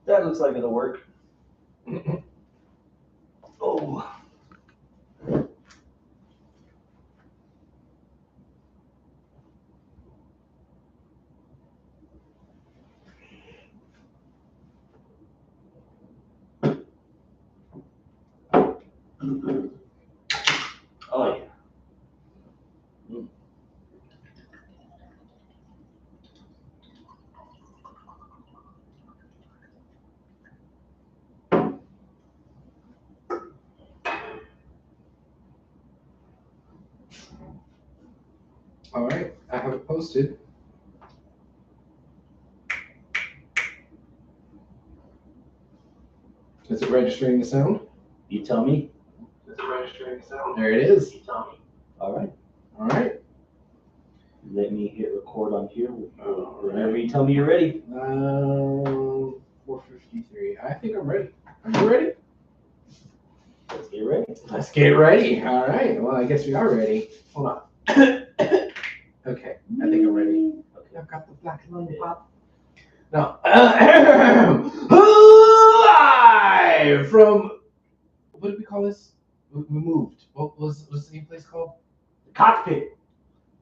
That looks like it'll work. Oh. Oh yeah. All right, I have it posted. Is it registering the sound? You tell me. Is it registering the sound? There it is. You tell me. All right. All right. Let me hit record on here. Whenever you tell me you're ready. 4:53. I think I'm ready. Are you ready? Let's get ready. Let's get ready. All right. Well, I guess we are ready. Hold on. Okay. I think I'm ready. Okay. I've got the black lollipop. Now, live from, what did we call this? We moved. What's the new place called? The Cockpit.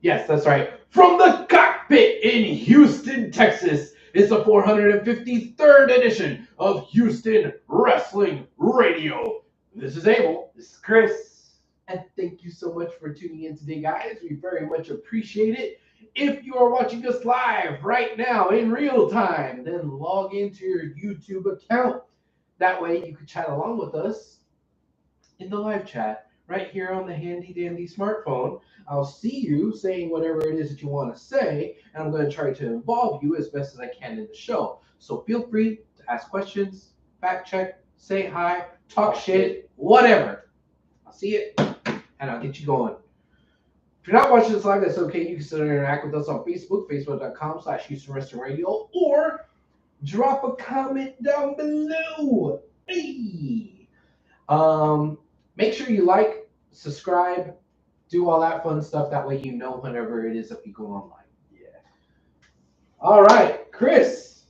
Yes, that's right. From the Cockpit in Houston, Texas, it's the 453rd edition of Houston Wrestling Radio. This is Abel. This is Chris. And thank you so much for tuning in today, guys. We very much appreciate it. If you are watching us live right now in real time, then log into your YouTube account. That way you can chat along with us in the live chat right here on the handy dandy smartphone. I'll see you saying whatever it is that you want to say, and I'm going to try to involve you as best as I can in the show. So feel free to ask questions, fact check, say hi, talk shit, whatever. I'll see it, and I'll get you going. If you're not watching this live, that's okay. You can still interact with us on Facebook, facebook.com/Houston Wrestling Radio, or drop a comment down below. Hey. Make sure you like, subscribe, do all that fun stuff. That way you know whenever it is that we go online. Yeah. All right, Chris,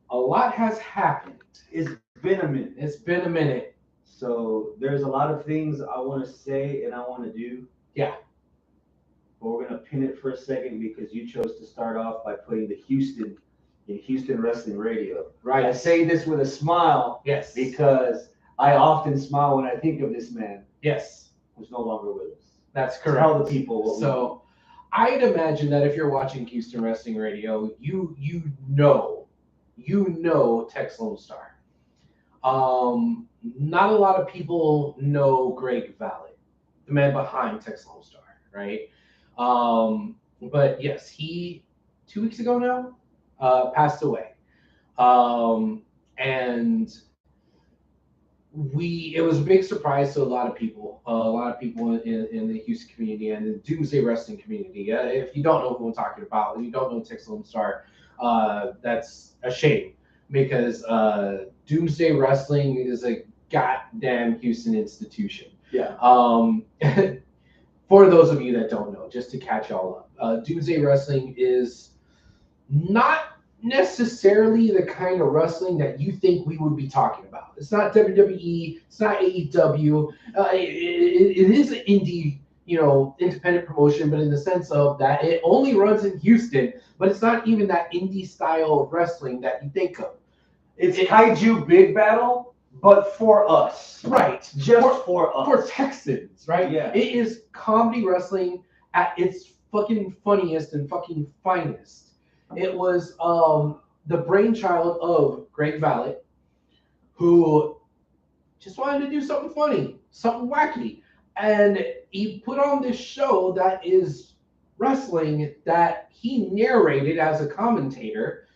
a lot has happened. It's been a minute. It's been a minute. So there's a lot of things I want to say and I want to do. Yeah. But we're going to pin it for a second because you chose to start off by putting the Houston in Houston Wrestling Radio. Right. I say this with a smile. Yes. Because I often smile when I think of this man. Yes. Who's no longer with us. That's correct. Tell the people what so I'd imagine that if you're watching Houston Wrestling Radio, you know Tex Lone Star. Not a lot of people know Greg Vallet, the man behind Tex Lone Star, right? But yes, he 2 weeks ago now passed away, and it was a big surprise to a lot of people in the Houston community and the Doomsday Wrestling community. If you don't know who I'm talking about, and you don't know Tex Lone Star, that's a shame because Doomsday Wrestling is a goddamn Houston institution. Yeah. For those of you that don't know, just to catch y'all up, Doomsday Wrestling is not necessarily the kind of wrestling that you think we would be talking about. It's not WWE, it's not AEW. It is an indie, independent promotion, but in the sense of that it only runs in Houston, but it's not even that indie style of wrestling that you think of. It's Kaiju Big Battle, but for us. Right. Just for us. For Texans, right? Yeah. It is comedy wrestling at its fucking funniest and fucking finest. It was the brainchild of Greg Vallet, who just wanted to do something funny, something wacky. And he put on this show that is wrestling that he narrated as a commentator,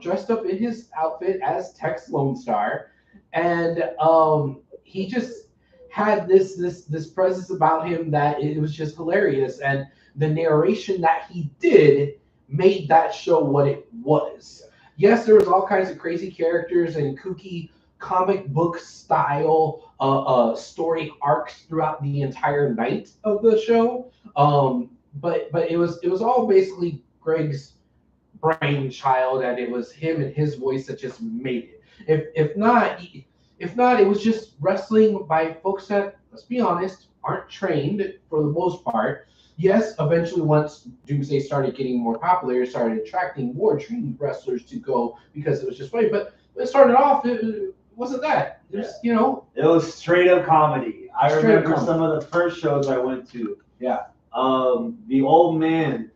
dressed up in his outfit as Tex Lone Star. And he just had this presence about him that it was just hilarious. And the narration that he did made that show what it was. Yes, there was all kinds of crazy characters and kooky comic book style story arcs throughout the entire night of the show. But it was all basically Greg's brainchild, and it was him and his voice that just made it. If not, it was just wrestling by folks that, let's be honest, aren't trained for the most part. Yes, eventually once Doomsday started getting more popular, it started attracting more trained wrestlers to go because it was just funny. But it started off, it wasn't that. It was, It was straight up comedy. I Straight up remember comedy. some of the first shows I went to. Yeah. The old man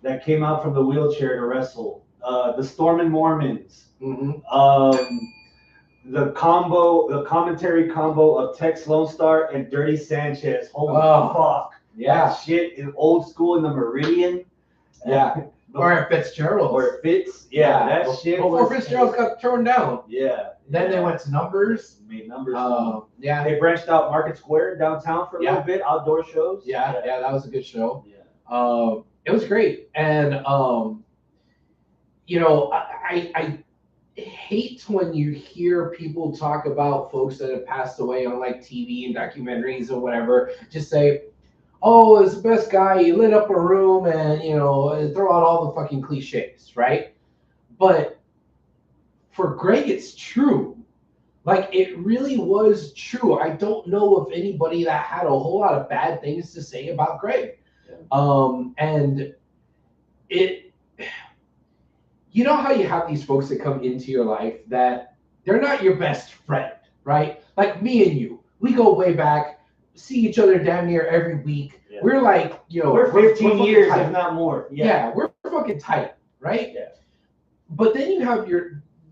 that came out from the wheelchair to wrestle. The Stormin' Mormons. The commentary combo of Tex Lone Star and Dirty Sanchez. Holy fuck. Yeah. That shit is old school in the Meridian. Yeah. Or at Fitzgerald's. Or it fits. Yeah, that shit. Before Fitzgerald's got torn down. Yeah. Then they went to Numbers. Made Numbers. Yeah. They branched out Market Square downtown for a little bit, outdoor shows. Yeah, that was a good show. Yeah. It was great. And I hate when you hear people talk about folks that have passed away on like TV and documentaries or whatever. Just say, "Oh, it's the best guy. He lit up a room," and throw out all the fucking cliches, right? But for Greg, it's true. Like, it really was true. I don't know of anybody that had a whole lot of bad things to say about Greg. And it, you know how you have these folks that come into your life that they're not your best friend, right? Like me and you, we go way back, see each other damn near every week. Yeah. We're like, we're 15 years, if not more. Yeah, we're fucking tight, right? Yeah. But then you have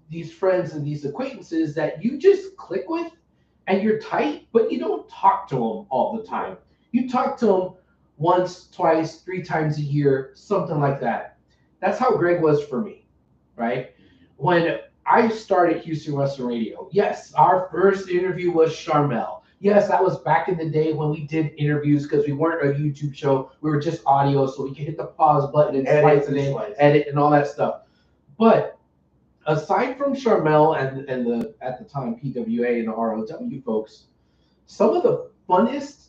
these friends and these acquaintances that you just click with and you're tight, but you don't talk to them all the time. You talk to them once, twice, 3 times a year, something like that. That's how Greg was for me, right? When I started Houston Wrestling Radio, yes, our first interview was Charmel. Yes, that was back in the day when we did interviews because we weren't a YouTube show. We were just audio, so we could hit the pause button and slice it in, edit, and all that stuff. But aside from Charmel and the, at the time, PWA and the ROW folks, some of the funnest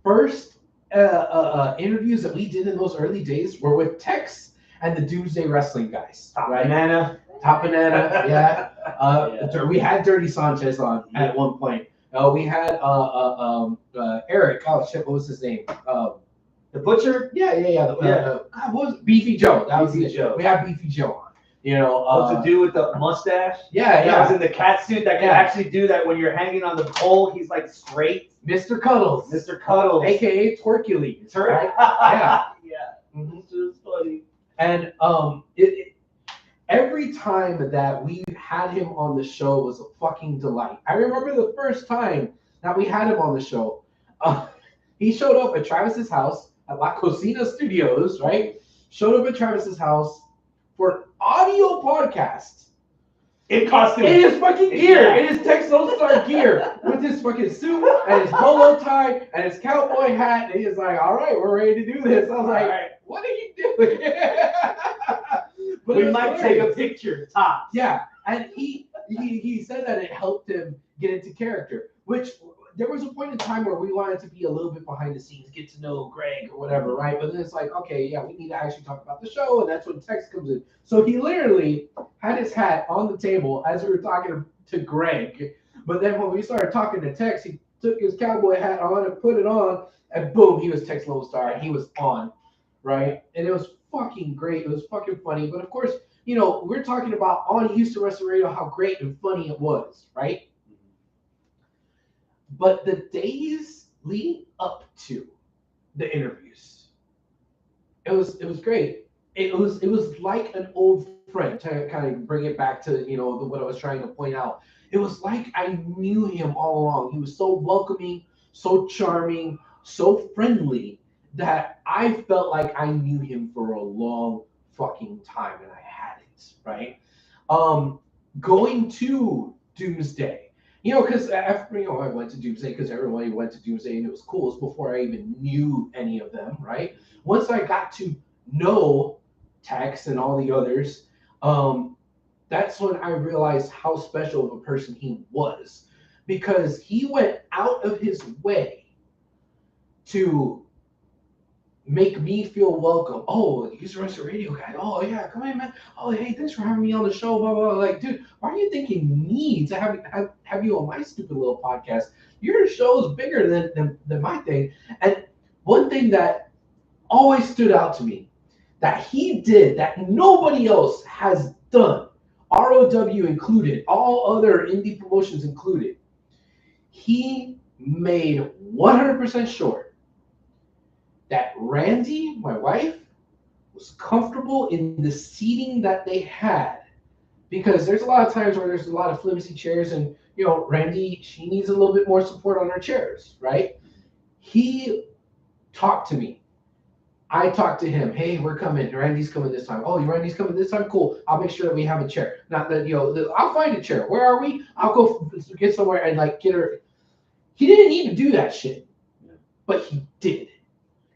first interviews that we did in those early days were with Tex and the Doomsday Wrestling guys. Top right? Banana. Yeah. We had Dirty Sanchez on at one point. We had Eric. Oh shit, what was his name? The Butcher. What was it? Beefy Joe? That was Beefy Joe. We had Beefy Joe on. What's the dude with the mustache? Yeah. Was in the cat suit that can actually do that when you're hanging on the pole. He's like straight. Mr. Cuddles. AKA Twerkules. Right? Yeah. Mm-hmm. It's just funny. And every time that we had him on the show was a fucking delight. I remember the first time that we had him on the show. He showed up at Travis's house at La Cocina Studios, right? Showed up at Travis's house for an audio podcast. In costume. In his fucking gear. In his Tex Lone Star gear. With his fucking suit and his polo tie and his cowboy hat. And he's like, all right, we're ready to do this. I was like, what are you doing? But we might take a picture, top. Yeah. And he said that it helped him get into character, which there was a point in time where we wanted to be a little bit behind the scenes, get to know Greg or whatever, right? But then it's like, okay, yeah, we need to actually talk about the show, and that's when Tex comes in. So he literally had his hat on the table as we were talking to Greg. But then when we started talking to Tex, he took his cowboy hat on and put it on, and boom, he was Tex Lone Star, and he was on, right? And it was fucking great. It was fucking funny. But of course, we're talking about on Houston Wrestling Radio how great and funny it was, right? But the days leading up to the interviews, it was great. It was like an old friend, to kind of bring it back to what I was trying to point out. It was like I knew him all along. He was so welcoming, so charming, so friendly that I felt like I knew him for a long fucking time, and I hadn't, right? Going to Doomsday. Because after, I went to Doomsday because everybody went to Doomsday and it was cool. It was before I even knew any of them, right? Once I got to know Tex and all the others, that's when I realized how special of a person he was. Because he went out of his way to make me feel welcome. Oh, he's the Wrestling Radio guy. Oh yeah, come in, man. Oh hey, thanks for having me on the show. Blah blah. Like, dude, why are you thinking me to have you on my stupid little podcast? Your show's bigger than my thing. And one thing that always stood out to me that he did that nobody else has done, ROW included, all other indie promotions included, he made 100% sure that Randy, my wife, was comfortable in the seating that they had. Because there's a lot of times where there's a lot of flimsy chairs and, Randy, she needs a little bit more support on her chairs, right? He talked to me. I talked to him. Hey, we're coming. Randy's coming this time. Oh, Randy's coming this time? Cool. I'll make sure that we have a chair. Not that, I'll find a chair. Where are we? I'll go get somewhere and, get her. He didn't even do that shit, but he did.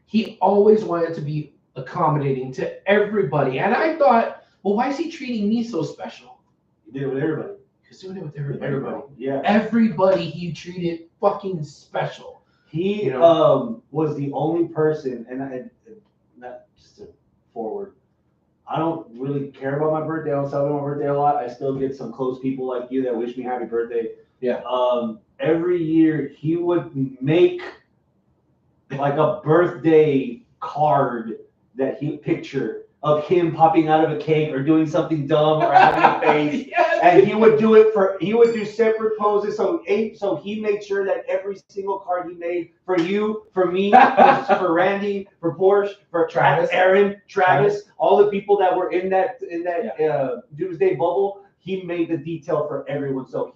He always wanted to be accommodating to everybody. And I thought, well, why is he treating me so special? He did it with everybody. He's doing it with everybody. Yeah. Everybody he treated fucking special. He was the only person, and not just to forward, I don't really care about my birthday. I don't celebrate my birthday a lot. I still get some close people like you that wish me happy birthday. Yeah. Every year he would make like a birthday card that he picture of him popping out of a cake or doing something dumb or having a face. Yes. And he would do separate poses. So he made sure that every single card he made for you, for me, for Randy, for Porsche, for Travis, Aaron, Travis, all the people that were in that Doomsday bubble, he made the detail for everyone. So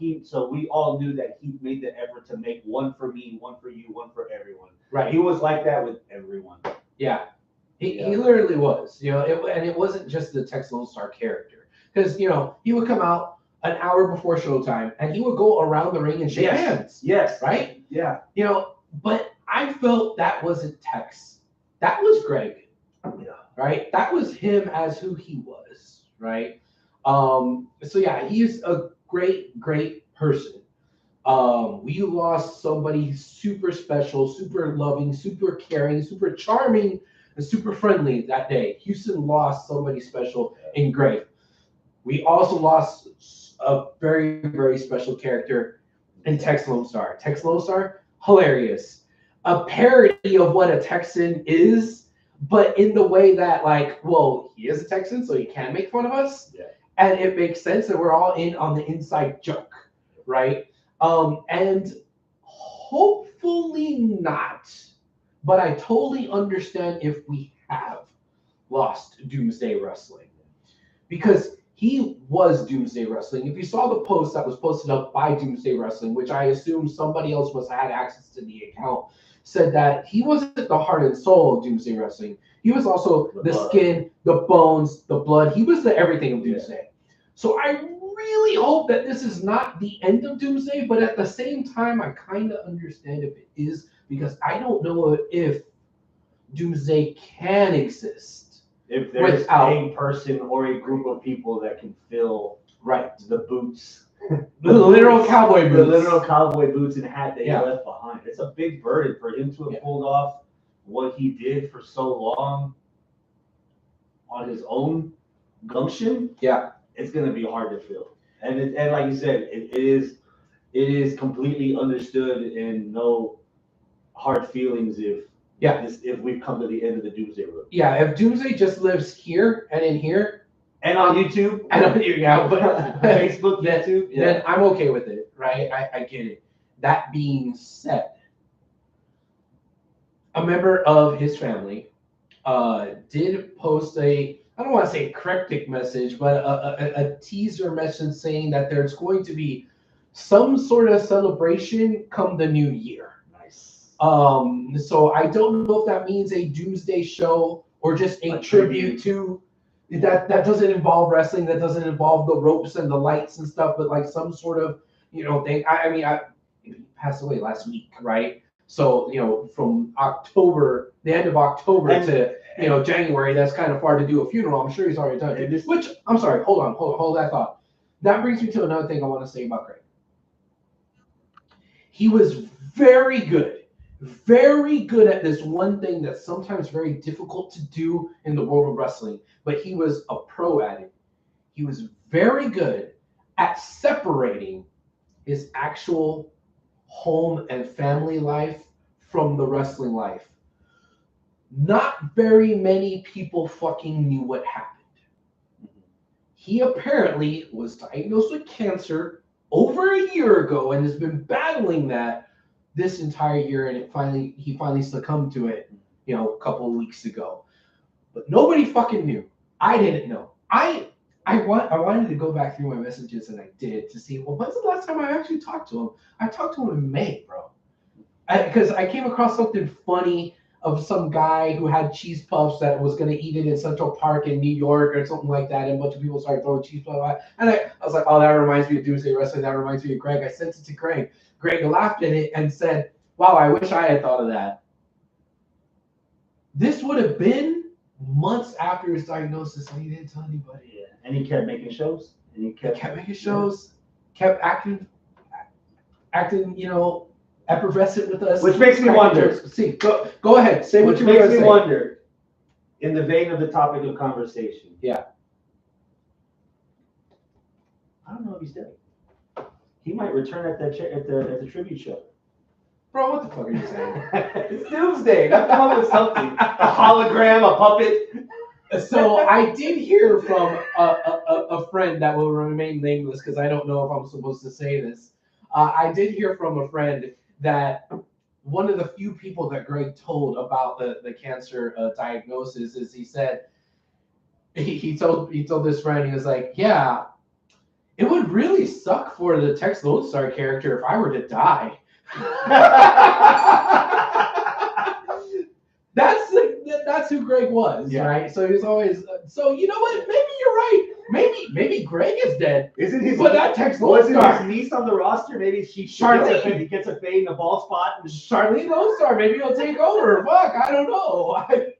we all knew that he made the effort to make one for me, one for you, one for everyone. Right. He was like that with everyone. Yeah. He literally was, and it wasn't just the Tex Lone Star character, because he would come out an hour before showtime and he would go around the ring and shake hands. Yes. Right. Yeah. But I felt that wasn't Tex. That was Greg. Yeah. Right. That was him as who he was. Right. So yeah, he's a great person. We lost somebody super special, super loving, super caring, super charming, and super friendly that day. Houston lost somebody special in Greg. We also lost a very, very special character in Tex Lone Star. Tex Lone Star, hilarious. A parody of what a Texan is, but in the way that, he is a Texan, so he can make fun of us. Yeah. And it makes sense that we're all in on the inside joke, right? And hopefully not, but I totally understand if we have lost Doomsday Wrestling, because he was Doomsday Wrestling. If you saw the post that was posted up by Doomsday Wrestling, which I assume somebody else must have had access to the account, said that he wasn't the heart and soul of Doomsday Wrestling. He was also the skin, the bones, the blood. He was the everything of Doomsday. Yeah. So I really hope that this is not the end of Doomsday, but at the same time, I kind of understand if it is, because I don't know if Doomsday can exist. If there's a person or a group of people that can fill the boots. The literal cowboy boots. The literal cowboy boots and hat that he left behind. It's a big burden for him to have pulled off what he did for so long on his own gumption. Yeah. It's going to be hard to fill. And like you said, it is completely understood and no hard feelings if we've come to the end of the Doomsday Road. Yeah, if Doomsday just lives here and in here. And on YouTube. And on YouTube, but Facebook, YouTube. Then I'm okay with it, right? I get it. That being said, a member of his family did post I don't want to say cryptic message, but a teaser message saying that there's going to be some sort of celebration come the new year. Nice. So I don't know if that means a Doomsday show or just a tribute to that doesn't involve wrestling, that doesn't involve the ropes and the lights and stuff, but like some sort of thing. He passed away last week, right? So from October, the end of October to January, that's kind of far to do a funeral. I'm sure he's already done it. Which, I'm sorry, hold that thought. That brings me to another thing I want to say about Greg. He was very good very good at this one thing that's sometimes very difficult to do in the world of wrestling, but he was a pro at it. He was very good at separating his actual home and family life from the wrestling life. Not very many people fucking knew what happened. He apparently was diagnosed with cancer over a year ago and has been battling that this entire year, and he finally succumbed to it, a couple of weeks ago. But nobody fucking knew. I didn't know. I wanted to go back through my messages, and I did, to see, well, when's the last time I actually talked to him? I talked to him in May, bro. Because I came across something funny of some guy who had cheese puffs that was going to eat it in Central Park in New York or something like that, and a bunch of people started throwing cheese puffs out. And I was like, oh, that reminds me of Doomsday Wrestling. That reminds me of Greg. I sent it to Greg. Greg laughed at it and said, wow, I wish I had thought of that. This would have been months after his diagnosis, and he didn't tell anybody. Yeah, and he kept making shows. And he kept making shows, kept acting, effervescent with us. Which makes me wonder. See, go ahead. Say what Which you were going to say. makes me wonder, in the vein of the topic of conversation. Yeah. I don't know if he's dead. He might return at the tribute show. Bro, what the fuck are you saying? It's Doomsday. Let's come up with something. A hologram, a puppet. So I did hear from a friend that will remain nameless because I don't know if I'm supposed to say this. I did hear from a friend that one of the few people that Greg told about the cancer diagnosis is he said he told this friend, he was like, yeah, it would really suck for the Tex Lodestar character if I were to die. That's who Greg was, right? So he was always. So you know what? Maybe you're right. Maybe Greg is dead. Isn't his? But that Tex Lodestar. His niece on the roster? Maybe he gets a fade in the ball spot. And Charlene Lodestar. Maybe he'll take over. Fuck, I don't know. Okay.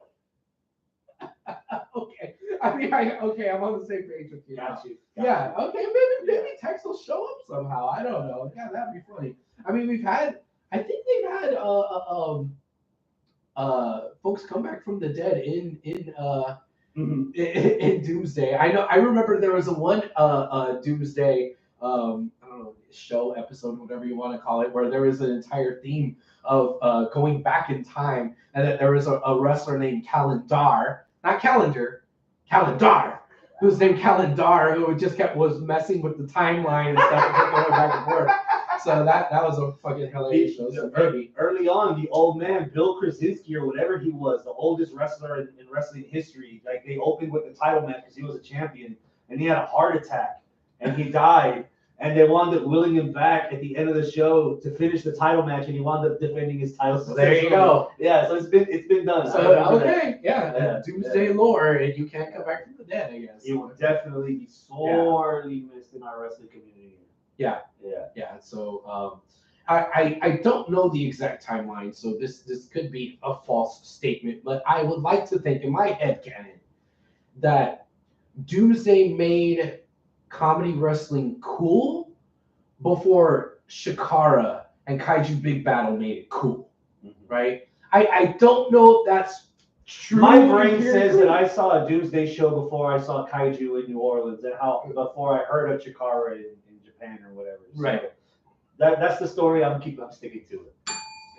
Okay. I'm on the same page with you. Got you. Yeah. Okay. Maybe Tex will show up somehow. I don't know. Yeah, that'd be funny. I mean, I think they've had folks come back from the dead in Doomsday. I remember there was a one Doomsday I don't know, show, episode, whatever you want to call it, where there was an entire theme of going back in time, and that there was a wrestler named Calendar, not Calendar, Calendar, whose name Calendar, who was messing with the timeline and stuff and kept going back and forth. So that was a fucking hilarious show. So early on, the old man, Bill Krasinski or whatever he was, the oldest wrestler in wrestling history, like they opened with the title match because he was a champion, and he had a heart attack and he died, and they wound up willing him back at the end of the show to finish the title match, and he wound up defending his title. So there you go. Yeah, so it's been done. So okay, yeah, Doomsday lore, and you can't come back from the dead, I guess. It will definitely be sorely missed in our wrestling community. Yeah. So I don't know the exact timeline, so this could be a false statement, but I would like to think in my head canon that Doomsday made comedy wrestling cool before Shikara and Kaiju Big Battle made it cool, right? I don't know if that's true. My brain says that I saw a Doomsday show before I saw Kaiju in New Orleans, and before I heard of Chikara in Japan or whatever. So right. That's the story. I'm sticking to it.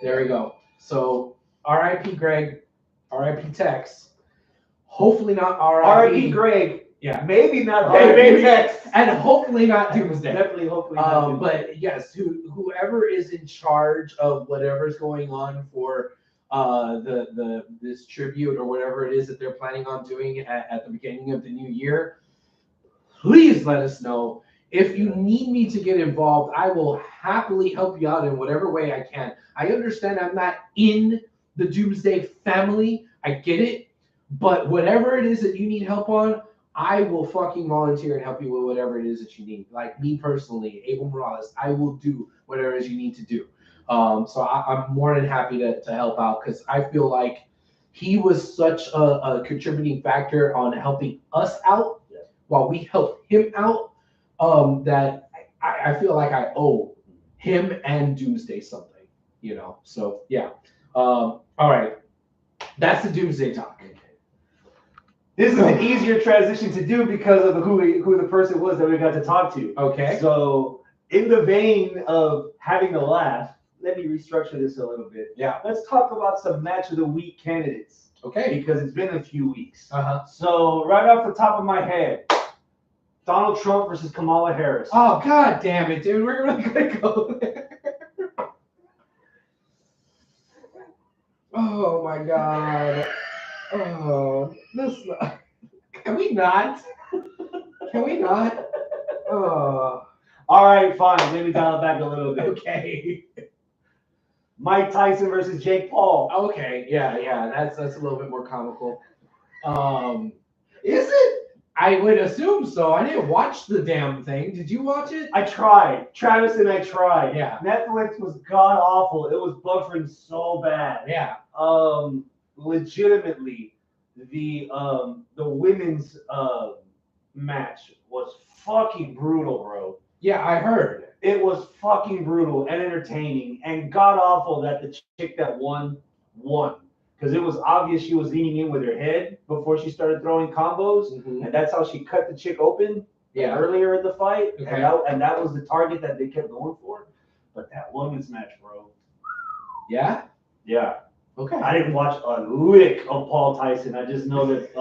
There we go. So R.I.P. Greg, R.I.P. Tex. Hopefully not R.I.P. Greg. Yeah. Maybe not R.I.P. Tex. And hopefully not Doomsday. Definitely, hopefully not Doomsday. But yes, whoever is in charge of whatever's going on for this tribute or whatever it is that they're planning on doing at the beginning of the new year, please let us know. If you need me to get involved, I will happily help you out in whatever way I can. I understand I'm not in the Doomsday family. I get it. But whatever it is that you need help on, I will fucking volunteer and help you with whatever it is that you need. Like me personally, Abel Morales, I will do whatever it is you need to do. So I'm more than happy to help out, because I feel like he was such a contributing factor on helping us out while we helped him out. That I feel like I owe him and Doomsday something. you know. So yeah. All right. That's the Doomsday Talk. This is an easier transition to do because of who the person was that we got to talk to. Okay. So, in the vein of having a laugh, let me restructure this a little bit. Yeah. Let's talk about some match of the week candidates. Okay. Because it's been a few weeks. Uh-huh. So, right off the top of my head, Donald Trump versus Kamala Harris. Oh, God damn it, dude. We're really going to go there. Oh, my God. Oh, that's not. Can we not? Can we not? Oh. All right, fine. Maybe dial it back a little bit. Okay. Mike Tyson versus Jake Paul. Okay. Yeah. That's a little bit more comical. Is it? I would assume so. I didn't watch the damn thing. Did you watch it? I tried. Travis and I tried. Yeah. Netflix was god awful. It was buffering so bad. Yeah. Legitimately, the women's match was fucking brutal, bro. Yeah, I heard. It was fucking brutal and entertaining and god awful that the chick that won. Because it was obvious she was leaning in with her head before she started throwing combos. Mm-hmm. And that's how she cut the chick open earlier in the fight. Okay. And that was the target that they kept going for. But that women's match, bro. Yeah? Yeah. Okay. I didn't watch a lick of Paul Tyson. I just know that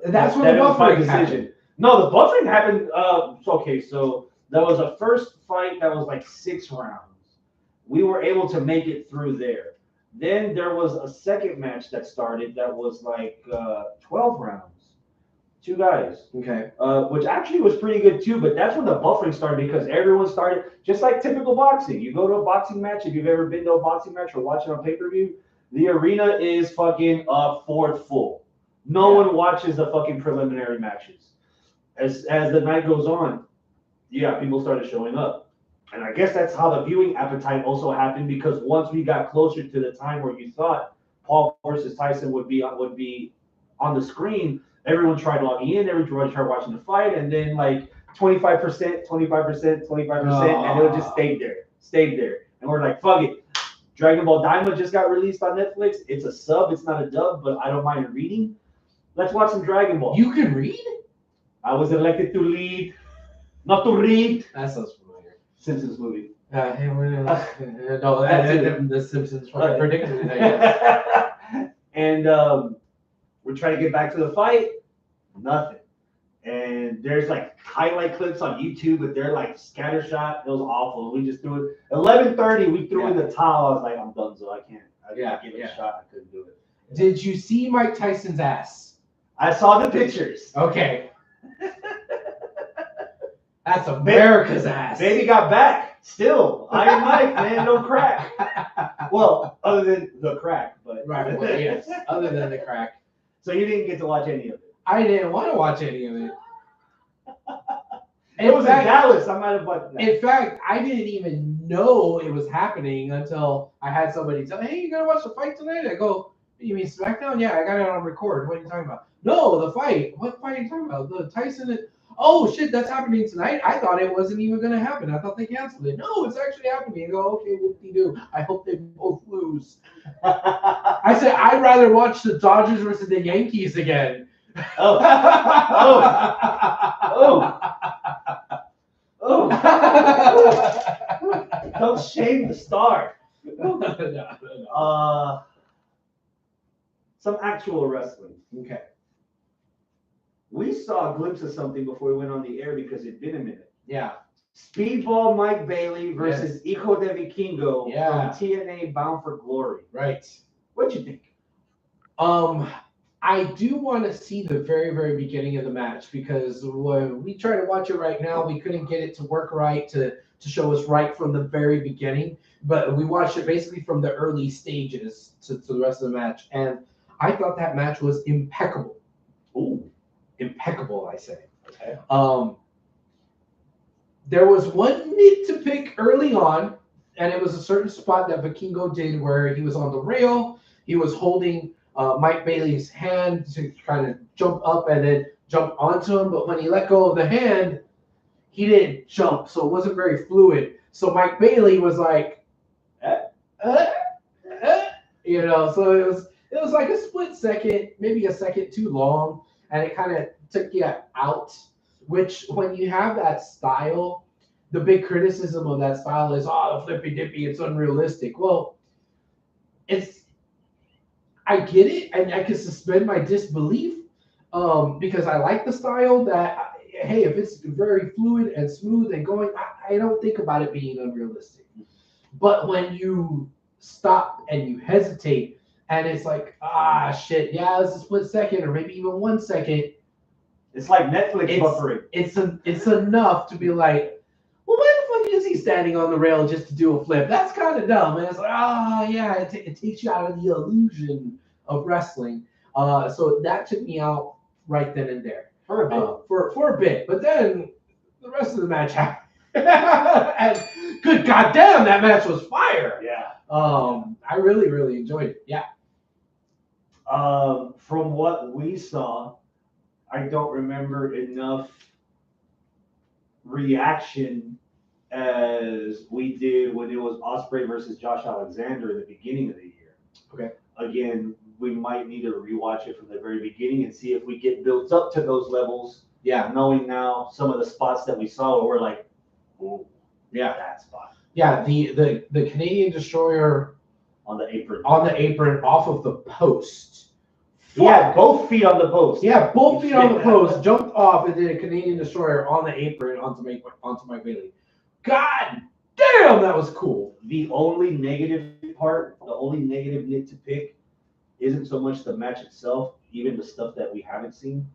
that's when the buffering happened. No, the buffering happened. Okay, so there was a first fight that was like 6 rounds. We were able to make it through there. Then there was a second match that started that was like 12 rounds. 2 guys. Okay. Which actually was pretty good too, but that's when the buffering started because everyone started, just like typical boxing. You go to a boxing match, if you've ever been to a boxing match or watch it on pay-per-view, the arena is fucking fourth full. No one watches the fucking preliminary matches. As the night goes on, people started showing up. And I guess that's how the viewing appetite also happened because once we got closer to the time where you thought Paul versus Tyson would be on the screen, everyone tried logging in, everyone tried watching the fight, and then like 25%, and it just stayed there. And we're like, fuck it. Dragon Ball Daima just got released on Netflix. It's a sub, it's not a dub, but I don't mind reading. Let's watch some Dragon Ball. You can read? I was elected to lead, not to read. That sounds familiar. Simpsons movie. No, the Simpsons predicted it. And we're trying to get back to the fight. Nothing. And there's like highlight clips on YouTube, but they're like scattershot. It was awful. We just threw it. 11:30, we threw in the towel. I was like, I'm done, so I can't give it a shot. I couldn't do it. Did you see Mike Tyson's ass? I saw the pictures. Okay. That's America's ass. Baby got back. Still, Iron Mike, man, no crack. Well, other than the crack, but right. Well, yes. Other than the crack. So you didn't get to watch any of it. I didn't want to watch any of it. It was in Dallas. I might have watched that. In fact, I didn't even know it was happening until I had somebody tell me, "Hey, you gotta watch the fight tonight." I go, "You mean SmackDown?" Yeah, I got it on record. What are you talking about? No, the fight. What fight are you talking about? The Tyson and... Oh shit, that's happening tonight. I thought it wasn't even gonna happen. I thought they canceled it. No, it's actually happening. I go, okay, whoop-de-doo. I hope they both lose. I said I'd rather watch the Dodgers versus the Yankees again. Oh. Don't shame the star. No. Some actual wrestling. Okay. We saw a glimpse of something before we went on the air because it'd been a minute. Yeah. Speedball Mike Bailey versus Hijo de Vikingo from TNA Bound for Glory. Right. What'd you think? I do want to see the very, very beginning of the match because when we try to watch it right now, we couldn't get it to work right to show us right from the very beginning. But we watched it basically from the early stages to the rest of the match. And I thought that match was impeccable. Ooh. Impeccable, I say. Okay. There was one nit to pick early on, and it was a certain spot that Vikingo did where he was on the rail. He was holding Mike Bailey's hand to kind of jump up and then jump onto him. But when he let go of the hand, he didn't jump, so it wasn't very fluid. So Mike Bailey was like, uh, you know, so it was like a split second, maybe a second too long, and it kind of took you out. Which when you have that style, the big criticism of that style is, oh, the flippy dippy, it's unrealistic. Well, it's I get it, and I can suspend my disbelief because I like the style that, hey, if it's very fluid and smooth and going, I don't think about it being unrealistic. But when you stop and you hesitate, and it's like, shit, yeah, it's a split second or maybe even 1 second, It's like Netflix buffering. it's enough to be like, well, why the fuck is he standing on the rail just to do a flip? That's kind of dumb. And it's like, yeah, it takes you out of the illusion of wrestling. So that took me out right then and there. For a bit. For a bit. But then the rest of the match happened. And good goddamn, that match was fire. Yeah. I really, really enjoyed it. Yeah. From what we saw, I don't remember enough reaction as we did when it was Ospreay versus Josh Alexander in the beginning of the year. Okay. Again, we might need to rewatch it from the very beginning and see if we get built up to those levels. Yeah. Knowing now some of the spots that we saw where we're like, oh, yeah, that spot. Yeah, the Canadian Destroyer on the apron off of the post. Yeah, both feet on the post. Yeah, both feet on the post, jumped off and did a Canadian Destroyer on the apron onto Mike Bailey. God damn, that was cool. The only negative part, the only negative nit to pick isn't so much the match itself, even the stuff that we haven't seen.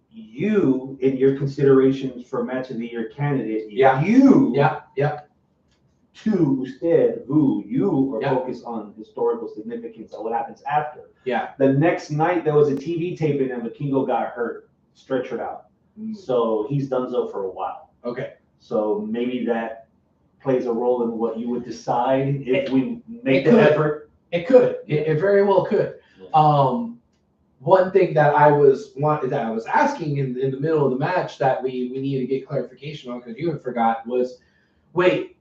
You, in your considerations for match of the year candidate, you are focused on historical significance of what happens after. Yeah. The next night there was a TV taping and Vikingo got hurt, stretchered out. So he's done so for a while. Okay. So maybe that plays a role in what you would decide if we make the effort. It could. It very well could. Yeah. One thing that I was asking in the middle of the match that we needed to get clarification on, because you had forgot, was, wait,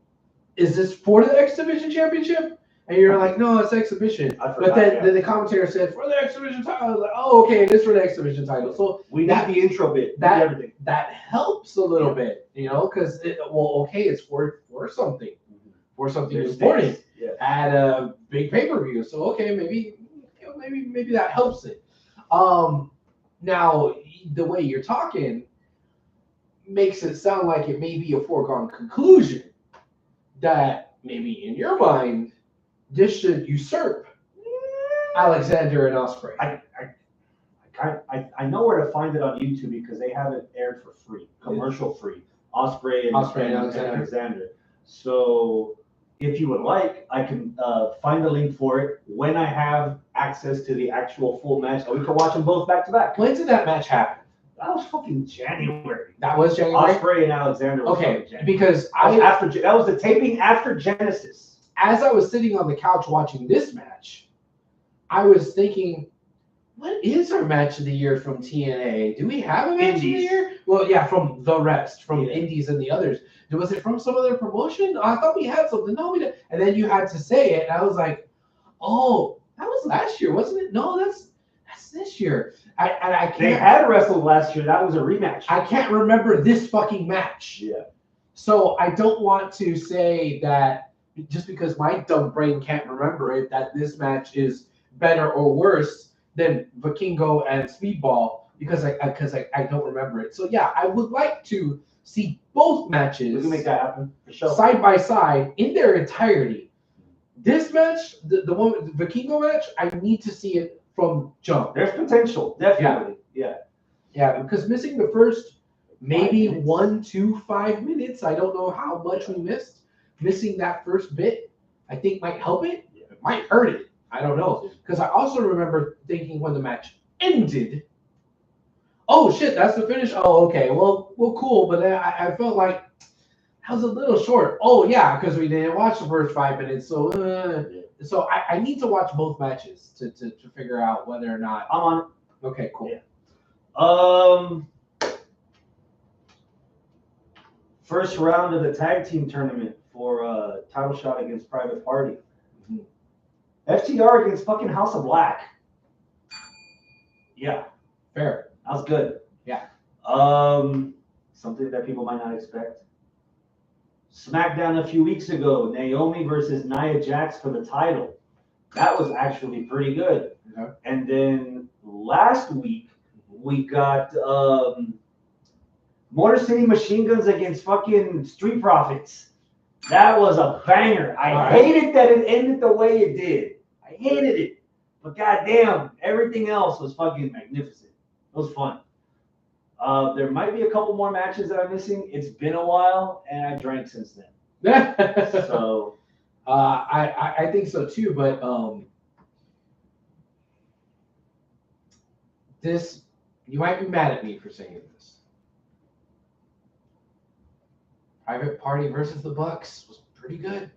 is this for the X Division Championship? And you're like, no, it's exhibition. But then the commentator said, for the X Division title. I was like, oh, okay, it is for the X Division title. So we need the intro bit. That helps a little bit, because it's for something. For something important at a big pay-per-view. So okay, maybe that helps it. Now the way you're talking makes it sound like it may be a foregone conclusion that maybe in your mind this should usurp Alexander and Ospreay. I know where to find it on YouTube because they have it aired for free, commercial free. Ospreay and Alexander. So if you would like, I can find the link for it when I have access to the actual full match, so we can watch them both back to back. When did that match happen? That was fucking January. That was January? Ospreay and Alexander was January. Because that was the taping after Genesis. As I was sitting on the couch watching this match, I was thinking, what is our match of the year from TNA? Do we have a match of the year? Well, yeah, from the rest, from Indies and the others. Was it from some other promotion? I thought we had something. No, we didn't. And then you had to say it, and I was like, oh, that was last year, wasn't it? No, that's this year. I can't. They had wrestled last year. That was a rematch. I can't remember this fucking match. Yeah. So I don't want to say that just because my dumb brain can't remember it, that this match is better or worse than Vikingo and Speedball because I don't remember it. So yeah, I would like to see both matches. We can make that happen for sure. Side by side in their entirety. This match, the one the Vikingo match, I need to see it from jump. There's potential, definitely. Yeah, because missing the first maybe 1 to 5 minutes, I don't know how much we missed. Missing that first bit, I think might help it. It might hurt it. I don't know. Because I also remember thinking when the match ended, oh shit, that's the finish. Oh, okay. Well, cool. But then I felt like that was a little short. Oh yeah, because we didn't watch the first 5 minutes. So I need to watch both matches to figure out whether or not I'm on. Okay, cool. Yeah. First round of the tag team tournament for title shot against Private Party. Mhm. FTR against fucking House of Black. Yeah, Fair. that was good. Yeah. Something that people might not expect. SmackDown a few weeks ago, Naomi versus Nia Jax for the title. That was actually pretty good. Okay. And then last week, we got Motor City Machine Guns against fucking Street Profits. That was a banger. I hated that it ended the way it did. I hated it. But goddamn, everything else was fucking magnificent. It was fun. There might be a couple more matches that I'm missing. It's been a while, and I drank since then. So I think so too, but this, you might be mad at me for saying this. Private Party versus the Bucks was pretty good.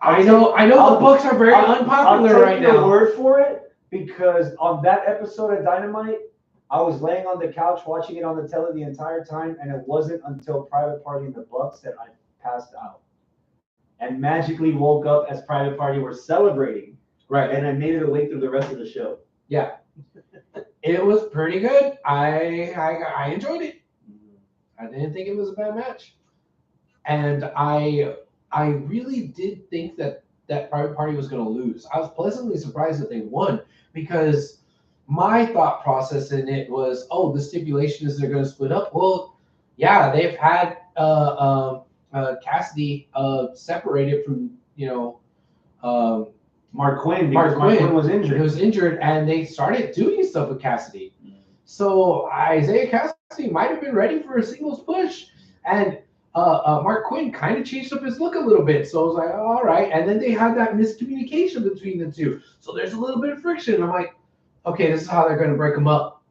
I know the Bucks are very unpopular right now. I'll take your word for it, because on that episode of Dynamite, I was laying on the couch watching it on the telly the entire time, and it wasn't until Private Party and the Bucks that I passed out. And magically woke up as Private Party were celebrating. Right. And I made it away through the rest of the show. Yeah. It was pretty good. I enjoyed it. I didn't think it was a bad match. And I really did think that Private Party was going to lose. I was pleasantly surprised that they won, because my thought process in it was, the stipulation is they're going to split up. Well, yeah, they've had Cassidy separated from, Mark Quinn. Mark Quinn was injured. He was injured, and they started doing stuff with Cassidy. So Isaiah Cassidy might have been ready for a singles push, and Mark Quinn kind of changed up his look a little bit. So I was like, all right. And then they had that miscommunication between the two. So there's a little bit of friction. I'm like, okay, this is how they're going to break them up.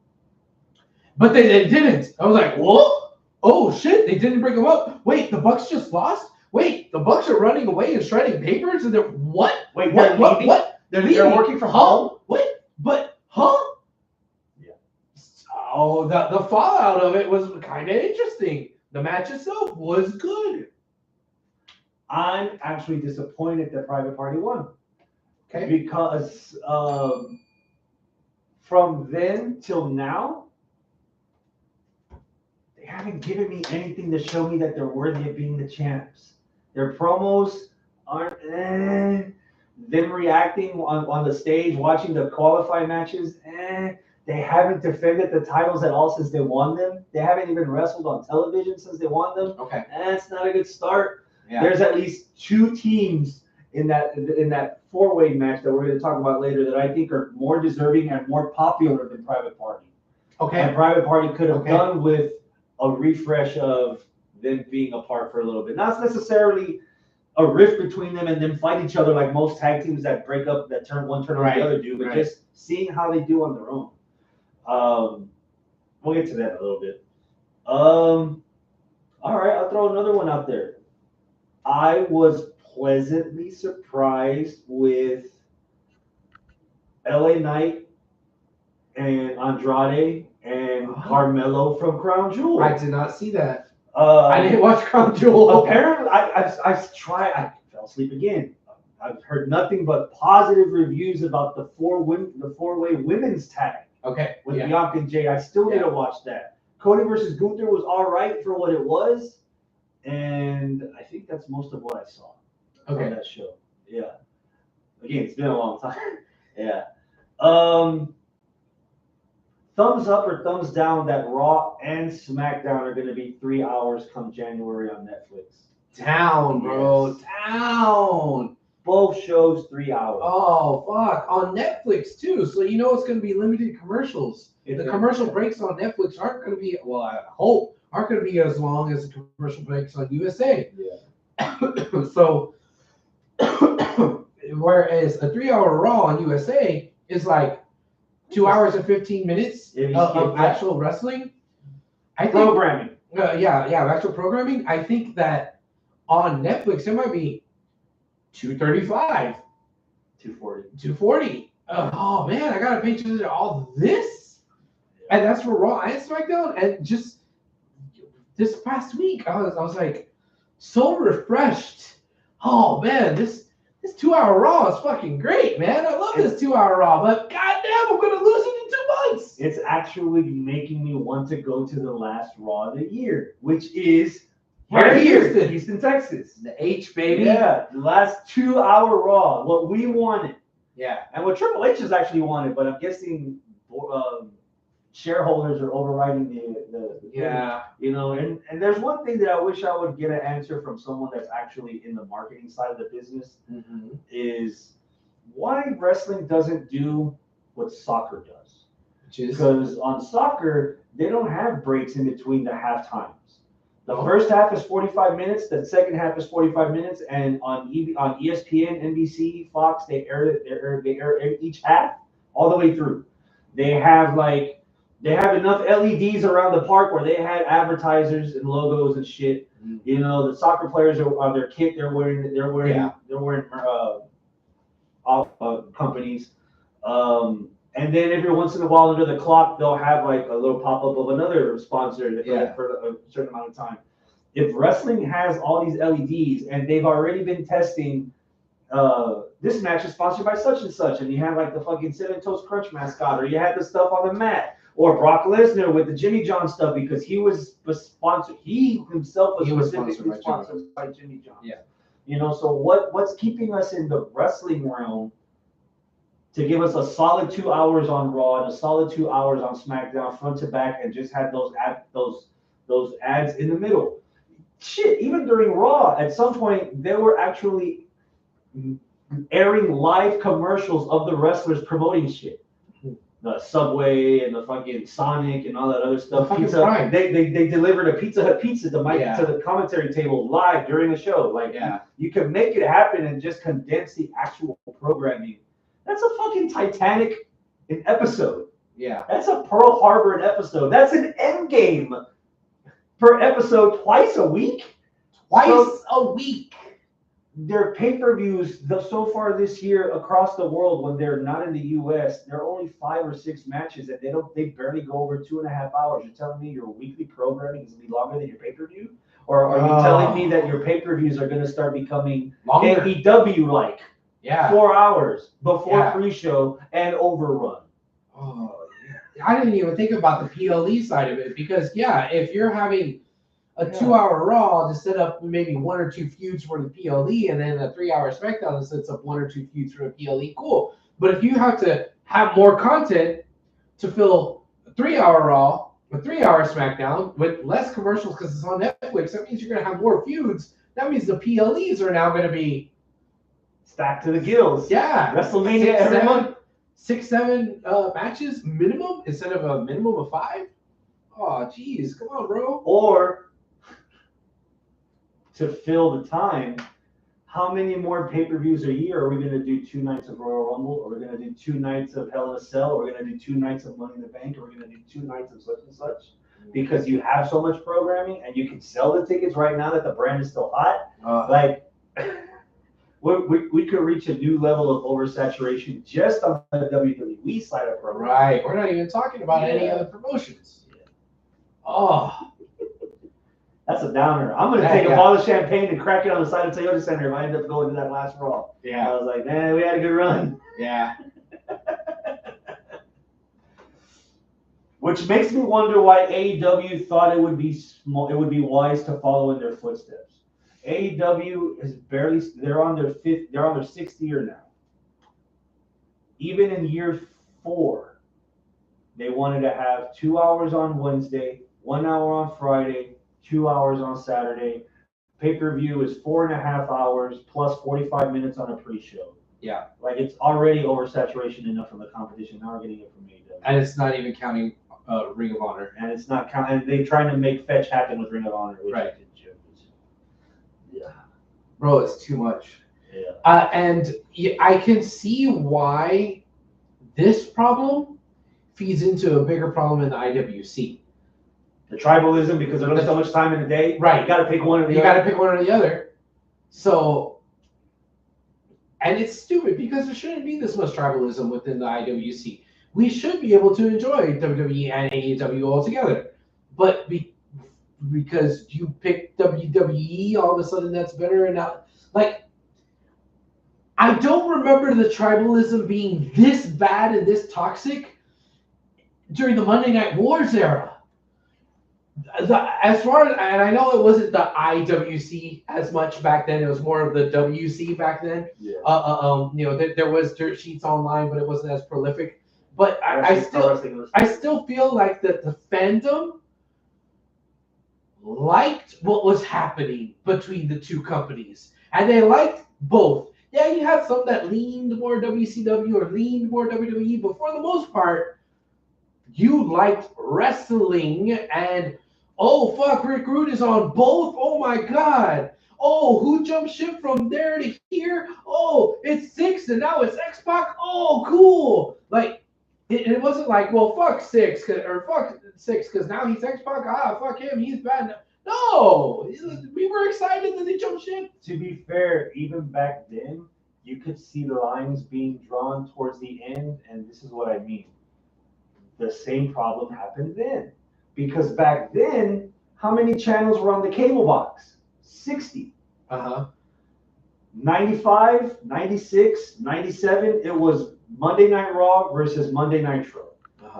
But they didn't. I was like, what? Oh, shit, they didn't break them up. Wait, the Bucks just lost? Wait, the Bucks are running away and shredding papers? And they're, what? Wait, what? They're working from home? Wait, but, Yeah. So the fallout of it was kind of interesting. The match itself was good. I'm actually disappointed that Private Party won. Okay. Because from then till now, they haven't given me anything to show me that they're worthy of being the champs. Their promos aren't them reacting on the stage, watching the qualifying matches, They haven't defended the titles at all since they won them. They haven't even wrestled on television since they won them. Okay. That's not a good start. Yeah. There's at least two teams in that four-way match that we're going to talk about later that I think are more deserving and more popular than Private Party. Okay. And Private Party could have done with a refresh of them being apart for a little bit. Not necessarily a rift between them and them fight each other like most tag teams that break up, that turn on the other do, but just seeing how they do on their own. We'll get to that in a little bit. All right, I'll throw another one out there. I was pleasantly surprised with LA Knight and Andrade and Carmelo from Crown Jewel. I did not see that. I didn't watch Crown Jewel. Apparently, I fell asleep again. I've heard nothing but positive reviews about the four-way women's tag. Okay. With Bianca and Jay. I still need to watch that. Cody versus Gunther was all right for what it was, and I think that's most of what I saw on that show. Yeah. Again, it's been a long time. Yeah. Thumbs up or thumbs down that Raw and SmackDown are going to be 3 hours come January on Netflix. Down, bro. Yes. Down. Both shows 3 hours. Oh, fuck. On Netflix, too. So you know it's going to be limited commercials. The commercial breaks on Netflix aren't going to be, well, I hope, aren't going to be as long as the commercial breaks on USA. Yeah. So, whereas a 3 hour Raw on USA is like 2 hours and 15 minutes of actual wrestling. I think, programming. Actual programming. I think that on Netflix, it might be 235. 240. Oh, man, I got to pay attention to all this. Yeah. And that's for Raw and SmackDown. And just this past week, I was like, so refreshed. Oh man, this 2-hour Raw is fucking great, man. I love this 2-hour Raw, but goddamn, I'm gonna lose it in 2 months. It's actually making me want to go to the last Raw of the year, which is Right here, Houston. Houston, Texas. The H, baby. Yeah, the last 2-hour Raw, what we wanted. Yeah. And what Triple H has actually wanted, but I'm guessing shareholders are overriding the Yeah. you know, and there's one thing that I wish I would get an answer from someone that's actually in the marketing side of the business is why wrestling doesn't do what soccer does. Because on soccer, they don't have breaks in between the half times. The first half is 45 minutes, the second half is 45 minutes, and on ESPN, NBC, Fox, they air each half all the way through. They have enough LEDs around the park where they had advertisers and logos and shit. You know, the soccer players are their kit. They're wearing companies. And then every once in a while under the clock, they'll have like a little pop-up of another sponsor for a certain amount of time. If wrestling has all these LEDs and they've already been testing, this match is sponsored by such and such, and you have like the fucking Cinnamon Toast Crunch mascot, or you had the stuff on the mat, or Brock Lesnar with the Jimmy John stuff because he was sponsored. He himself was specifically sponsored by Jimmy John. Yeah. You know, so what's keeping us in the wrestling realm to give us a solid 2 hours on Raw and a solid 2 hours on SmackDown front to back and just have those ads in the middle? Shit, even during Raw, at some point, they were actually airing live commercials of the wrestlers promoting shit. The Subway and the fucking Sonic and all that other stuff. Pizza. They delivered a Pizza Hut pizza to the commentary table live during the show. Like, you can make it happen and just condense the actual programming. That's a fucking Titanic episode. Yeah. That's a Pearl Harbor episode. That's an Endgame per episode twice a week. A week. Their pay-per-views so far this year across the world, when they're not in the U.S., there are only 5 or 6 matches, and they barely go over 2.5 hours. You're telling me your weekly programming is going to be longer than your pay-per-view? Or are you telling me that your pay-per-views are going to start becoming AEW-like? Yeah. 4 hours before pre-show and overrun. Oh, yeah. I didn't even think about the PLE side of it because, if you're having a 2-hour Raw to set up maybe 1 or 2 feuds for the PLE and then a 3-hour SmackDown that sets up 1 or 2 feuds for the PLE, cool. But if you have to have more content to fill a 3-hour Raw, a 3-hour SmackDown with less commercials because it's on Netflix, that means you're going to have more feuds. That means the PLEs are now going to be stacked to the gills. Yeah. WrestleMania every month. 6-7 matches minimum instead of a minimum of 5? Oh, geez. Come on, bro. Or to fill the time, how many more pay-per-views a year are we going to do? 2 nights of Royal Rumble? Are we going to do 2 nights of Hell in a Cell? Are we going to do 2 nights of Money in the Bank? Are we going to do 2 nights of such and such? Because you have so much programming and you can sell the tickets right now that the brand is still hot. We could reach a new level of oversaturation just on the WWE side of programming. Right. We're not even talking about any other promotions. Yeah. Oh. That's a downer. I'm going to take a bottle of champagne and crack it on the side of Toyota Center if I end up going to that last Raw. Yeah. I was like, man, we had a good run. Yeah. Which makes me wonder why AEW thought it would be wise to follow in their footsteps. AEW is they're on their 6th year now. Even in year 4, they wanted to have 2 hours on Wednesday, 1 hour on Friday, 2 hours on Saturday. Pay-per-view is 4.5 hours plus 45 minutes on a pre-show. Yeah. Like, it's already oversaturation enough from the competition. Now we're getting it from AEW. And it's not even counting Ring of Honor. And it's not counting. And they're trying to make fetch happen with Ring of Honor. Which right. Yeah. Bro, it's too much. Yeah. And I can see why this problem feeds into a bigger problem in the IWC. The tribalism, because there's only so much time in the day. Right. You got to pick one or the other. You got to pick one or the other. So, and it's stupid because there shouldn't be this much tribalism within the IWC. We should be able to enjoy WWE and AEW all together. But because you picked WWE, all of a sudden that's better. And now, like, I don't remember the tribalism being this bad and this toxic during the Monday Night Wars era. As far as, and I know it wasn't the IWC as much back then, it was more of the WC back then. Yeah. There was dirt sheets online, but it wasn't as prolific. But I still feel like that the fandom liked what was happening between the two companies, and they liked both. Yeah, you had some that leaned more WCW or leaned more WWE, but for the most part, you liked wrestling. And oh fuck, Rick Rude is on both. Oh my god. Oh, who jumped ship from there to here? Oh, it's Six and now it's X-Pac. Oh, cool. Like, it wasn't like, well, fuck Six or fuck Six because now he's X-Pac. Ah, fuck him. He's bad. No, we were excited that they jumped ship. To be fair, even back then, you could see the lines being drawn towards the end, and this is what I mean. The same problem happened then. Because back then, how many channels were on the cable box? 60. 95, 96, 97, it was Monday Night Raw versus Monday Nitro.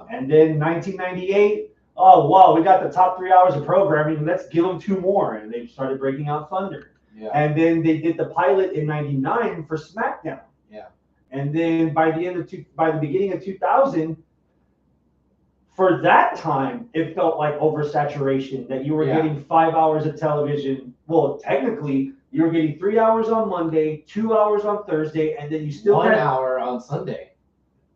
And then 1998, oh, wow, we got the top 3 hours of programming. Let's give them 2 more. And they started breaking out Thunder. Yeah. And then they did the pilot in 99 for SmackDown. Yeah. And then by the beginning of 2000, for that time, it felt like oversaturation, that you were getting 5 hours of television. Well, technically, you were getting 3 hours on Monday, 2 hours on Thursday, and then you still 1 had hour on Sunday.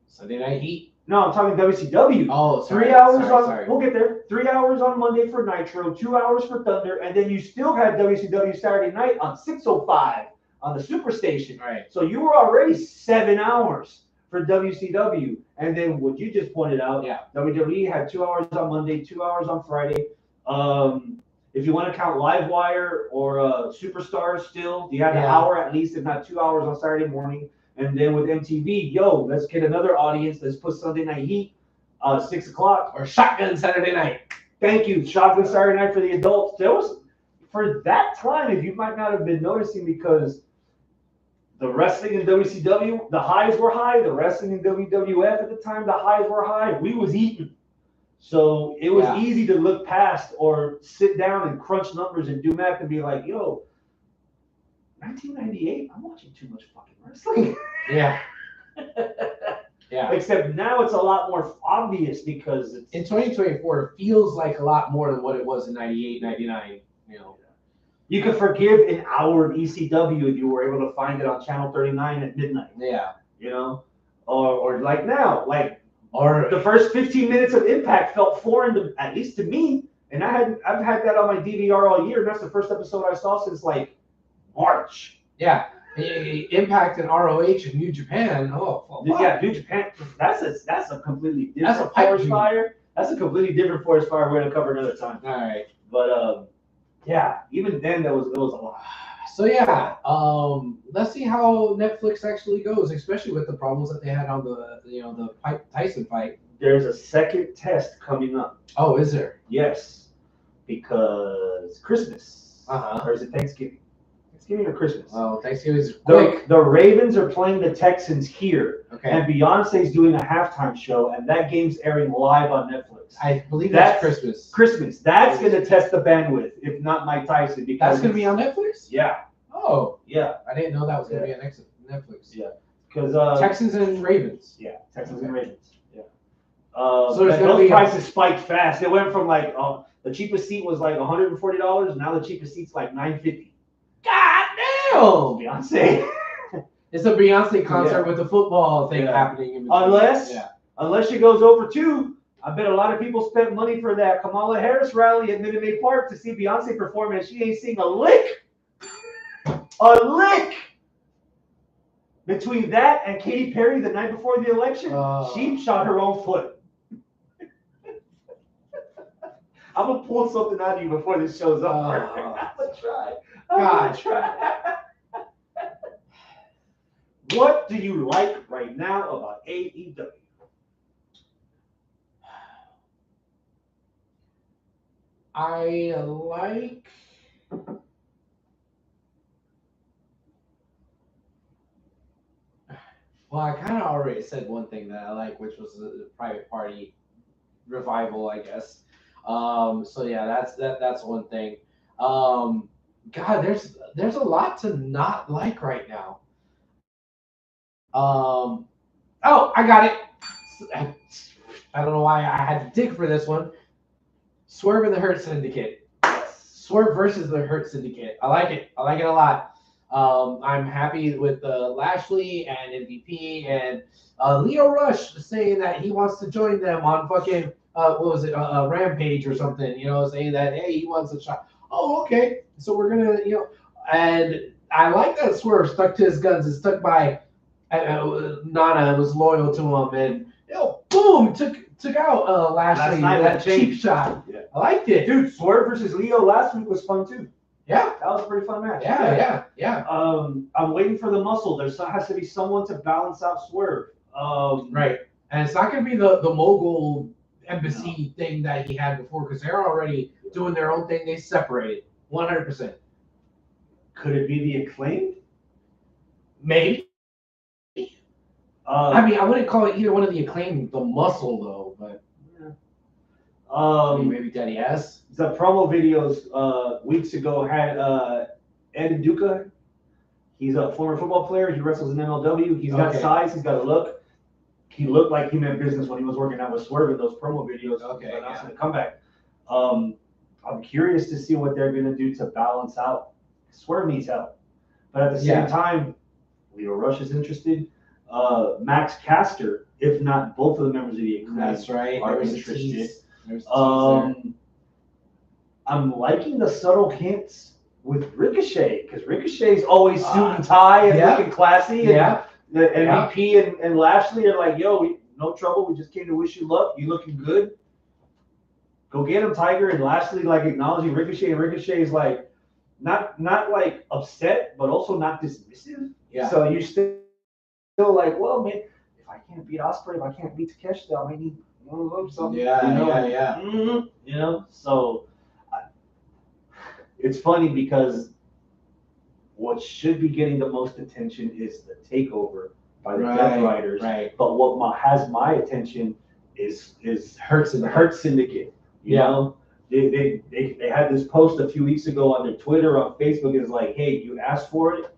Sunday Night Heat. No, I'm talking WCW. Oh, sorry. 3 hours sorry. We'll get there. 3 hours on Monday for Nitro, 2 hours for Thunder, and then you still had WCW Saturday night on 605 on the Superstation. Right. So you were already 7 hours for WCW. And then what you just pointed out, WWE had 2 hours on Monday, 2 hours on Friday. If you want to count Livewire or Superstars still, you had an hour at least, if not 2 hours on Saturday morning. And then with MTV, let's get another audience. Let's put Sunday Night Heat, 6 o'clock. Or Shotgun Saturday Night. Thank you. Shotgun Saturday Night for the adults. There was, for that time, if you might not have been noticing, because the wrestling in WCW, the highs were high. The wrestling in WWF at the time, the highs were high. We was eating. So it was easy to look past or sit down and crunch numbers and do math and be like, 1998, I'm watching too much fucking wrestling. Yeah. Except now it's a lot more obvious because it's... In 2024, it feels like a lot more than what it was in 98, 99, You could forgive an hour of ECW if you were able to find it on Channel 39 at midnight. Yeah. Or like now, or the first 15 minutes of Impact felt foreign, at least to me. And I've had that on my DVR all year, and that's the first episode I saw since March. Yeah. Impact and ROH and New Japan. Oh, yeah, New Japan. That's a completely different forest fire. That's a completely different forest fire. We're gonna cover another time. All right. But even then there was a lot. So let's see how Netflix actually goes, especially with the problems that they had on the Tyson fight. There's a second test coming up. Oh, is there? Yes, because Christmas. Or is it Thanksgiving? Thanksgiving or Christmas? Well, Thanksgiving is quick. The Ravens are playing the Texans here. Okay. And Beyonce's doing a halftime show, and that game's airing live on Netflix. I believe that's Christmas. Christmas. That's going to test the bandwidth, if not Mike Tyson. Because that's going to be on Netflix? Yeah. Oh. Yeah. I didn't know that was going to be on Netflix. Yeah. Because Texans and Ravens. Yeah, Texans and Ravens. Yeah. So there's going to those be prices spiked fast. It went from the cheapest seat was $140. Now the cheapest seat's $950. God damn! Beyonce. It's a Beyonce concert with the football thing happening in between. Unless she goes over 2, I bet a lot of people spent money for that Kamala Harris rally at Minute Maid Park to see Beyonce perform, and she ain't seen a lick. A lick. Between that and Katy Perry the night before the election, she shot her own foot. I'm gonna pull something out of you before this show's up. I'm gonna try. What do you like right now about AEW? I like. Well, I kind of already said one thing that I like, which was the private party revival, I guess. So yeah, that's one thing. God, there's a lot to not like right now. Oh, I got it. I don't know why I had to dig for this one. Swerve and the Hurt Syndicate. Swerve versus the Hurt Syndicate. I like it. I like it a lot. I'm happy with Lashley and MVP and Leo Rush saying that he wants to join them on fucking what was it, Rampage or something. You know, saying that hey, he wants a shot. Oh, okay. So we're gonna, and I like that Swerve stuck to his guns and stuck by Nana, was loyal to him, and boom, took out Lashley with that cheap shot. Yeah. I liked it. Dude, Swerve versus Leo last week was fun too. Yeah. That was a pretty fun match. Yeah. I'm waiting for the muscle. There has to be someone to balance out Swerve. Right. And it's not going to be the mogul embassy thing that he had before because they're already doing their own thing. They separated 100%. Could it be the Acclaimed? Maybe. I mean, I wouldn't call it either one of the Acclaimed the muscle though, but maybe Daddy S. The promo videos weeks ago had Ed Duca. He's a former football player. He wrestles in MLW. He's got size. He's got a look. He looked like he meant business when he was working out with Swerve in those promo videos. Announcing the comeback. I'm curious to see what they're going to do to balance out. Swerve needs help, but at the same time, Leo Rush is interested. Max Caster, if not both of the members of the Acclaimed, are interested. I'm liking the subtle hints with Ricochet because Ricochet's always suit and tie and looking classy. And the MVP and Lashley are like, yo, no trouble. We just came to wish you luck. You looking good. Go get him, Tiger. And Lashley like acknowledging Ricochet, and Ricochet is like not like upset, but also not dismissive. Yeah. So you still like, well, man, if I can't beat Ospreay, if I can't beat Takeshita, I might need something. So it's funny because what should be getting the most attention is the takeover by the Death Riders. Right. But what has my attention is the Hurt Syndicate. You know, they had this post a few weeks ago on their Twitter, on Facebook. It's like, hey, you asked for it,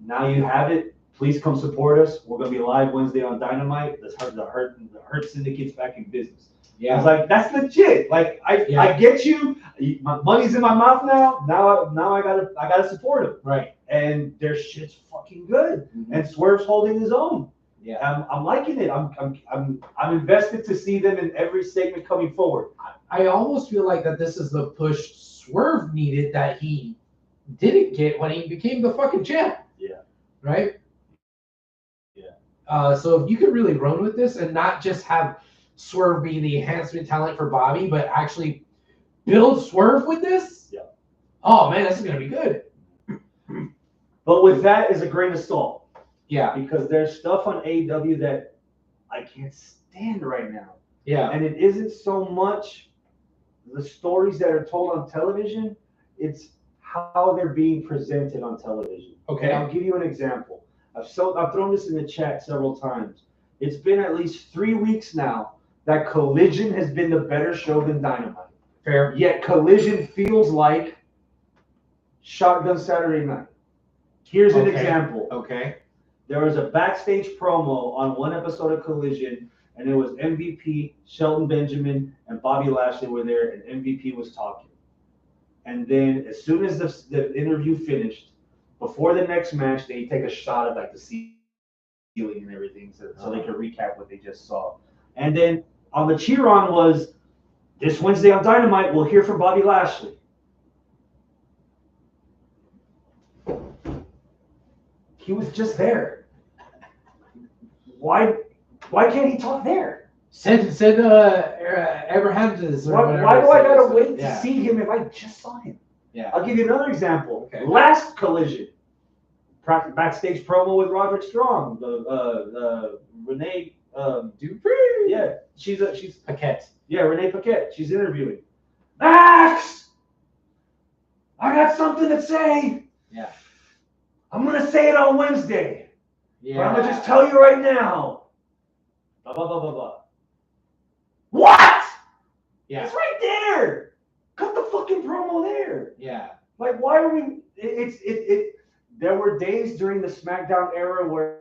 now you have it. Please come support us. We're gonna be live Wednesday on Dynamite. The Hurt Syndicate's back in business. Yeah, I was like, that's legit. Like, I get you. My money's in my mouth now. Now I gotta support them. Right. And their shit's fucking good. Mm-hmm. And Swerve's holding his own. Yeah. I'm liking it. I'm invested to see them in every segment coming forward. I almost feel like that this is the push Swerve needed that he didn't get when he became the fucking champ. Yeah. Right. So if you could really run with this and not just have Swerve be the enhancement talent for Bobby, but actually build Swerve with this, oh man, this is gonna be good. But with that is a grain of salt. Yeah, because there's stuff on AEW that I can't stand right now. Yeah, and it isn't so much the stories that are told on television; it's how they're being presented on television. Okay, and I'll give you an example. I've thrown this in the chat several times. It's been at least 3 weeks now that Collision has been the better show than Dynamite. Fair. Yet Collision feels like Shotgun Saturday Night. Here's an example. Okay. There was a backstage promo on one episode of Collision, and it was MVP, Shelton Benjamin, and Bobby Lashley were there, and MVP was talking. And then as soon as the interview finished, before the next match, they take a shot of like the ceiling and everything, so they can recap what they just saw. And then on the cheer on was, this Wednesday on Dynamite, we'll hear from Bobby Lashley. He was just there. Why can't he talk there? Said Abraham to this. Why do I gotta wait to see him if I just saw him? Yeah. I'll give you another example. Okay. Last Collision, backstage promo with Roderick Strong, the Renee Dupree. Yeah, she's Paquette. Yeah, Renee Paquette. She's interviewing. Max, I got something to say. Yeah. I'm gonna say it on Wednesday. Yeah. But I'm gonna just tell you right now. Blah blah blah blah blah. What? Yeah. It's right there. Cut the fucking promo there. Yeah. Like, why are we? There were days during the SmackDown era where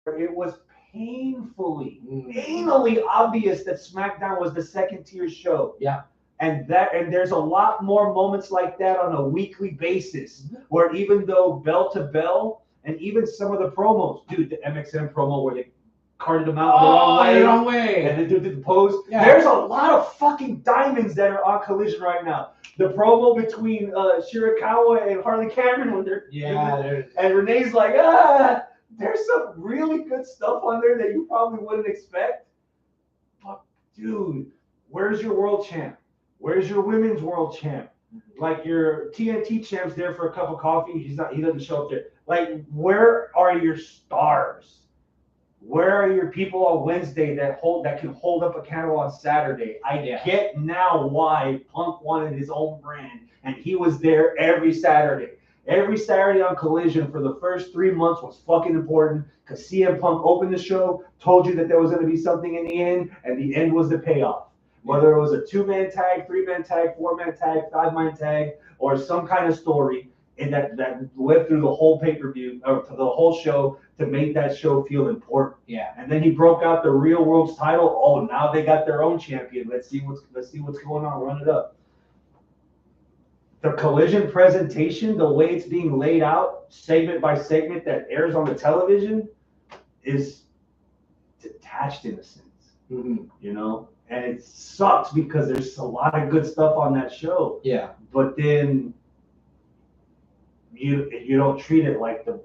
it was painfully, anally obvious that SmackDown was the second tier show. Yeah. And there's a lot more moments like that on a weekly basis, where even though bell to bell, and even some of the promos, dude, the MXM promo where they carted them out the wrong way, and they did the pose. Yeah. There's a lot of fucking diamonds that are on Collision right now. The promo between Shirakawa and Harley Cameron when they're and Renee's like, there's some really good stuff on there that you probably wouldn't expect. But dude, where's your world champ? Where's your women's world champ? Like your TNT champ's there for a cup of coffee. He doesn't show up there. Like, where are your stars? Where are your people on Wednesday that can hold up a candle on Saturday? I get now why Punk wanted his own brand, and he was there every Saturday. Every Saturday on Collision for the first 3 months was fucking important because CM Punk opened the show, told you that there was going to be something in the end, and the end was the payoff. Whether it was a 2-man tag, 3-man tag, 4-man tag, 5-man tag, or some kind of story and that went through the whole pay-per-view or the whole show to make that show feel important. Yeah. And then he broke out the Real World's title. Oh, now they got their own champion. Let's see what's going on. Run it up. The Collision presentation, the way it's being laid out, segment by segment that airs on the television, is detached in a sense. Mm-hmm. You know? And it sucks because there's a lot of good stuff on that show. Yeah. But then you don't treat it like the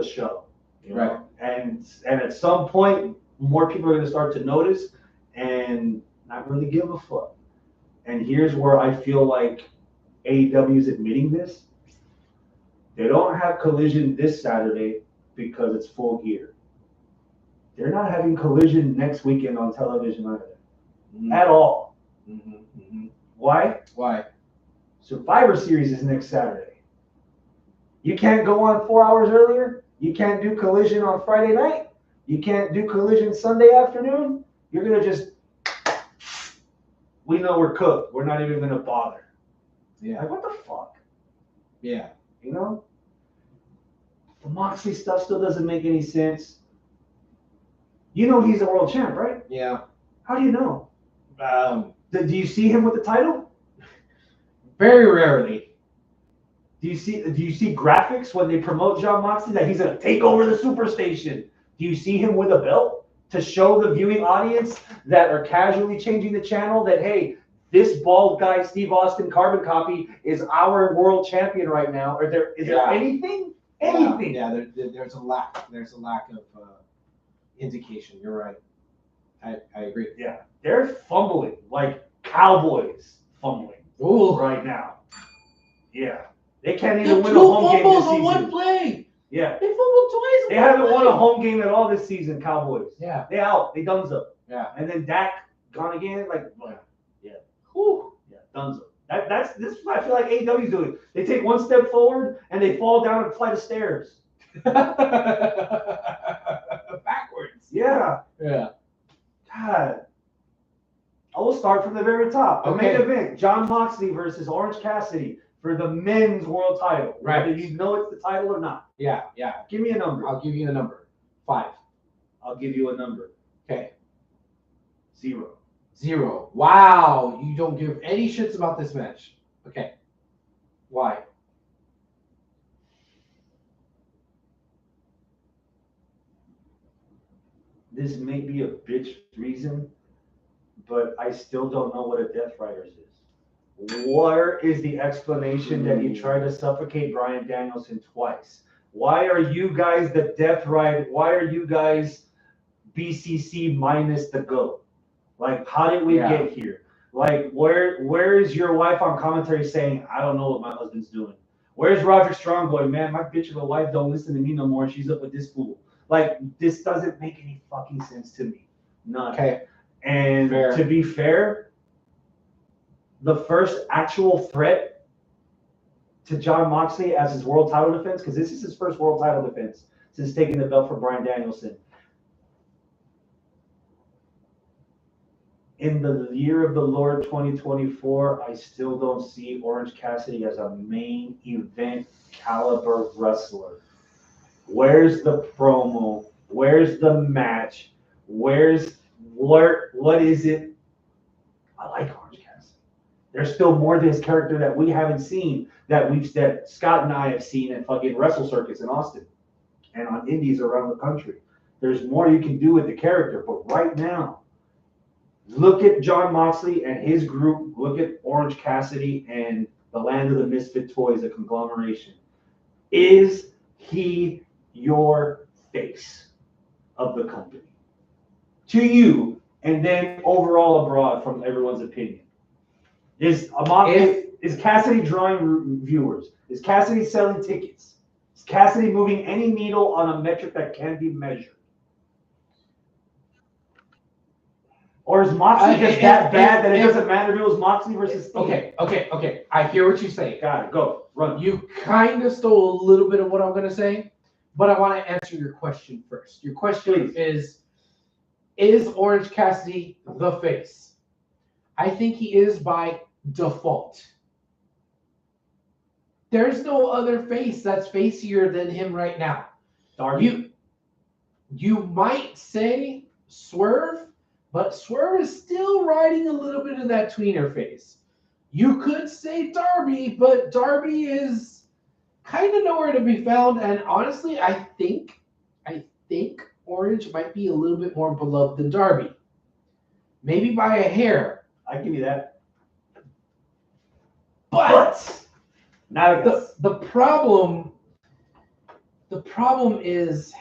show. You know? Right. And at some point, more people are going to start to notice and not really give a fuck. And here's where I feel like AEW is admitting this. They don't have Collision this Saturday because it's Full Gear. They're not having Collision next weekend on television either. At all. Mm-hmm. Mm-hmm. Why? Why? Survivor Series is next Saturday. You can't go on 4 hours earlier. You can't do Collision on Friday night. You can't do Collision Sunday afternoon. You're going to just, we know we're cooked. We're not even going to bother. Yeah. Like, what the fuck? Yeah. You know? The Moxley stuff still doesn't make any sense. You know he's a world champ, right? Yeah. How do you know? Do you see him with the title? Very rarely. Do you see graphics when they promote Jon Moxley that he's gonna take over the Superstation? Do you see him with a belt to show the viewing audience that are casually changing the channel that, hey, this bald guy, Steve Austin carbon copy, is our world champion right now? Is there anything? Anything? Yeah, there's a lack. There's a lack of indication. You're right. I agree. Yeah, they're fumbling like cowboys fumbling right now. Yeah, they can't even win a home game this season. One play. Yeah, they fumbled twice. They haven't won a home game at all this season. Cowboys. Yeah, they out. They dunzo. Yeah, and then Dak gone again. Like, yeah, whew. Yeah, dunzo. This is what I feel like AEW's doing. They take one step forward and they fall down a flight of stairs. Backwards. Yeah. Yeah. God. I will start from the very top. The main event: Jon Moxley versus Orange Cassidy for the men's world title. Right. Whether you know it's the title or not. Yeah. Yeah. Give me a number. I'll give you a number. 5. I'll give you a number. Okay. 0. 0. Wow. You don't give any shits about this match. Okay. Why? This may be a bitch reason, but I still don't know what a Death Riders is. Where is the explanation that you tried to suffocate Bryan Danielson twice? Why are you guys the Death Rider? Why are you guys BCC minus the GOAT? Like, how did we get here? Like, where is your wife on commentary saying, I don't know what my husband's doing? Where's Roderick Strong going, man, my bitch of a wife don't listen to me no more. She's up with this fool. Like, this doesn't make any fucking sense to me. None. Okay. And to be fair, the first actual threat to John Moxley as his world title defense, because this is his first world title defense since taking the belt from Bryan Danielson. In the year of the Lord 2024, I still don't see Orange Cassidy as a main event caliber wrestler. Where's the promo? Where's the match? What is it? I like Orange Cassidy. There's still more to his character that we haven't seen, that Scott and I have seen at fucking Wrestle Circus in Austin and on indies around the country. There's more you can do with the character, but right now, look at John Moxley and his group. Look at Orange Cassidy and the Land of the Misfit Toys, a conglomeration. Is he your face of the company? To you, and then overall abroad from everyone's opinion. Is Cassidy drawing viewers? Is Cassidy selling tickets? Is Cassidy moving any needle on a metric that can be measured? Or is Moxley just that bad that it doesn't matter if it was Moxley versus Sting? Okay. I hear what you say. Got it. Go. Run. You kind of stole a little bit of what I'm going to say, but I want to answer your question first. Your question is Orange Cassidy the face? I think he is by default. There's no other face that's facier than him right now. Darby? You might say Swerve, but Swerve is still riding a little bit of that tweener phase. You could say Darby, but Darby is kind of nowhere to be found. And honestly, I think Orange might be a little bit more beloved than Darby. Maybe by a hair. I give you that. But now the problem is,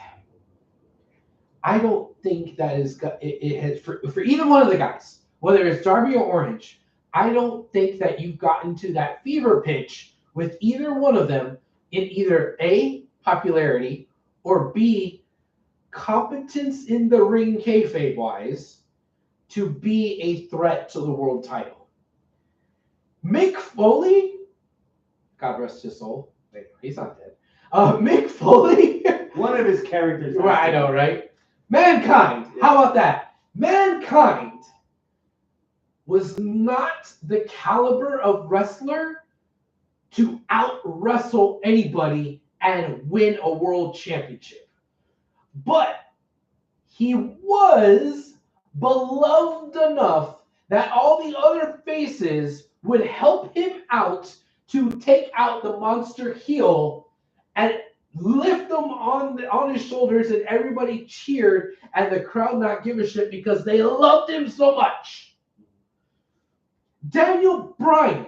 I don't think that it has for either one of the guys, whether it's Darby or Orange. I don't think that you've gotten to that fever pitch with either one of them in either A, popularity, or B, competence in the ring kayfabe wise to be a threat to the world title. Mick Foley, God rest his soul. Wait, he's not dead. Mick Foley, one of his characters. Right, I know, right? Mankind. Yeah. How about that? Mankind was not the caliber of wrestler to out-wrestle anybody and win a world championship. But he was beloved enough that all the other faces would help him out to take out the monster heel and lift them on his shoulders, and everybody cheered and the crowd not give a shit because they loved him so much. Daniel Bryan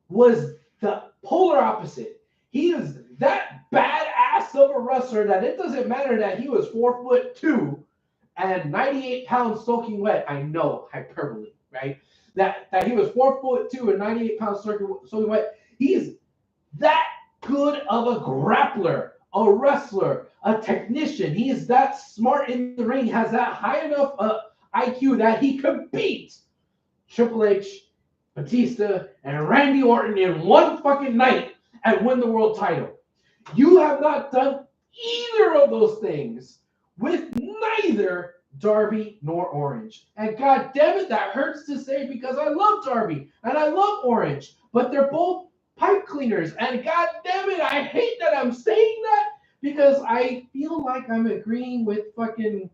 was the polar opposite. He is that badass of a wrestler that it doesn't matter that he was 4'2" and 98 pounds soaking wet. I know, hyperbole, right? That he was 4'2" and 98 pounds soaking wet. He's that good of a grappler, a wrestler, a technician. He is that smart in the ring, has that high enough IQ that he could beat Triple H, Batista, and Randy Orton in one fucking night and win the world title. You have not done either of those things with neither Darby nor Orange. And god damn it, that hurts to say because I love Darby and I love Orange, but they're both pipe cleaners. And god damn it, I hate that I'm saying that because I feel like I'm agreeing with fucking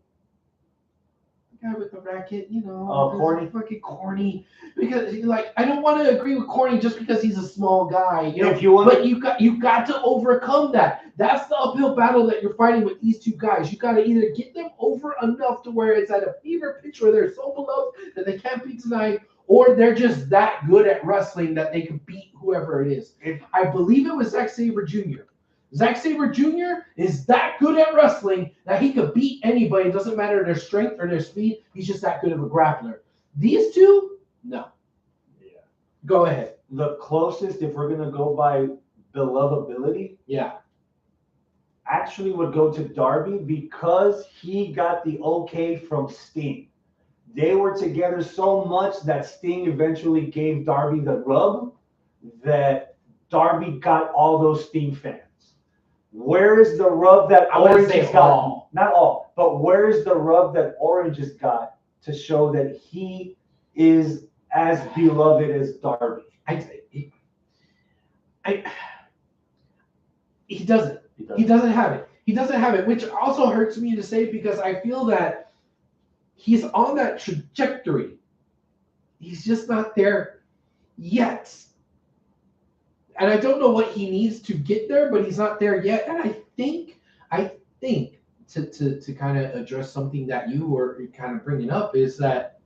guy with the racket, you know. Corny. Fucking corny. Because like I don't want to agree with Corny just because he's a small guy, you know. If you want, but you got to overcome that. That's the uphill battle that you're fighting with these two guys. You got to either get them over enough to where it's at a fever pitch where they're so beloved that they can't be denied, or they're just that good at wrestling that they can beat whoever it is. I believe it was Zack Sabre Jr. Zack Sabre Jr. is that good at wrestling that he could beat anybody. It doesn't matter their strength or their speed. He's just that good of a grappler. These two, no. Yeah. Go ahead. The closest, if we're going to go by belovability, yeah, actually would go to Darby because he got the okay from Sting. They were together so much that Sting eventually gave Darby the rub that Darby got all those Sting fans. Where is the rub that Orange has got? Not all, but where is the rub that Orange has got to show that he is as beloved as Darby? He doesn't. He doesn't have it. He doesn't have it, which also hurts me to say because I feel that he's on that trajectory. He's just not there yet. And I don't know what he needs to get there, but he's not there yet. And I think to kind of address something that you were kind of bringing up is that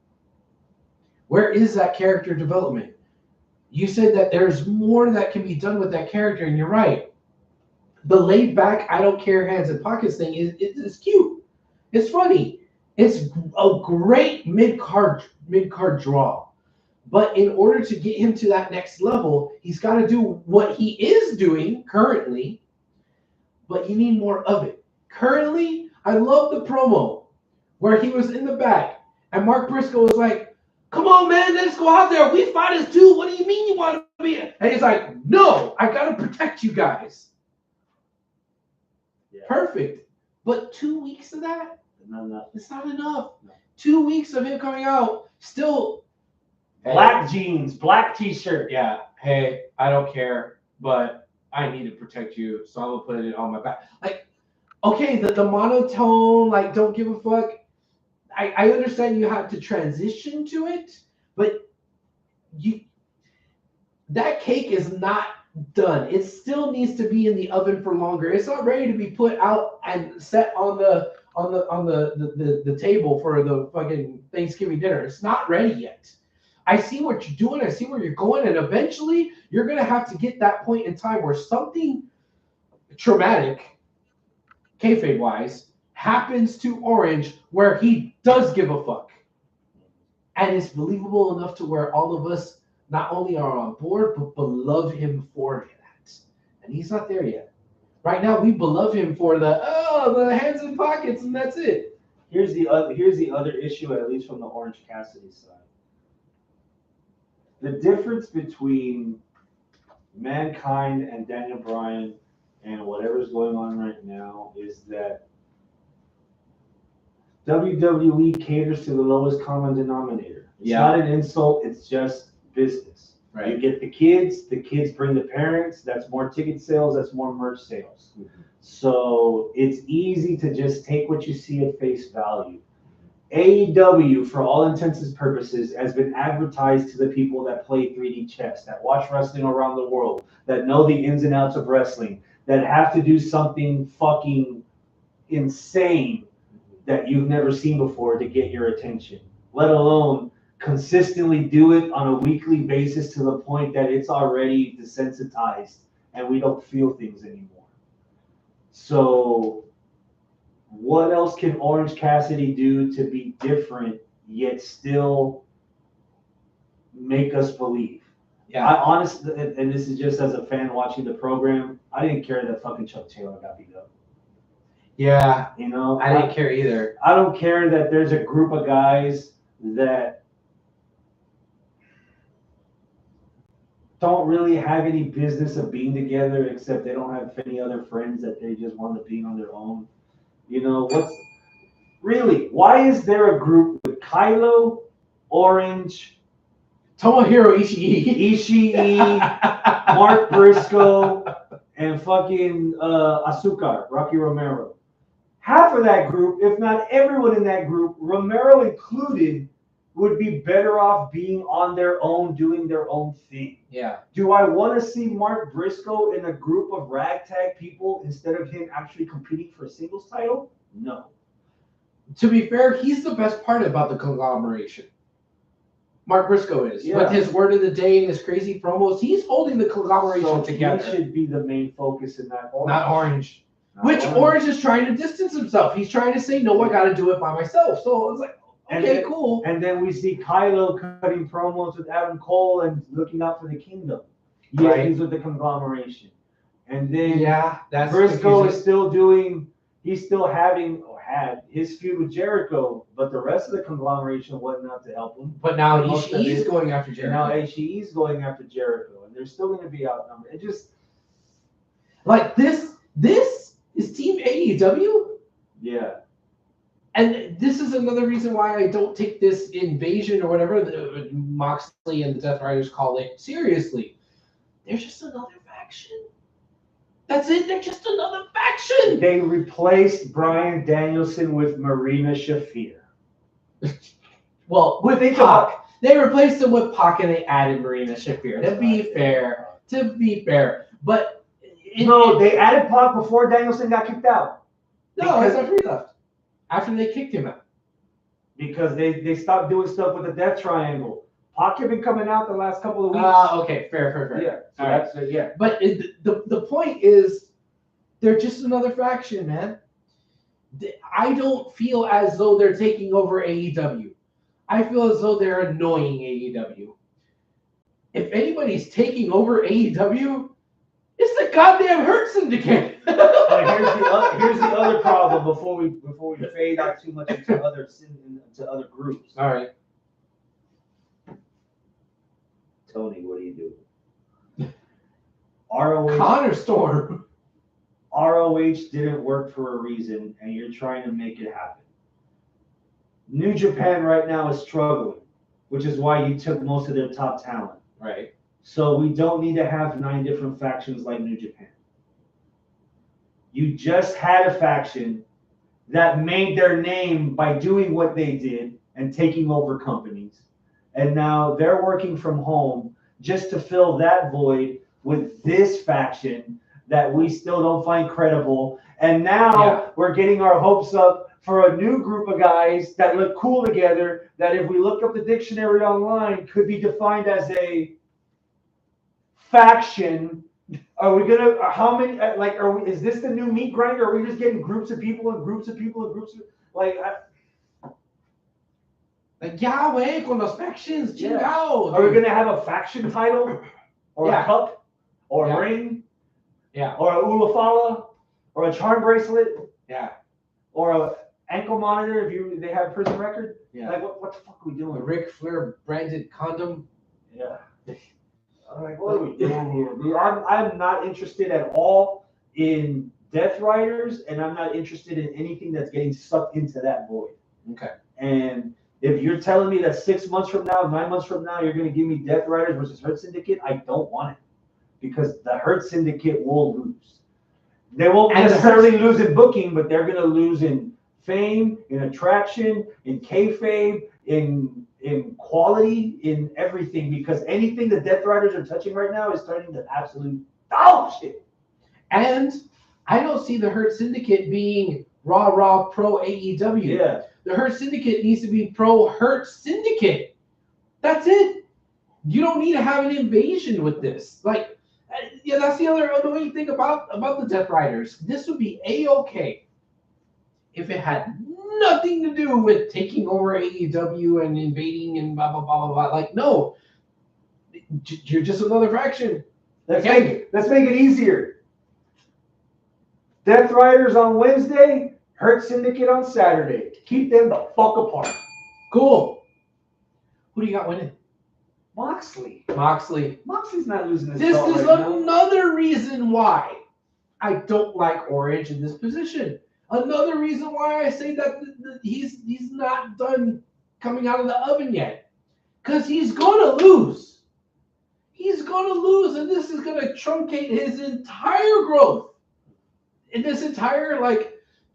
where is that character development? You said that there's more that can be done with that character, and you're right. The laid back, I don't care hands and pockets thing is cute. It's funny. It's a great mid-card draw. But in order to get him to that next level, he's got to do what he is doing currently, but you need more of it. Currently, I love the promo where he was in the back and Mark Briscoe was like, come on, man, let's go out there. We fighters too. What do you mean you want to be? And he's like, no, I got to protect you guys. Yeah. Perfect. But 2 weeks of that? No. It's not enough. No. 2 weeks of him coming out, still... Black jeans, black t-shirt. Yeah. Hey, I don't care, but I need to protect you, so I'm gonna put it on my back. Like, okay, the monotone, like, don't give a fuck. I understand you have to transition to it, but that cake is not done. It still needs to be in the oven for longer. It's not ready to be put out and set on the table for the fucking Thanksgiving dinner. It's not ready yet. I see what you're doing. I see where you're going. And eventually, you're going to have to get that point in time where something traumatic, kayfabe-wise, happens to Orange where he does give a fuck. And it's believable enough to where all of us not only are on board, but love him for that. And he's not there yet. Right now, we love him for the hands in pockets, and that's it. Here's the other issue, at least from the Orange Cassidy side. The difference between Mankind and Daniel Bryan and whatever's going on right now is that WWE caters to the lowest common denominator. It's not an insult, it's just business. Right. You get the kids bring the parents, that's more ticket sales, that's more merch sales. Mm-hmm. So it's easy to just take what you see at face value. AEW, for all intents and purposes, has been advertised to the people that play 3D chess, that watch wrestling around the world, that know the ins and outs of wrestling, that have to do something fucking insane that you've never seen before to get your attention, let alone consistently do it on a weekly basis to the point that it's already desensitized and we don't feel things anymore. So what else can Orange Cassidy do to be different yet still make us believe? Yeah. I honestly, and this is just as a fan watching the program, I didn't care that fucking Chuck Taylor got beat up. Yeah. You know? I didn't care either. I don't care that there's a group of guys that don't really have any business of being together except they don't have any other friends that they just want to be on their own. You know, why is there a group with Kylo, Orange, Tomohiro Ishii, Mark Briscoe, and fucking Azúcar, Rocky Romero? Half of that group, if not everyone in that group, Romero included, would be better off being on their own, doing their own thing. Yeah. Do I want to see Mark Briscoe in a group of ragtag people instead of him actually competing for a singles title? No. To be fair, he's the best part about the conglomeration. Mark Briscoe is. Yeah. With his word of the day and his crazy promos, he's holding the conglomeration together. He should be the main focus in that. Not Orange. Orange is trying to distance himself. He's trying to say, no, I got to do it by myself. So it's like, okay, cool. And then we see Kylo cutting promos with Adam Cole and looking out for the kingdom. Yeah, he's with the conglomeration. And then that's Briscoe is still doing he's still having or had his feud with Jericho, but the rest of the conglomeration wasn't out to help him. But now Most of Ishii's it- going after And Jericho. now HE's going after Jericho, and they're still going to be outnumbered. It just, Like this is Team AEW, yeah. and this is another reason why I don't take this invasion or whatever the Moxley and the Death Riders call it seriously. They're just another faction. That's it. They're just another faction. They replaced Bryan Danielson with Marina Shafir. Well, With Pac. They replaced him with Pac and they added Marina Shafir. To be fair, but No, they added Pac before Danielson got kicked out. No, that's after he left. After they kicked him out. Because they stopped doing stuff with the Death Triangle. Pac had been coming out the last couple of weeks. Okay, fair. Yeah, so All right. that's yeah. But the point is, they're just another faction, man. I don't feel as though they're taking over AEW. I feel as though they're annoying AEW. If anybody's taking over AEW, it's the goddamn Hurt Syndicate. And here's the other problem before we fade out too much into other groups. All right. Tony, what are you doing? ROH Connor Storm. ROH didn't work for a reason, and you're trying to make it happen. New Japan right now is struggling, which is why you took most of their top talent. Right. So we don't need to have 9 different factions like New Japan. You just had a faction that made their name by doing what they did and taking over companies. And now they're working from home just to fill that void with this faction that we still don't find credible. And now we're getting our hopes up for a new group of guys that look cool together, that if we look up the dictionary online, could be defined as a faction. Are we gonna? How many? Like, is this the new meat grinder? Are we just getting groups of people and groups of people and groups of like? Like Yahweh con los factions, chingao. Are we gonna have a faction title, or a cup, or a ring, or a ulafala, or a charm bracelet, or a ankle monitor if they have prison record? Like what the fuck are we doing? A Ric Flair branded condom. I'm like, what are we doing here, dude? I'm not interested at all in Death Riders, and I'm not interested in anything that's getting sucked into that void. Okay. And if you're telling me that 6 months from now, 9 months from now, you're going to give me Death Riders versus Hurt Syndicate, I don't want it. Because the Hurt Syndicate will lose. They won't necessarily lose in booking, but they're going to lose in fame, in attraction, in kayfabe, in quality, in everything, because anything the Death Riders are touching right now is turning to absolute dog shit. And I don't see the Hurt Syndicate being raw pro AEW. Yeah. The Hurt Syndicate needs to be pro Hurt Syndicate. That's it. You don't need to have an invasion with this. Like, that's the other annoying thing about the Death Riders. This would be A-okay if it had nothing to do with taking over AEW and invading and blah, blah, blah, blah, blah. Like, no. You're just another faction. Let's make it easier. Death Riders on Wednesday, Hurt Syndicate on Saturday. Keep them the fuck apart. Cool. Who do you got winning? Moxley. Moxley's not losing his This belt is right now. another reason why I don't like Orange in this position. Another reason why I say that he's not done coming out of the oven yet. Because he's going to lose. He's going to lose, and this is going to truncate his entire growth. In this entire,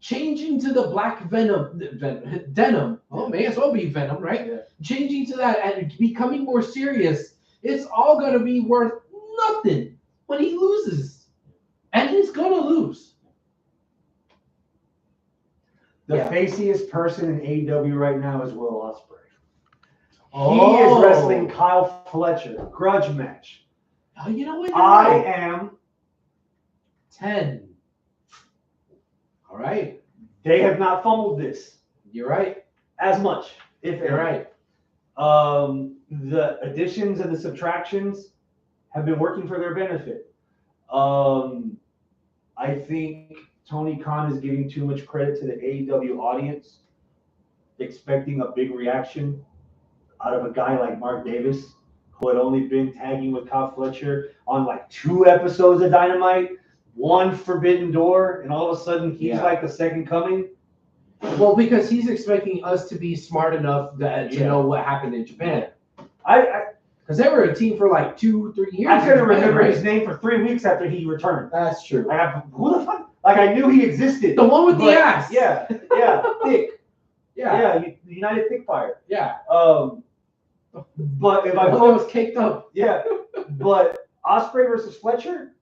changing to the black denim. Oh, may as well be Venom, right? Yeah. Changing to that and becoming more serious. It's all going to be worth nothing when he loses. And he's going to lose. The faciest person in AEW right now is Will Ospreay. Oh. He is wrestling Kyle Fletcher. Grudge match. Oh, you know what? I am 10. All right. They have not fumbled this. You're right. As much, if You're right. The additions and the subtractions have been working for their benefit. I think Tony Khan is giving too much credit to the AEW audience, expecting a big reaction out of a guy like Mark Davis, who had only been tagging with Kyle Fletcher on like 2 episodes of Dynamite, 1 Forbidden Door, and all of a sudden he's like the second coming. Well, because he's expecting us to be smart enough that to know what happened in Japan. Because they were a team for like 2-3 years. I couldn't remember his name for 3 weeks after he returned. That's true. Who the fuck? Like, I knew he existed. The one with the ass. Yeah, Thick. Yeah, United Thick Fire. Yeah. But if I was caked up. Yeah, but Ospreay versus Fletcher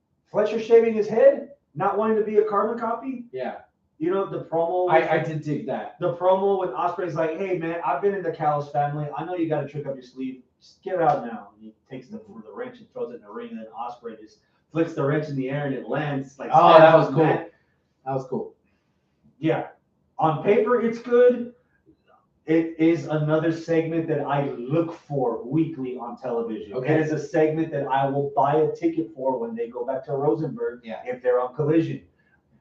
shaving his head, not wanting to be a carbon copy. Yeah. You know, the promo. I did dig that. The promo when Ospreay's like, hey, man, I've been in the Callis family. I know you got a trick up your sleeve. Just get it out now. And he takes the wrench and throws it in the ring. And then Ospreay just flicks the wrench in the air and it lands. Like, oh, that was cool. That was cool. Yeah. On paper, it's good. It is another segment that I look for weekly on television. Okay. It is a segment that I will buy a ticket for when they go back to Rosenberg if they're on Collision.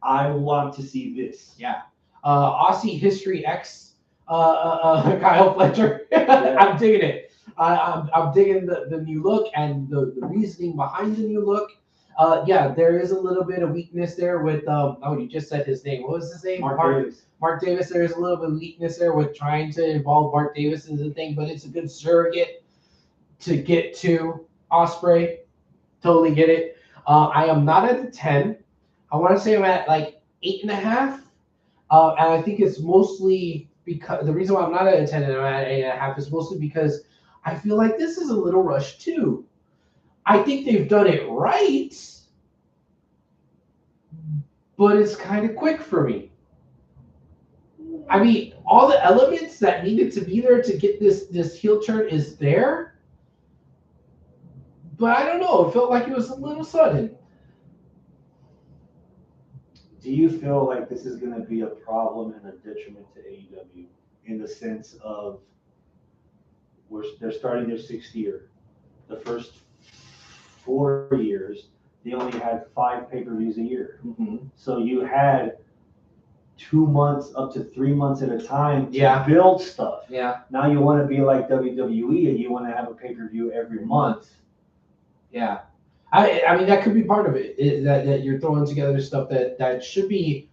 I want to see this. Yeah. Aussie History X, Kyle Fletcher. I'm digging it. I'm digging the new look and the reasoning behind the new look. There is a little bit of weakness there with, you just said his name. What was his name? Mark Davis. Mark Davis, there's a little bit of weakness there with trying to involve Mark Davis in the thing, but it's a good surrogate to get to Ospreay. Totally get it. I am not at a 10. I want to say I'm at like 8.5. And I think it's mostly because the reason why I'm not at a 10 and I'm at 8.5 is mostly because I feel like this is a little rushed too. I think they've done it right, but it's kind of quick for me. I mean, all the elements that needed to be there to get this heel turn is there, but I don't know. It felt like it was a little sudden. Do you feel like this is going to be a problem and a detriment to AEW in the sense of they're starting their 6th year? The first 4 years, they only had 5 pay-per-views a year. Mm-hmm. So you had 2 months up to 3 months at a time to build stuff. Yeah. Now you want to be like WWE and you want to have a pay-per-view every month. Yeah. I mean, that could be part of it, that you're throwing together stuff that should be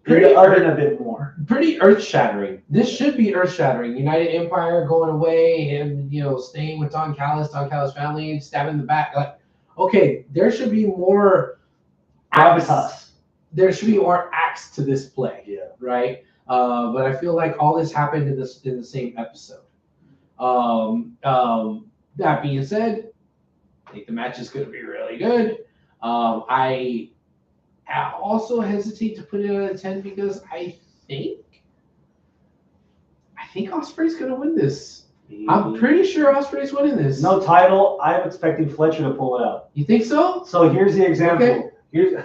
pretty a bit more. Pretty earth-shattering. This should be earth-shattering. United Empire going away and, staying with Don Callis family, stabbing in the back. Like, okay, there should be more gravitas. There should be more acts to this play. Yeah. Right? But I feel like all this happened in the same episode. That being said, I think the match is going to be really good. I also hesitate to put it at a 10 because I think Ospreay's going to win this. I'm pretty sure Ospreay's winning this. No title. I'm expecting Fletcher to pull it out. You think so? So here's the example. Okay.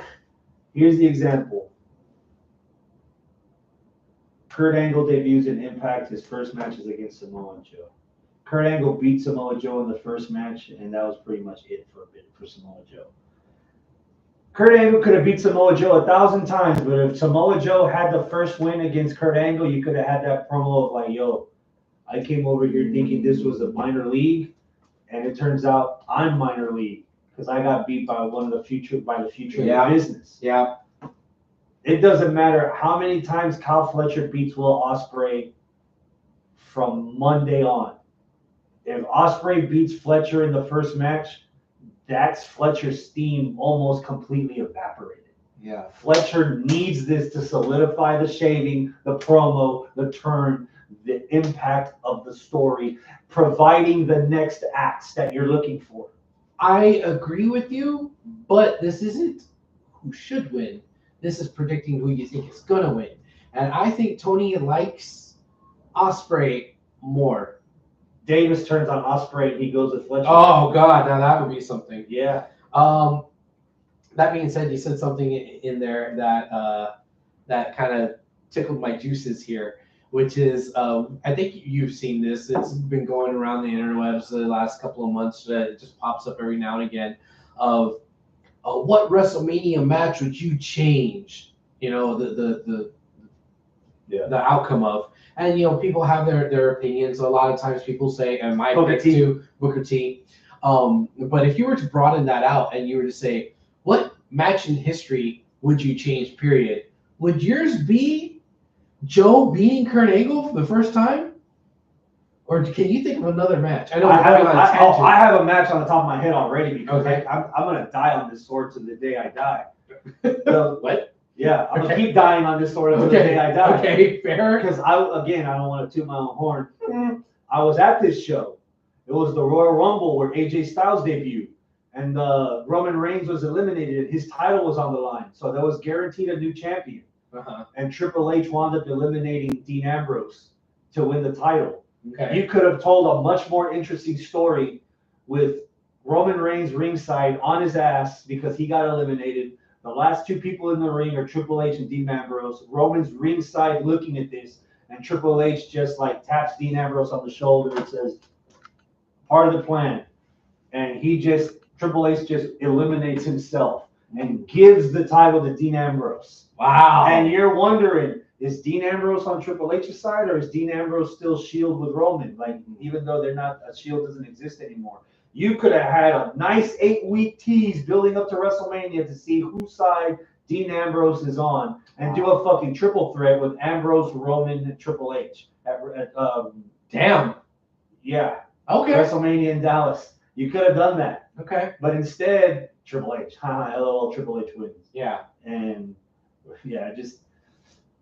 Here's the example. Kurt Angle debuts in Impact. His first match is against Samoa Joe. Kurt Angle beat Samoa Joe in the first match, and that was pretty much it for a bit for Samoa Joe. Kurt Angle could have beat Samoa Joe 1,000 times, but if Samoa Joe had the first win against Kurt Angle, you could have had that promo of like, yo, I came over here thinking this was a minor league, and it turns out I'm minor league because I got beat by the future of the business. Yeah. It doesn't matter how many times Kyle Fletcher beats Will Ospreay from Monday on. If Ospreay beats Fletcher in the first match, that's Fletcher's steam almost completely evaporated. Yeah. Fletcher needs this to solidify the shaving, the promo, the turn, the impact of the story, providing the next acts that you're looking for. I agree with you, but this isn't who should win. This is predicting who you think is going to win. And I think Tony likes Ospreay more. Davis turns on Ospreay and he goes with Fletcher. Oh, God. Now that would be something. Yeah. That being said, you said something in there that kind of tickled my juices here, which is I think you've seen this. It's been going around the interwebs the last couple of months. It just pops up every now and again of what WrestleMania match would you change? You know, Yeah. the outcome of. And people have their opinions. A lot of times people say, and my Booker picks T. too, Booker T. But if you were to broaden that out and you were to say, what match in history would you change? Period. Would yours be Joe beating Kurt Angle for the first time? Or can you think of another match? I know I we're going on a tangent. have a match on the top of my head already because Okay. I'm gonna die on this sword to the day I die. What? Yeah, I'm Okay. gonna keep dying on this sword until the day I die. Okay, fair. Because I don't want to toot my own horn. I was at this show. It was the Royal Rumble where AJ Styles debuted, and Roman Reigns was eliminated. His title was on the line, so that was guaranteed a new champion. Uh-huh. And Triple H wound up eliminating Dean Ambrose to win the title. Okay. You could have told a much more interesting story with Roman Reigns ringside on his ass because he got eliminated. The last two people in the ring are Triple H and Dean Ambrose. Roman's ringside looking at this, and Triple H just like taps Dean Ambrose on the shoulder and says, "Part of the plan." And Triple H just eliminates himself and gives the title to Dean Ambrose. Wow. And you're wondering, is Dean Ambrose on Triple H's side, or is Dean Ambrose still Shield with Roman? Like, even though they're not, a Shield doesn't exist anymore. You could have had a nice 8-week tease building up to WrestleMania to see whose side Dean Ambrose is on, and do a fucking triple threat with Ambrose, Roman, and Triple H. Damn. Yeah. Okay. WrestleMania in Dallas. You could have done that. Okay. But instead, Triple H. LOL, Triple H wins. Yeah. And yeah, just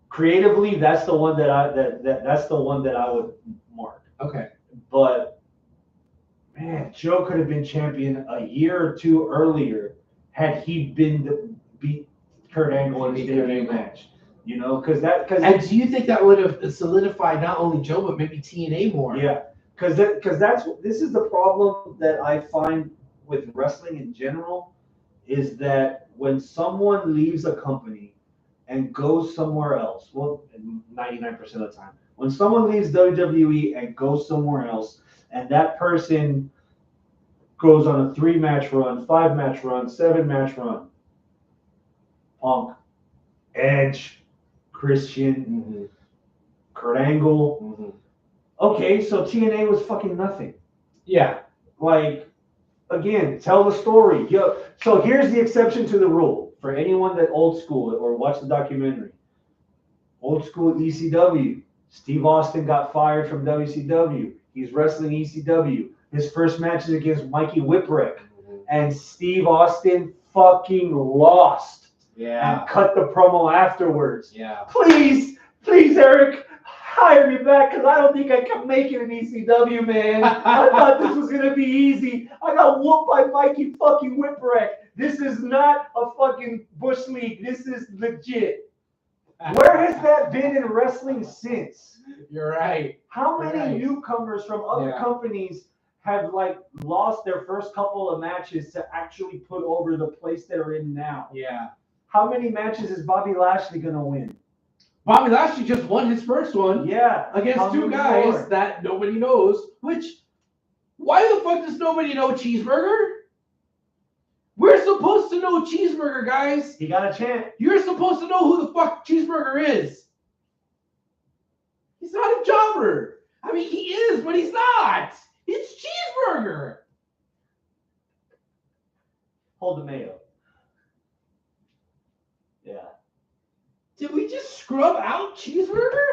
creatively, that's the one that that's the one that I would mark. Okay. But man, Joe could have been champion a year or two earlier had he been beat Kurt Angle in his debut match. And do you think that would have solidified not only Joe but maybe TNA more? Yeah, because this is the problem that I find with wrestling in general, is that when someone leaves a company and goes somewhere else, well, 99% of the time, when someone leaves WWE and goes somewhere else, and that person goes on a 3-match run, 5-match run, 7-match run, Punk, Edge, Christian, Kurt Angle. Okay, so TNA was fucking nothing. Yeah. Like, again, tell the story. So here's the exception to the rule for anyone that old school it or watched the documentary. Old school ECW. Steve Austin got fired from WCW. He's wrestling ECW. His first match is against Mikey Whipwreck. And Steve Austin fucking lost. Yeah. And cut the promo afterwards. Yeah. Please, Eric, hire me back because I don't think I can make it in ECW, man. I thought this was going to be easy. I got whooped by Mikey fucking Whipwreck. This is not a fucking Bush League. This is legit. Where has that been in wrestling since? You're right. How many newcomers from other companies have lost their first couple of matches to actually put over the place they're in now? Yeah. How many matches is Bobby Lashley going to win? Bobby Lashley just won his first one. Yeah. Against two guys that nobody knows. Which, why the fuck does nobody know Cheeseburger? We're supposed to know Cheeseburger, guys. He got a chant. You're supposed to know who the fuck Cheeseburger is. He's not a jobber. I mean, he is, but he's not. It's Cheeseburger. Hold the mayo. Yeah. Did we just scrub out Cheeseburger?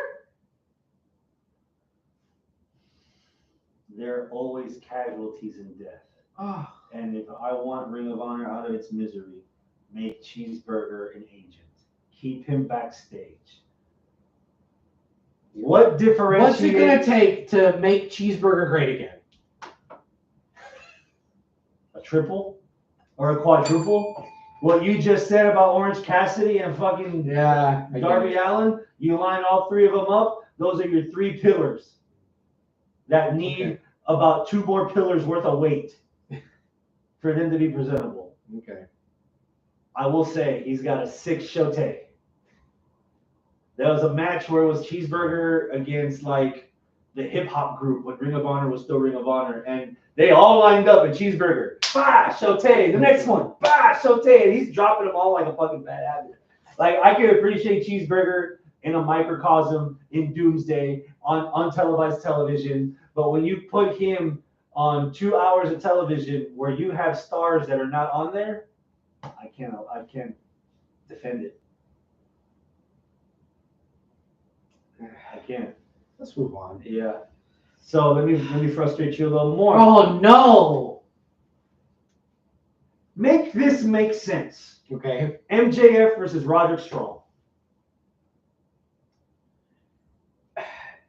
There are always casualties in death. Oh. And if I want Ring of Honor out of its misery, make Cheeseburger an agent. Keep him backstage. What differentiates? What's it going to take to make Cheeseburger great again? A triple? Or a quadruple? What you just said about Orange Cassidy and fucking Darby Allin, you line all three of them up, those are your 3 pillars that need about 2 more pillars worth of weight for them to be presentable. Okay. I will say he's got a 6 Shote. There was a match where it was Cheeseburger against the hip hop group when Ring of Honor was still Ring of Honor, and they all lined up in Cheeseburger. Bah, Shote. The next one, bah, Shote. And he's dropping them all like a fucking bad habit. Like, I can appreciate Cheeseburger in a microcosm in Doomsday on untelevised television, but when you put him on 2 hours of television where you have stars that are not on there, I can't defend it. I can't. Let's move on. Yeah. So let me frustrate you a little more. Oh no! Make this make sense. Okay. MJF versus Roderick Strong.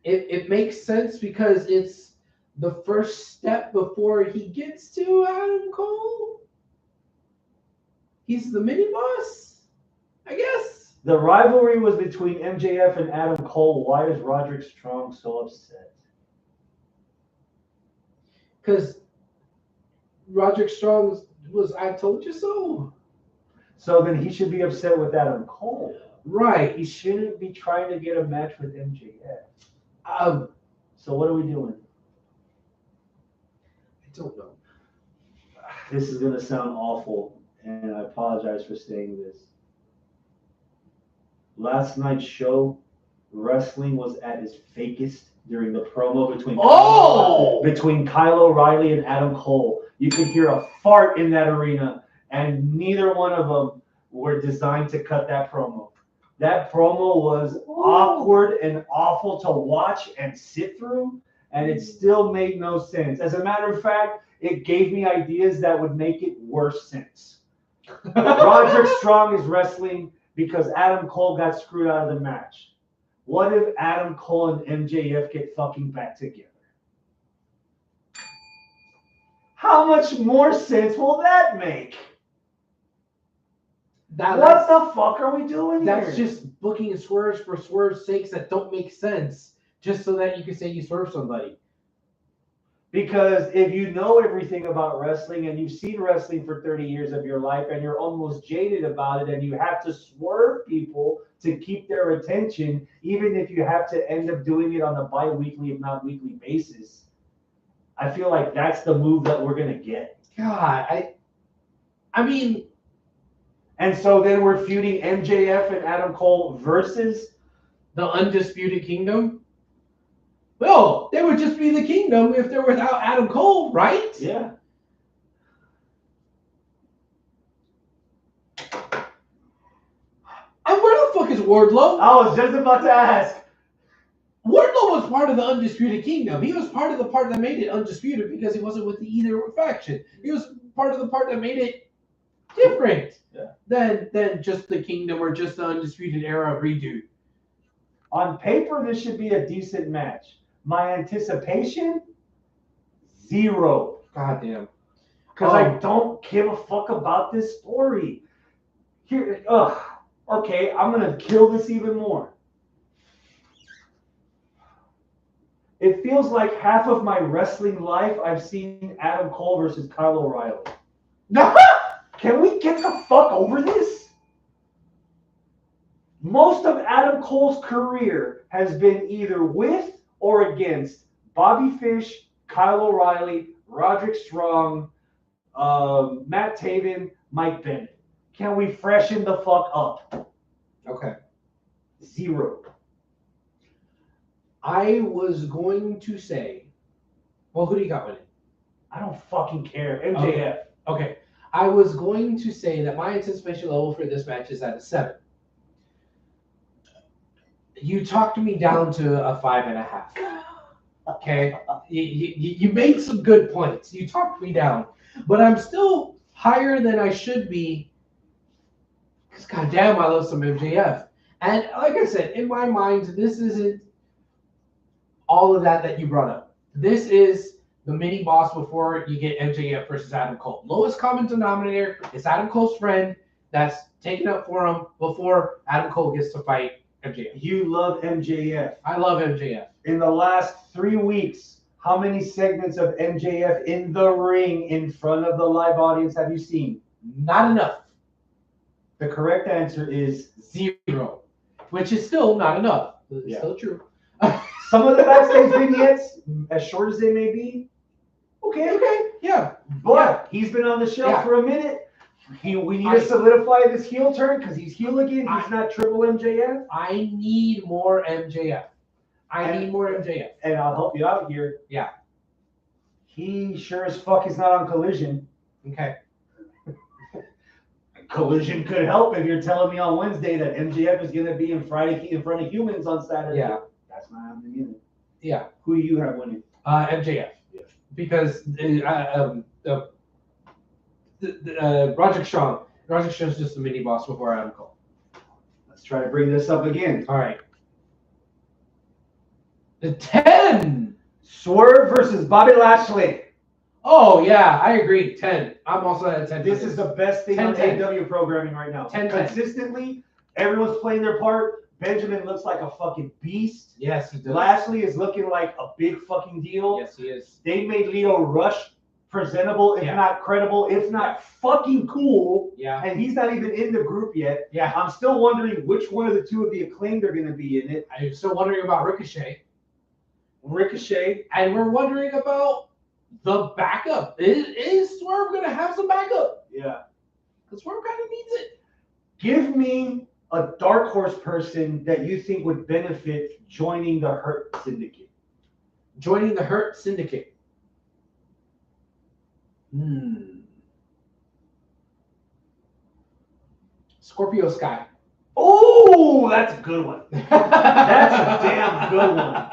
It makes sense because it's the first step before he gets to Adam Cole. He's the mini boss, I guess. The rivalry was between MJF and Adam Cole. Why is Roderick Strong so upset? Because Roderick Strong was I told you so. So then he should be upset with Adam Cole. Right. He shouldn't be trying to get a match with MJF. So what are we doing? I don't know. This is going to sound awful, and I apologize for saying this. Last night's show, wrestling was at its fakest during the promo between Kyle O'Reilly and Adam Cole. You could hear a fart in that arena, and neither one of them were designed to cut that promo. That promo was awkward and awful to watch and sit through, and it still made no sense. As a matter of fact, it gave me ideas that would make it worse sense. Roderick Strong is wrestling because Adam Cole got screwed out of the match. What if Adam Cole and MJF get fucking back together? How much more sense will that make? What the fuck are we doing here? That's just booking swerves for swerve's sakes that don't make sense, just so that you can say you swerve somebody. Because if you know everything about wrestling and you've seen wrestling for 30 years of your life and you're almost jaded about it and you have to swerve people to keep their attention, even if you have to end up doing it on a bi-weekly, if not weekly basis, I feel like that's the move that we're going to get. God, I mean... And so then we're feuding MJF and Adam Cole versus the Undisputed Kingdom? Well, they would just be the Kingdom if they're without Adam Cole, right? Yeah. And where the fuck is Wardlow? I was just about to ask. Wardlow was part of the Undisputed Kingdom. He was part of the part that made it undisputed because he wasn't with either faction. He was part of the part that made it different than just the Kingdom or just the Undisputed Era redo. On paper, this should be a decent match. My anticipation, 0. Goddamn. Because I don't give a fuck about this story. Okay, I'm going to kill this even more. It feels like half of my wrestling life I've seen Adam Cole versus Kyle O'Reilly. Can we get the fuck over this? Most of Adam Cole's career has been either with or against Bobby Fish, Kyle O'Reilly, Roderick Strong, Matt Taven, Mike Bennett. Can we freshen the fuck up? Okay. 0. I was going to say, well, who do you got winning? I don't fucking care. MJF. Okay. I was going to say that my anticipation level for this match is at a 7. You talked me down to a 5.5. Okay? You made some good points. You talked me down. But I'm still higher than I should be because, goddamn, I love some MJF. And like I said, in my mind, this isn't all of that you brought up. This is the mini boss before you get MJF versus Adam Cole. Lowest common denominator is Adam Cole's friend that's taking up for him before Adam Cole gets to fight MJF. You love MJF. I love MJF. In the last 3 weeks, how many segments of MJF in the ring in front of the live audience have you seen? Not enough. The correct answer is 0, which is still not enough. It's still true. Some of the backstage vignettes, as short as they may be, okay. Yeah. But he's been on the shelf for a minute. We need to solidify this heel turn because he's heel again. He's not triple MJF. I need more MJF. need more MJF. And I'll help you out here. Yeah. He sure as fuck is not on Collision. Okay. Collision could help if you're telling me on Wednesday that MJF is going to be in front of humans on Saturday. Yeah. That's not happening either. Yeah. Who do you have winning? MJF. Yeah. Because Roderick Strong. Roderick Strong's just a mini boss before Adam Cole. Let's try to bring this up again. All right. The 10. Swerve versus Bobby Lashley. Oh, yeah, I agree. 10. I'm also at 10. This is the best thing on AEW programming right now. 10. Consistently, everyone's playing their part. Benjamin looks like a fucking beast. Yes, he does. Lashley is looking like a big fucking deal. Yes, he is. They made Lito Rush presentable, if not credible, if not fucking cool. Yeah. And he's not even in the group yet. Yeah. I'm still wondering which one of the two of the Acclaimed are going to be in it. I'm still wondering about Ricochet. And we're wondering about the backup. Is Swerve going to have some backup? Yeah. Because Swerve kind of needs it. Give me a dark horse person that you think would benefit joining the Hurt Syndicate. Joining the Hurt Syndicate. Scorpio Sky. Oh, that's a good one. That's a damn good one.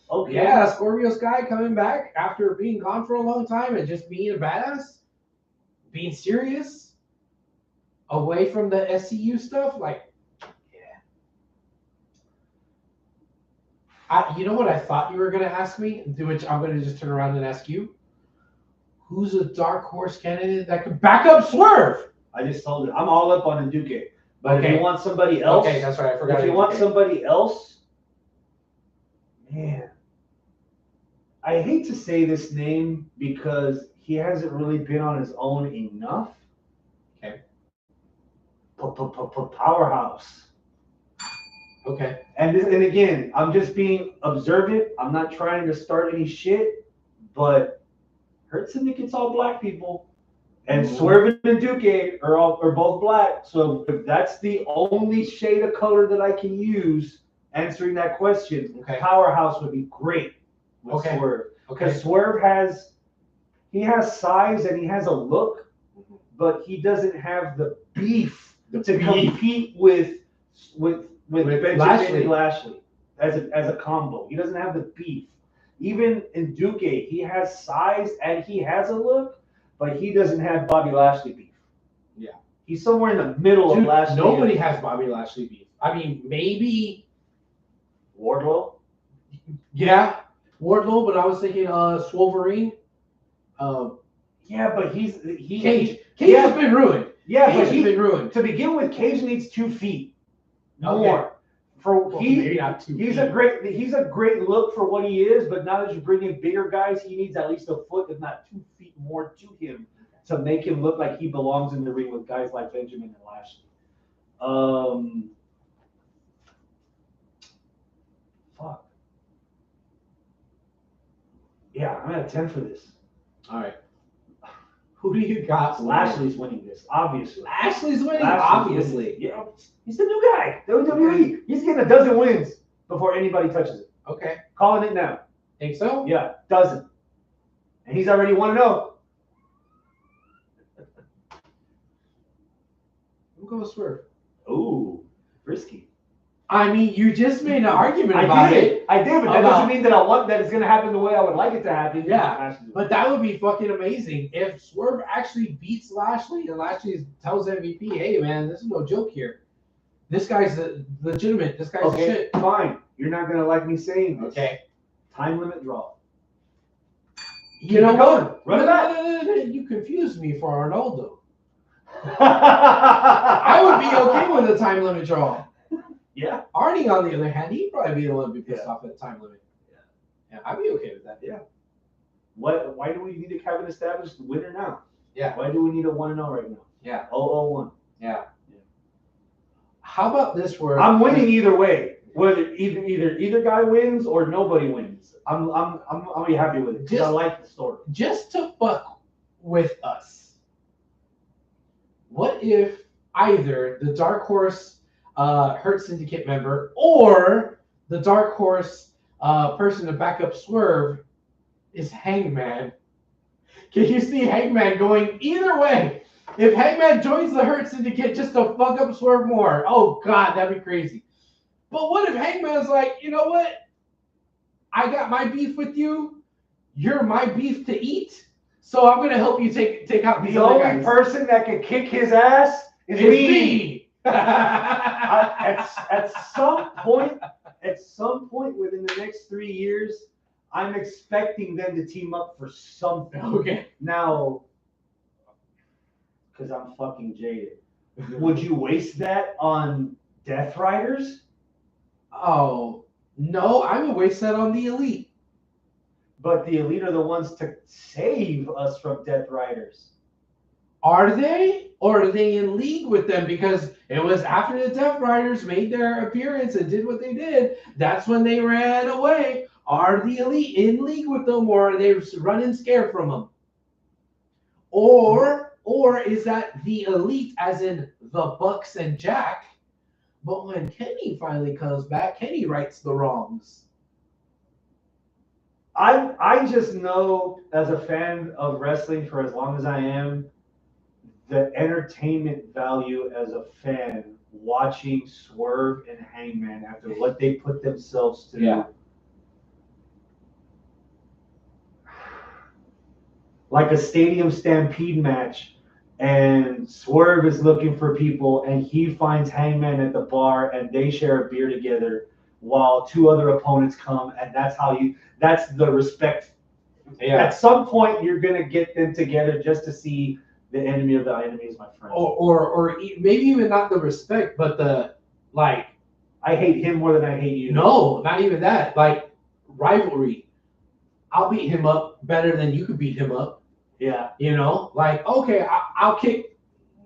Okay. Yeah, Scorpio Sky coming back after being gone for a long time and just being a badass, being serious, away from the SCU stuff. Like, yeah. You know what I thought you were going to ask me, which I'm going to just turn around and ask you? Who's a dark horse candidate that could back up Swerve? I just told you. I'm all up on Nduke. But if you want somebody else. Okay, that's right. I forgot. If you want somebody else, man. I hate to say this name because he hasn't really been on his own enough. Okay. Powerhouse. Okay. And again, I'm just being observant. I'm not trying to start any shit, but Hurt Syndicate's all black people. And Swerve and Duque are both black. So if that's the only shade of color that I can use answering that question, Powerhouse would be great with Swerve. Because Swerve has size and he has a look, but he doesn't have the beef to compete with Benjamin Lashley as a combo. He doesn't have the beef. Even in Duque, he has size and he has a look, but he doesn't have Bobby Lashley beef. Yeah. He's somewhere in the middle of Lashley. Nobody has Bobby Lashley beef. I mean, maybe Wardlow? Yeah, Wardlow, but I was thinking Wolverine. Yeah, but Cage has been ruined. Yeah, Cage has been ruined. To begin with, Cage needs 2 feet. More. Maybe not 2 feet. He's a great look for what he is, but now that you bring in bigger guys, he needs at least a foot, if not 2 feet more to him to make him look like he belongs in the ring with guys like Benjamin and Lashley. Fuck. Yeah, I'm at 10 for this. All right. Who do you got? Lashley's winning this, obviously. Lashley's winning, obviously. Yeah, he's the new guy. WWE. He's getting a dozen wins before anybody touches it. Okay. Calling it now. Think so? Yeah, dozen. And he's already 1-0. I'm going to Swerve. Ooh, risky. I mean, you just made an argument about it. I did, but that doesn't mean that I want that it's going to happen the way I would like it to happen. Yeah, but that would be fucking amazing if Swerve actually beats Lashley and Lashley tells MVP, hey, man, this is no joke here. This guy's legitimate. This guy's shit. Fine. You're not going to like me saying this. Okay. Time limit draw. You know what? Run it back. No, you confused me for Arnoldo. I would be okay with a time limit draw. Yeah. Arnie, on the other hand, he'd probably be the one to be pissed off at the time limit. Yeah, I'd be okay with that. Yeah. Why do we need to have an established winner now? Yeah. Why do we need a 1-0 right now? Yeah. 0-0-1. Yeah. How about this where I'm winning either way. Whether either guy wins or nobody wins, I'll be happy with it because I like the story. Just to fuck with us, what if either the Dark Horse Hurt Syndicate member or the Dark Horse person to back up Swerve is Hangman? Can you see Hangman going either way? If Hangman joins the Hurt Syndicate just to fuck up Swerve more, oh god, that'd be crazy. But what if Hangman's like, you know what? I got my beef with you. You're my beef to eat. So I'm gonna help you take out these The other only guys. person that can kick his ass is me. At some point within the next 3 years, I'm expecting them to team up for something. Okay. Now, because I'm fucking jaded, would you waste that on Death Riders? Oh no, I would waste that on the Elite. But the Elite are the ones to save us from Death Riders. Are they? Or are they in league with them? Because it was after the Death Riders made their appearance and did what they did, that's when they ran away. Are the Elite in league with them, or are they running scared from them? Or is that the Elite as in the Bucks and Jack? But when Kenny finally comes back, Kenny rights the wrongs. I just know, as a fan of wrestling for as long as I am, the entertainment value as a fan watching Swerve and Hangman after what they put themselves through. Yeah. Like a stadium stampede match, and Swerve is looking for people, and he finds Hangman at the bar, and they share a beer together while two other opponents come, and that's the respect. Yeah. At some point, you're gonna get them together just to see the enemy of the enemy is my friend. Or maybe even not the respect, but the like. I hate him more than I hate you. No, not even that. Like rivalry. I'll beat him up better than you could beat him up. Yeah. You know, like, okay, I'll kick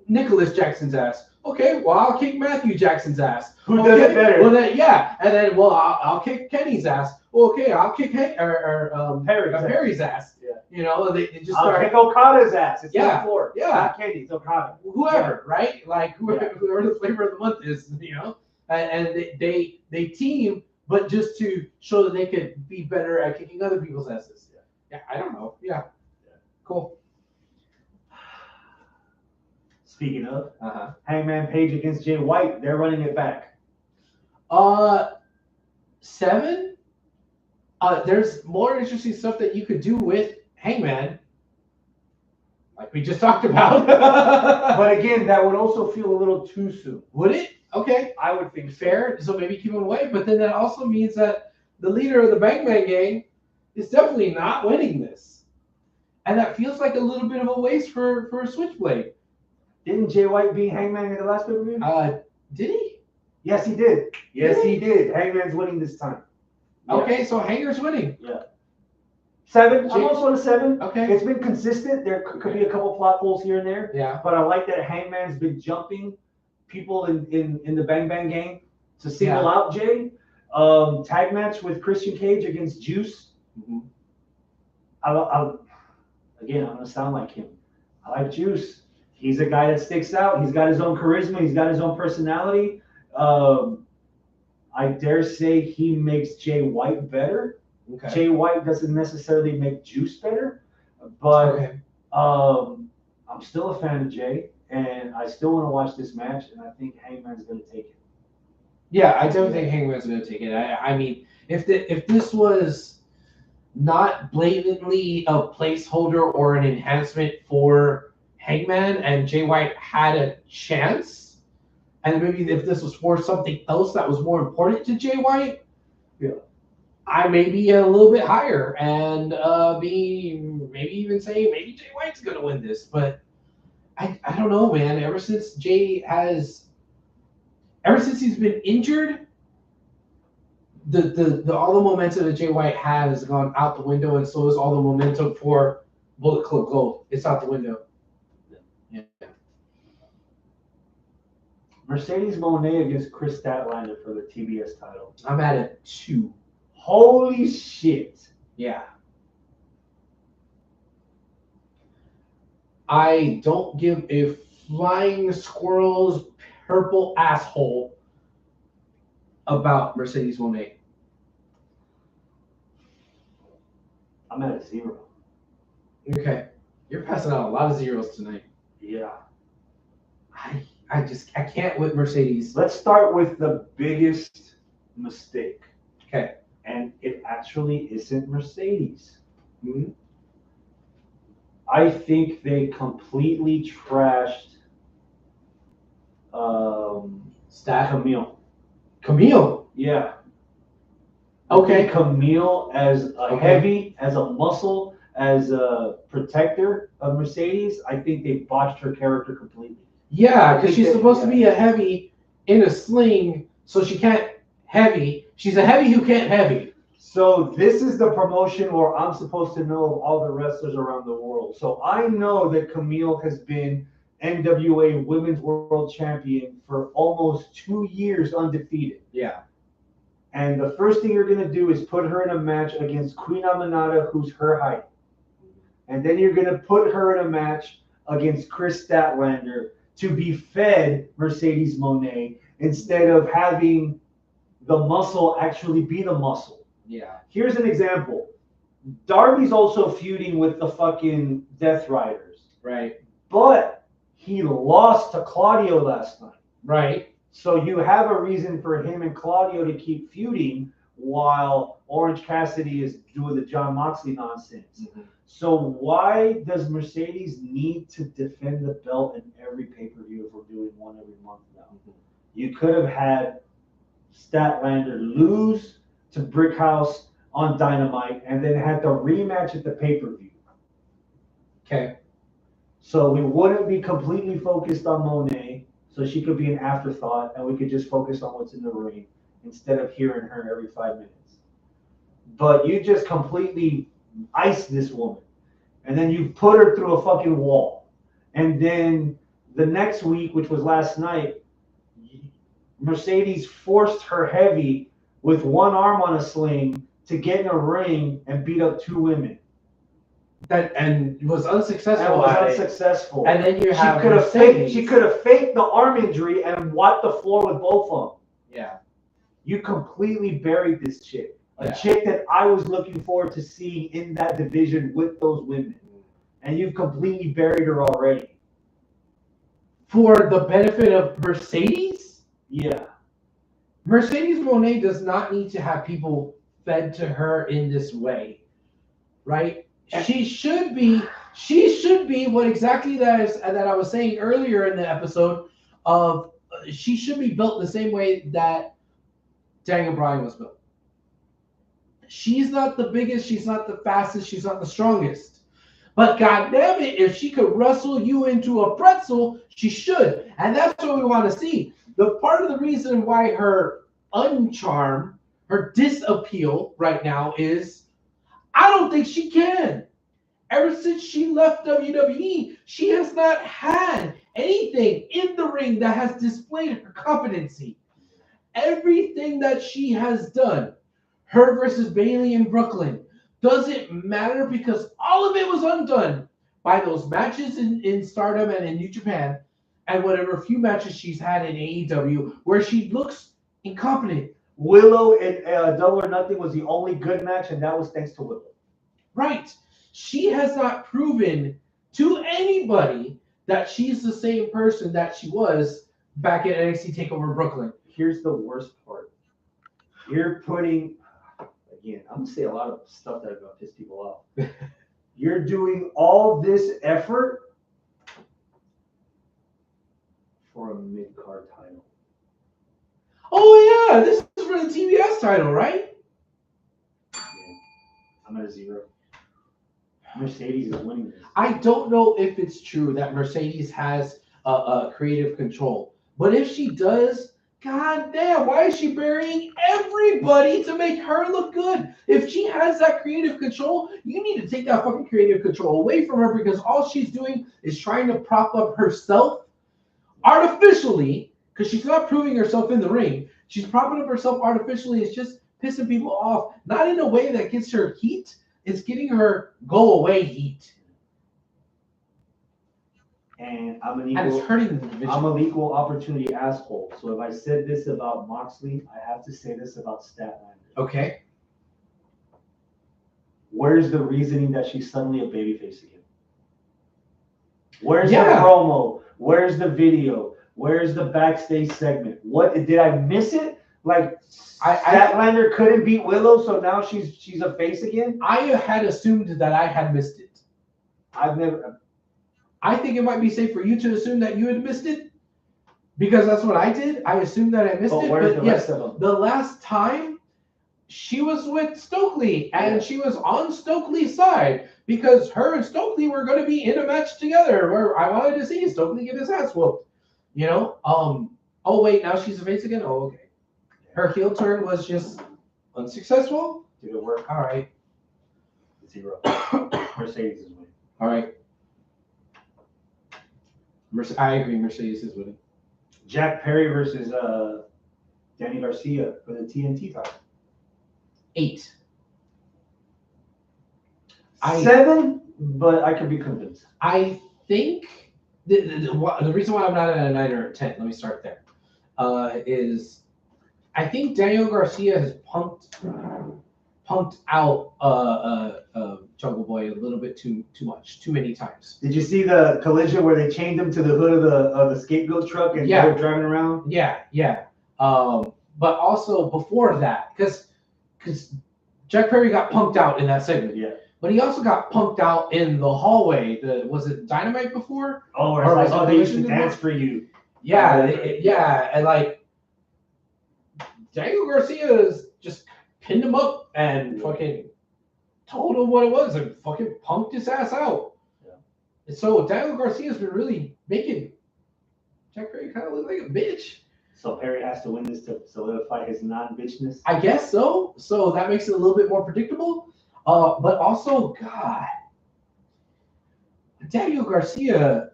Nicholas Jackson's ass. Okay, well, I'll kick Matthew Jackson's ass. Who does it better? Well, then, yeah, and then, well, I'll kick Kenny's ass. Okay, I'll kick Perry's ass. Yeah. You know, they just I'll start. kick Okada's ass. It's Yeah. floor. Yeah. Not Kenny, it's Okada. Whoever, right? Like whoever the flavor of the month is, you know, and they team, but just to show that they could be better at kicking other people's asses. Yeah, I don't know. Yeah. Cool. Speaking of, Hangman Page against Jay White, they're running it back. 7. There's more interesting stuff that you could do with Hangman, like we just talked about. But again, that would also feel a little too soon. Would it? Okay. I would think Fair. So maybe keep him away. But then that also means that the leader of the Bangman gang is definitely not winning this. And that feels like a little bit of a waste for Switchblade. Didn't Jay White beat Hangman in the last pay-per-view? Did he? Yes, he did. Yes, he did. Hangman's winning this time. Yeah. Okay, so Hanger's winning. Yeah. 7. I'm also on a 7. Okay. It's been consistent. There could be a couple plot holes here and there. Yeah. But I like that Hangman's been jumping people in the Bang Bang gang to single out Jay. Tag match with Christian Cage against Juice. Mm-hmm. Again, I'm going to sound like him. I like Juice. He's a guy that sticks out. He's got his own charisma. He's got his own personality. I dare say he makes Jay White better. Okay. Jay White doesn't necessarily make Juice better, but I'm still a fan of Jay, and I still want to watch this match, and I think Hangman's going to take it. Yeah, I don't think Hangman's going to take it. I mean, if this was not blatantly a placeholder or an enhancement for Hangman and Jay White had a chance, and maybe if this was for something else that was more important to Jay White, I may be a little bit higher and maybe even say maybe Jay White's going to win this, but I don't know, man. Ever since he's been injured, the all the momentum that Jay White has gone out the window, and so is all the momentum for Bullet Club Gold. It's out the window. Yeah. Mercedes Moné against Chris Statlander for the TBS title. I'm at a 2. Holy shit. Yeah. I don't give a flying squirrel's purple asshole about Mercedes Moné. I'm at a 0. Okay. You're passing out a lot of zeros tonight. Yeah. I can't with Mercedes. Let's start with the biggest mistake. Okay. And it actually isn't Mercedes. Mm-hmm. I think they completely trashed Camille. Yeah. Okay. Camille as a heavy, as a muscle, as a protector of Mercedes. I think they botched her character completely. Yeah, because she's supposed to be a heavy in a sling, so she can't heavy. She's a heavy who can't heavy. So this is the promotion where I'm supposed to know all the wrestlers around the world. So I know that Camille has been NWA Women's World Champion for almost 2 years undefeated. Yeah. And the first thing you're going to do is put her in a match against Queen Aminata, who's her height. And then you're going to put her in a match against Chris Statlander to be fed Mercedes Moné instead of having the muscle actually be the muscle. Yeah. Here's an example. Darby's also feuding with the fucking Death Riders. Right. But he lost to Claudio last night. Right. So you have a reason for him and Claudio to keep feuding while Orange Cassidy is doing the John Moxley nonsense. Mm-hmm. So why does Mercedes need to defend the belt in every pay-per-view if we're doing one every month now? Mm-hmm. You could have had Statlander lose to Brickhouse on Dynamite and then had the rematch at the pay-per-view. Okay. So we wouldn't be completely focused on Moné, so she could be an afterthought, and we could just focus on what's in the ring instead of hearing her every 5 minutes. But you just completely iced this woman, and then you put her through a fucking wall. And then the next week, which was last night, Mercedes forced her heavy with one arm on a sling to get in a ring and beat up 2 women. And was unsuccessful. And was unsuccessful. And then you have she could have faked the arm injury and wiped the floor with both of them. Yeah. You completely buried this chick. A chick that I was looking forward to seeing in that division with those women. And you've completely buried her already. For the benefit of Mercedes? Yeah. Mercedes Moné does not need to have people fed to her in this way. Right? She should be what exactly that I was saying earlier in the episode of she should be built the same way that Daniel Bryan was built. She's not the biggest, she's not the fastest, she's not the strongest. But goddamn it, if she could wrestle you into a pretzel, she should. And that's what we want to see. The part of the reason why her uncharm, her disappeal right now is I don't think she can. Ever since she left WWE, she has not had anything in the ring that has displayed her competency. Everything that she has done, her versus Bayley in Brooklyn, doesn't matter because all of it was undone by those matches in Stardom and in New Japan and whatever few matches she's had in AEW where she looks incompetent. Willow and Double or Nothing was the only good match, and that was thanks to Willow. Right. She has not proven to anybody that she's the same person that she was back at NXT TakeOver Brooklyn. Here's the worst part. You're putting, again, I'm going to say a lot of stuff that are going to piss people off. You're doing all this effort for a mid-card title. Oh, yeah. This is for the TBS title, right? Yeah. I'm at a 0. Mercedes is winning this. I don't know if it's true that Mercedes has creative control. But if she does, goddamn, why is she burying everybody to make her look good? If she has that creative control, you need to take that fucking creative control away from her because all she's doing is trying to prop up herself artificially because she's not proving herself in the ring. She's propping up herself artificially. It's just pissing people off. Not in a way that gets her heat. It's getting her go away heat. And I'm an And it's equal, hurting the division. I'm an equal opportunity asshole. So if I said this about Moxley, I have to say this about Statlander. Okay. Where's the reasoning that she's suddenly a babyface again? Where's the Yeah. promo? Where's the video? Where's the backstage segment? What did I miss it? Like Statlander couldn't beat Willow, so now she's a face again? I had assumed that I had missed it. I've never. I think it might be safe for you to assume that you had missed it, because that's what I did. I assumed that I missed But it. where's But the yes, rest of them? the last time she was with Stokely, and she was on Stokely's side because her and Stokely were going to be in a match together where I wanted to see Stokely get his ass whooped. You know? Oh wait, now she's a face again? Oh, okay. Her heel turn was just unsuccessful. Did it work? All right. 0. Mercedes is winning. All right. I agree. Mercedes is winning. Jack Perry versus Danny Garcia for the TNT title. 8. 7, but I could be convinced. I think the reason why I'm not at a 9 or a 10, let me start there, is I think Daniel Garcia has pumped out Jungle Boy a little bit too much, too many times. Did you see the collision where they chained him to the hood of the scapegoat truck and they were driving around? Yeah. But also before that, because Jack Perry got punked out in that segment. Yeah. But he also got punked out in the hallway. Was it Dynamite before? Oh, or like, they used to dance for you. Yeah, and like Daniel Garcia just pinned him up and fucking told him what it was and fucking punked his ass out. Yeah. And so Daniel Garcia's been really making Jack Perry kind of look like a bitch. So Perry has to win this to solidify his non-bitchness? I guess so. So that makes it a little bit more predictable. But also, God, Daniel Garcia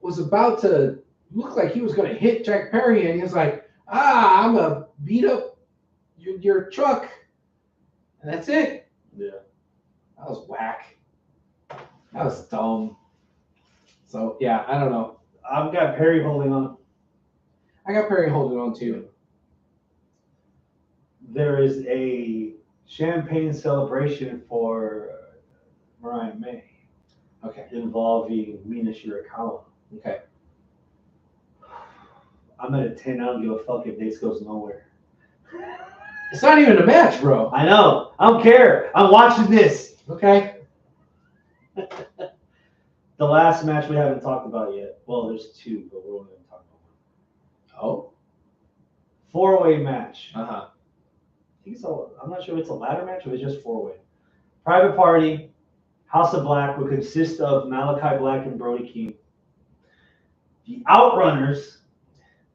was about to look like he was going to hit Jack Perry, and he was like, I'm going to beat up your truck. And that's it. Yeah. That was whack. That was dumb. So, yeah, I don't know. I've got Perry holding on. I got Perry holding on too. There is a champagne celebration for Mariah May. Okay. Involving Mina Shirakawa. Okay. I'm at a 10. I don't give a fuck if this goes nowhere. It's not even a match, bro. I know. I don't care. I'm watching this. Okay. The last match we haven't talked about yet. Well, there's 2, but we're only going to talk about 1. Oh. 4-way match. Uh-huh. I'm not sure if it's a ladder match or it's just 4-way. Private Party, House of Black would consist of Malachi Black and Brody King. The Outrunners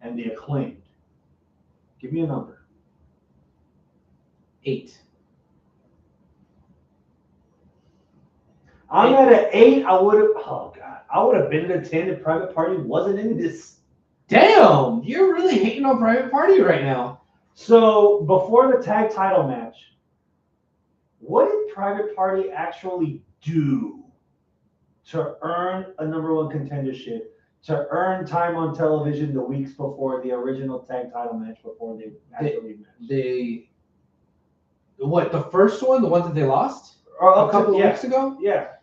and the Acclaimed. Give me a number. 8. I'm at an 8. I would have been at a 10 if Private Party wasn't in this. Damn, you're really hating on Private Party right now. So before the tag title match, what did Private Party actually do to earn a -- 1 contendership, to earn time on television the weeks before the original tag title match before they actually matched? The first one, the one that they lost a couple of weeks ago? Yeah.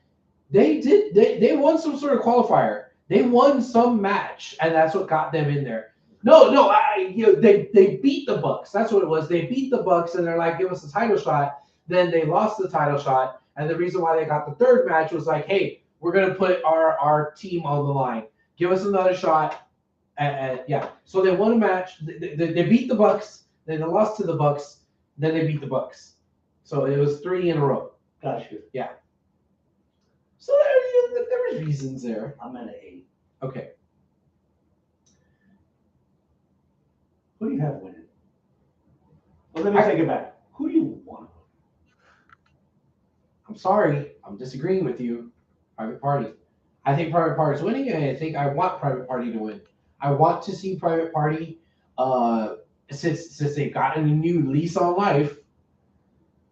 They won some sort of qualifier. They won some match, and that's what got them in there. No, they beat the Bucks. That's what it was. They beat the Bucks, and they're like, give us a title shot. Then they lost the title shot, and the reason why they got the third match was like, hey, we're gonna put our team on the line. Give us another shot. And so they won a match. They beat the Bucks. Then they lost to the Bucks. Then they beat the Bucks. So it was 3 in a row. Gotcha. Yeah. So there was reasons there. I'm at an 8. Okay. Who do you have winning? Well, let me take it back. Who do you want? I'm sorry. I'm disagreeing with you. Private Party. I think Private Party's winning, and I think I want Private Party to win. I want to see Private Party, since they've gotten a new lease on life,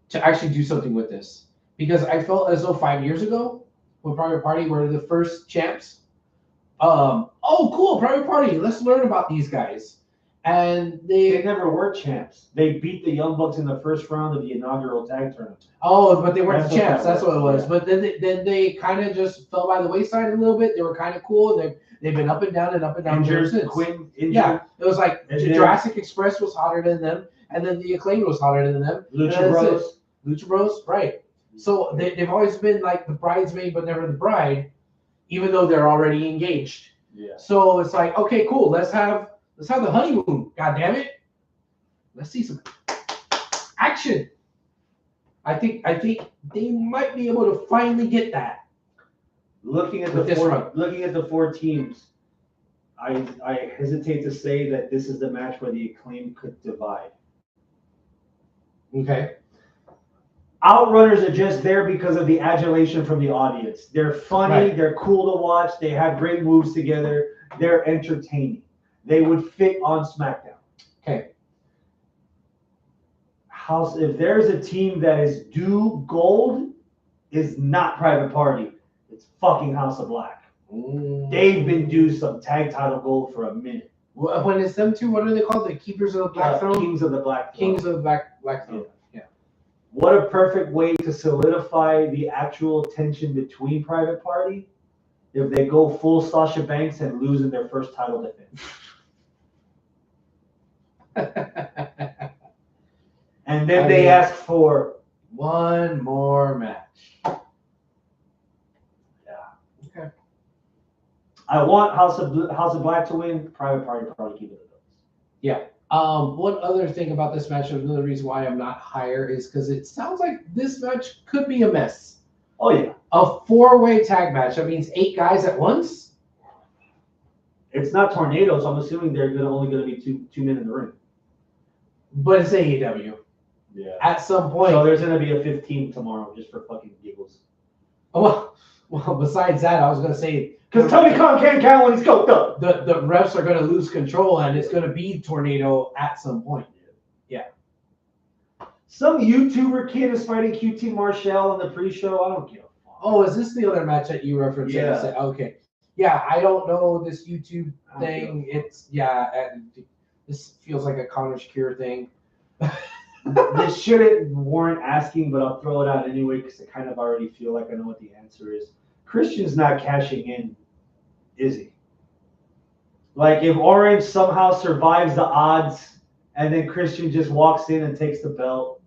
to actually do something with this. Because I felt as though 5 years ago, when Private Party were the first champs, oh cool, Private Party, let's learn about these guys. And They never were champs. They beat the Young Bucks in the first round of the inaugural tag tournament. oh, but they weren't That's the champs. what That's what it was. yeah. But then they kind of just fell by the wayside a little bit. They were kind of cool. They've been up and down ever since. Quinn injured. Yeah, it was like And Jurassic Express was hotter than them, and then the Acclaimed was hotter than them. Lucha Bros. Lucha Bros, right. So they've always been like the bridesmaid, but never the bride, even though they're already engaged. Yeah. So it's like, okay, cool. Let's have the honeymoon. God damn it. Let's see some action. I think they might be able to finally get that. Looking at the four teams, I hesitate to say that this is the match where the Acclaim could divide. Okay. Outrunners are just there because of the adulation from the audience. They're funny, Right. They're cool to watch, they have great moves together, they're entertaining. They would fit on SmackDown. Okay. If there's a team that is due gold, is not Private Party. It's fucking House of Black. They've been due some tag title gold for a minute. When it's them two, what are they called? The Keepers of the Black Throne? Kings of the Black Throne. Kings of the Black Throne. Yeah. What a perfect way to solidify the actual tension between Private Party if they go full Sasha Banks and lose in their first title defense. And then they ask for one more match. Yeah. Okay. I want House of Black to win. Private Party probably keep it the belts. Yeah. One other thing about this match, another reason why I'm not higher is because it sounds like this match could be a mess. Oh yeah. A 4-way tag match. That means 8 guys at once. It's not tornadoes. I'm assuming they're only going to be two men in the ring. But it's AEW. Yeah. At some point. So there's going to be a 15 tomorrow just for fucking giggles. Well, besides that, I was going to say. Because Tony Khan can't count when he's coked up. The refs are going to lose control, and it's going to be tornado at some point. Yeah. Some YouTuber kid is fighting QT Marshall on the pre-show. I don't give a fuck. Oh, is this the other match that you referenced? Yeah. Okay. Yeah, I don't know this YouTube thing. It's this feels like a Connor Shakir thing. This shouldn't warrant asking, but I'll throw it out anyway because I kind of already feel like I know what the answer is. Christian's not cashing in, is he? Like if Orange somehow survives the odds and then Christian just walks in and takes the belt,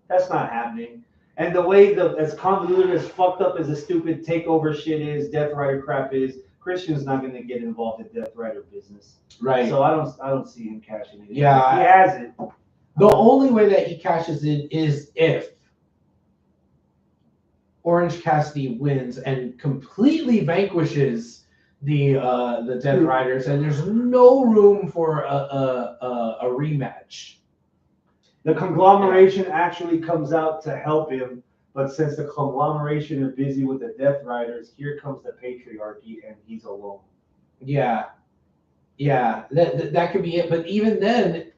that's not happening. And the way as convoluted, as fucked up as the stupid takeover shit is, Death Rider crap is, Christian's not going to get involved in Death Rider business. Right. So I don't see him cashing in. Yeah. He has it. The only way that he cashes in is if Orange Cassidy wins and completely vanquishes the Death Riders, and there's no room for a rematch. The conglomeration actually comes out to help him, but since the conglomeration are busy with the Death Riders, here comes the patriarchy, and he's alone. Yeah, that could be it. But even then,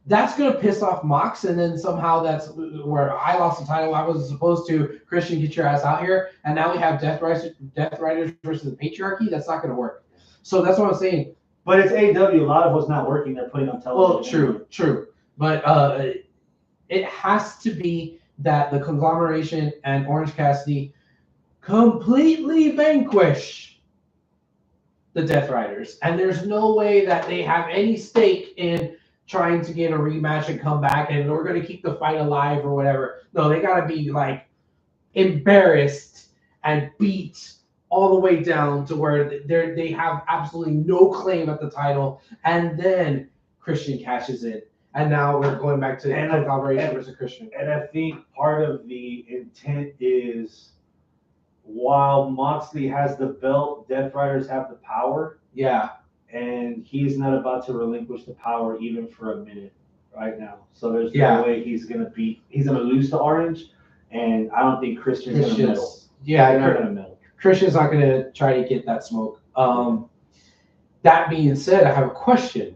that's gonna piss off Mox, and then somehow that's where I lost the title. I was supposed to Christian, get your ass out here, and now we have Death Riders versus the patriarchy. That's not gonna work. So that's what I'm saying. But it's AEW. A lot of what's not working, they're putting on television. Well, true. But it has to be that the conglomeration and Orange Cassidy completely vanquish the Death Riders. And there's no way that they have any stake in trying to get a rematch and come back and we're going to keep the fight alive or whatever. No, they got to be like embarrassed and beat all the way down to where they have absolutely no claim at the title. And then Christian cashes in. And now we're going back to conglomeration versus Christian. And I think part of the intent is while Moxley has the belt, Death Riders have the power. Yeah. And he's not about to relinquish the power even for a minute right now. So there's no way he's gonna lose to Orange, and I don't think Christian's gonna medal. Yeah, they're not gonna medal. Christian's not gonna try to get that smoke. That being said, I have a question.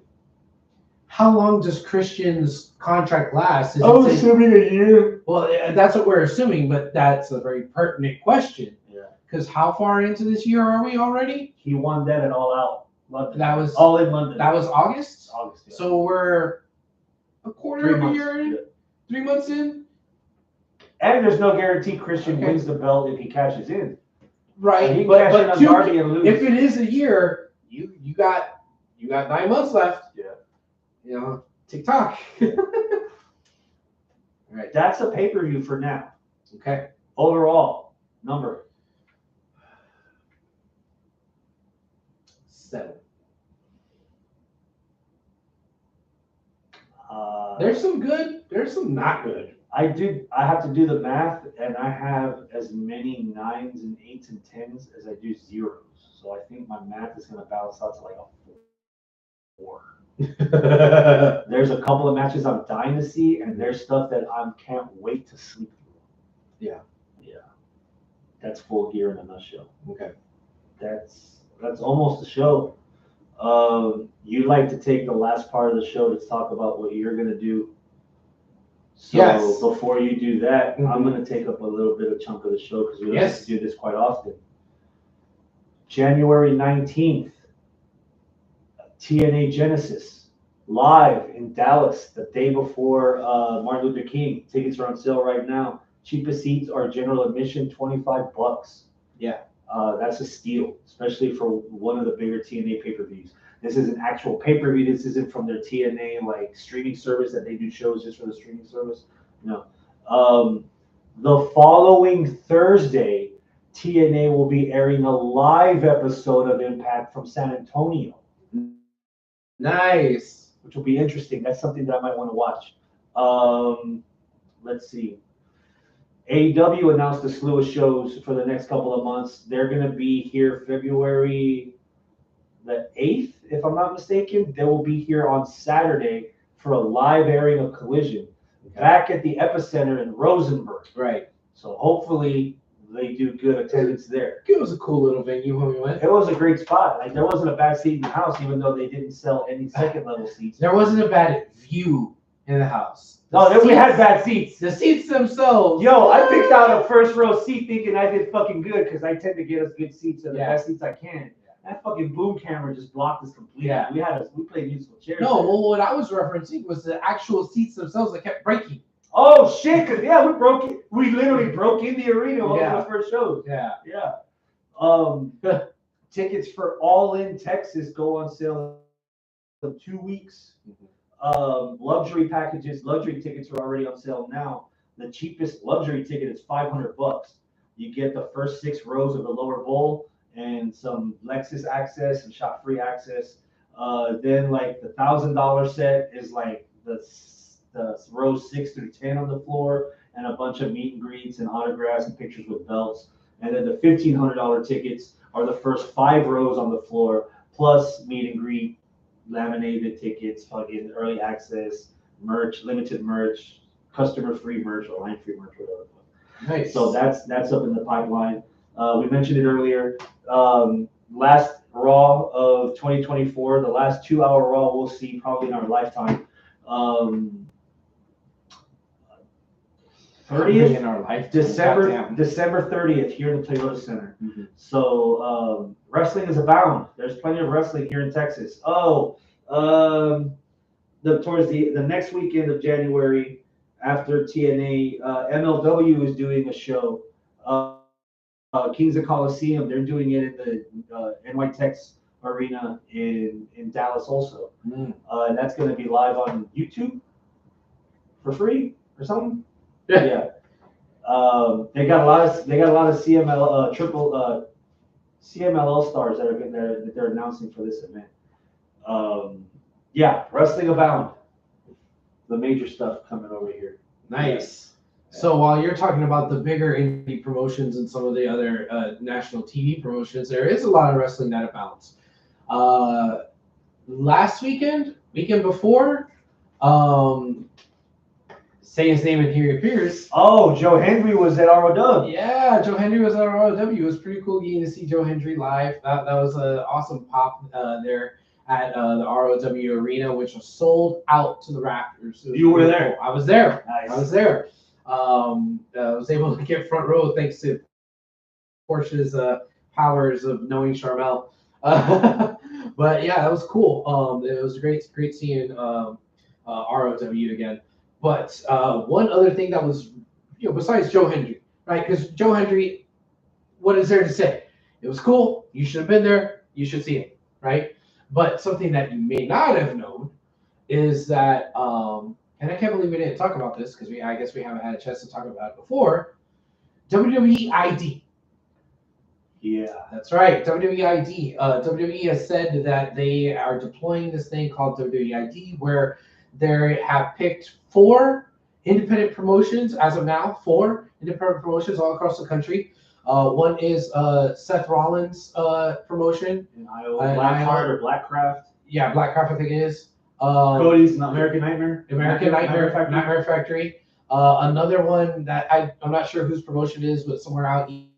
How long does Christian's contract last? Assuming a year. Well, that's what we're assuming, but that's a very pertinent question. Yeah. Because how far into this year are we already? He won that at All Out. London. That was all in London. That was August. August. Yeah. So we're a quarter 3 of a months. year in. Yeah. 3 months in. And there's no guarantee Christian wins the belt if he cashes in. Right, he but Darby and lose. If it is a year, you got 9 months left. Yeah. You know, TikTok. All right, that's a pay-per-view for now. Okay. Overall number 7. There's some good. There's some not good. I have to do the math, and I have as many 9s and 8s and 10s as I do 0s. So I think my math is going to balance out to like a 4. There's a couple of matches I'm dying to see, and there's stuff that I can't wait to sleep through. Yeah. That's Full Gear in a nutshell. Okay. That's almost the show. You'd like to take the last part of the show to talk about what you're going to do. So yes. Before you do that, I'm going to take up a little bit of chunk of the show because we don't have to do this quite often. January 19th, TNA Genesis, live in Dallas the day before Martin Luther King. Tickets are on sale right now. Cheapest seats are general admission, $25. Yeah. That's a steal, especially for one of the bigger TNA pay-per-views. This is an actual pay-per-view. This isn't from their TNA like streaming service that they do shows just for the streaming service. No. The following Thursday, TNA will be airing a live episode of Impact from San Antonio. Nice. Which will be interesting. That's something that I might want to watch. Let's see. AEW announced a slew of shows for the next couple of months. They're going to be here February the 8th, if I'm not mistaken. They will be here on Saturday for a live airing of Collision back at the Epicenter in Rosenberg. Right. So hopefully they do good attendance there. It was a cool little venue when we went. It was a great spot. Like there wasn't a bad seat in the house, even though they didn't sell any second level seats. There wasn't a bad view in the house. No, then we had bad seats. The seats themselves. Yo, I picked out a first row seat thinking I did fucking good because I tend to get us good seats and the best seats I can. That fucking boom camera just blocked us completely. Yeah. We played musical chairs. No, well, what I was referencing was the actual seats themselves that kept breaking. Oh shit! Cause we broke it. We literally broke in the arena one of the first shows. Yeah. Tickets for All In Texas go on sale in 2 weeks. Luxury packages, luxury tickets are already on sale now. The cheapest luxury ticket is $500. You get the first 6 rows of the lower bowl and some Lexus access and shot-free access. Then like the $1,000 set is like the rows 6 through 10 on the floor and a bunch of meet and greets and autographs and pictures with belts. And then the $1,500 tickets are the first 5 rows on the floor plus meet and greet, laminated tickets, fucking early access, merch, limited merch, customer free merch or line free merch, whatever. Nice. So that's up in the pipeline. We mentioned it earlier. Last Raw of 2024, the last 2-hour Raw we'll see probably in our lifetime. 30th in our life. December 30th here in the Toyota Center. Mm-hmm. So wrestling is abound. There's plenty of wrestling here in Texas. Towards the next weekend of January after TNA, MLW is doing a show. Kings of Coliseum, they're doing it at the NYTex Arena in Dallas also. And that's going to be live on YouTube for free or something. Yeah. They got a lot of CML CMLL stars that they're announcing for this event. Wrestling abound. The major stuff coming over here. Nice. Yeah. So while you're talking about the bigger indie promotions and some of the other national TV promotions, there is a lot of wrestling that abounds. Last weekend before, say his name and here he appears. Oh, Joe Henry was at ROW. Yeah, Joe Henry was at ROW. It was pretty cool getting to see Joe Henry live. That was an awesome pop there at the ROW arena, which was sold out to the rafters. You were there. Cool. I was there. Nice. I was there. I was able to get front row thanks to Porsche's powers of knowing Charmel. But yeah, that was cool. It was great seeing ROW again. But one other thing that was, besides Joe Henry, right? Because Joe Henry, what is there to say? It was cool. You should have been there. You should see it, right? But something that you may not have known is that, and I can't believe we didn't talk about this because I guess we haven't had a chance to talk about it before. WWE ID. Yeah, that's right. WWE ID. WWE has said that they are deploying this thing called WWE ID, where they have picked 4 independent promotions as of now. 4 independent promotions all across the country. One is Seth Rollins' promotion in Iowa. Blackheart or Blackcraft. Yeah, Blackcraft, I think it is. Cody's American Nightmare. Nightmare Factory. Another one that I'm not sure whose promotion it is, but somewhere out east.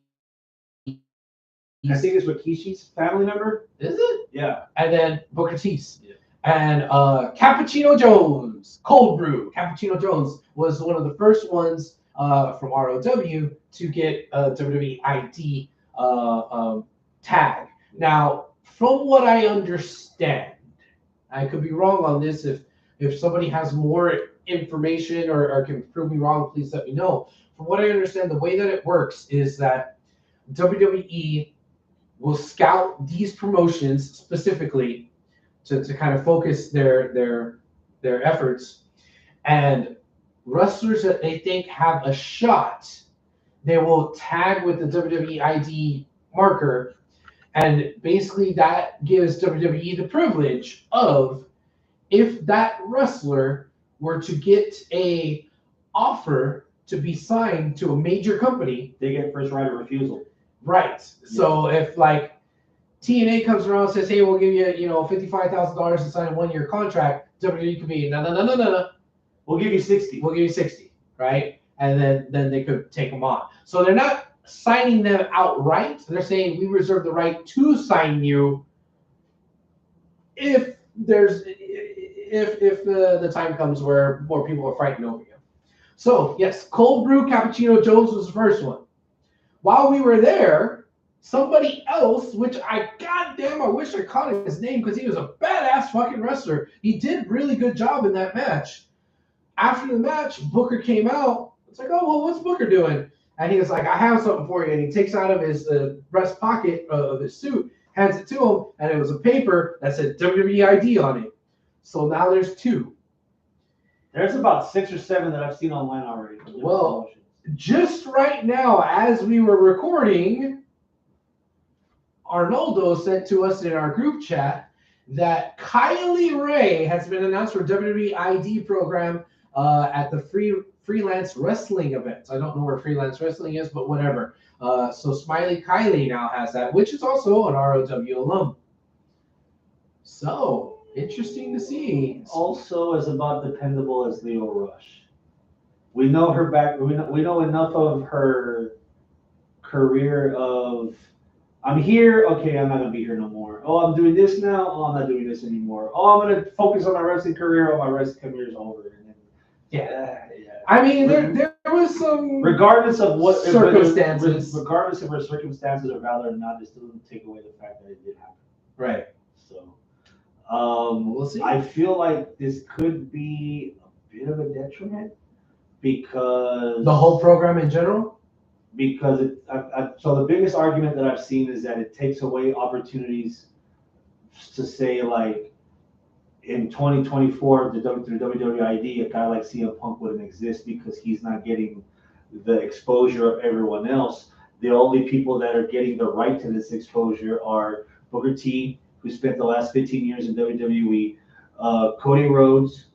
I think it's Rikishi's family member. Is it? Yeah. And then Booker T's. Yeah. And Cappuccino Jones, Cold Brew. Cappuccino Jones was one of the first ones from ROW to get a WWE ID tag. Now, from what I understand, I could be wrong on this. If somebody has more information or can prove me wrong, please let me know. From what I understand, the way that it works is that WWE will scout these promotions specifically to kind of focus their efforts, and wrestlers that they think have a shot, they will tag with the WWE ID marker, and basically that gives WWE the privilege of, if that wrestler were to get a offer to be signed to a major company, they get first right of refusal. Right. Yeah. So if like TNA comes around and says, "Hey, we'll give you, $55,000 to sign a 1-year contract," WWE could be, no. We'll give you 60. We'll give you 60, right? And then they could take them on. So they're not signing them outright. They're saying we reserve the right to sign you if the time comes where more people are fighting over you. So yes, Cold Brew Cappuccino Jones was the first one. While we were there, somebody else, which I wish I caught his name because he was a badass fucking wrestler. He did really good job in that match. After the match, Booker came out. It's like, oh, well, what's Booker doing? And he was like, I have something for you. And he takes out of his breast pocket of his suit, hands it to him, and it was a paper that said WWE ID on it. So now there's 2. There's about 6 or 7 that I've seen online already. Well, just right now, as we were recording, Arnoldo sent to us in our group chat that Kylie Ray has been announced for WWE ID program at the freelance wrestling event. I don't know where freelance wrestling is, but whatever. So Smiley Kylie now has that, which is also an ROW alum. So interesting to see. Also, is about dependable as Leo Rush. We know her back. We know enough of her career of, I'm here. Okay, I'm not gonna be here no more. Oh, I'm doing this now. Oh, I'm not doing this anymore. Oh, I'm gonna focus on my wrestling career. Oh, my wrestling career is over. And then, yeah. I mean, there was some. Regardless of what circumstances. Regardless of her circumstances or valor or not, it still doesn't take away the fact that it did happen. Right. So, we'll see. I feel like this could be a bit of a detriment because the whole program in general. Because so the biggest argument that I've seen is that it takes away opportunities to say, like, in 2024, through WWID, a guy like CM Punk wouldn't exist because he's not getting the exposure of everyone else. The only people that are getting the right to this exposure are Booker T, who spent the last 15 years in WWE, Cody Rhodes,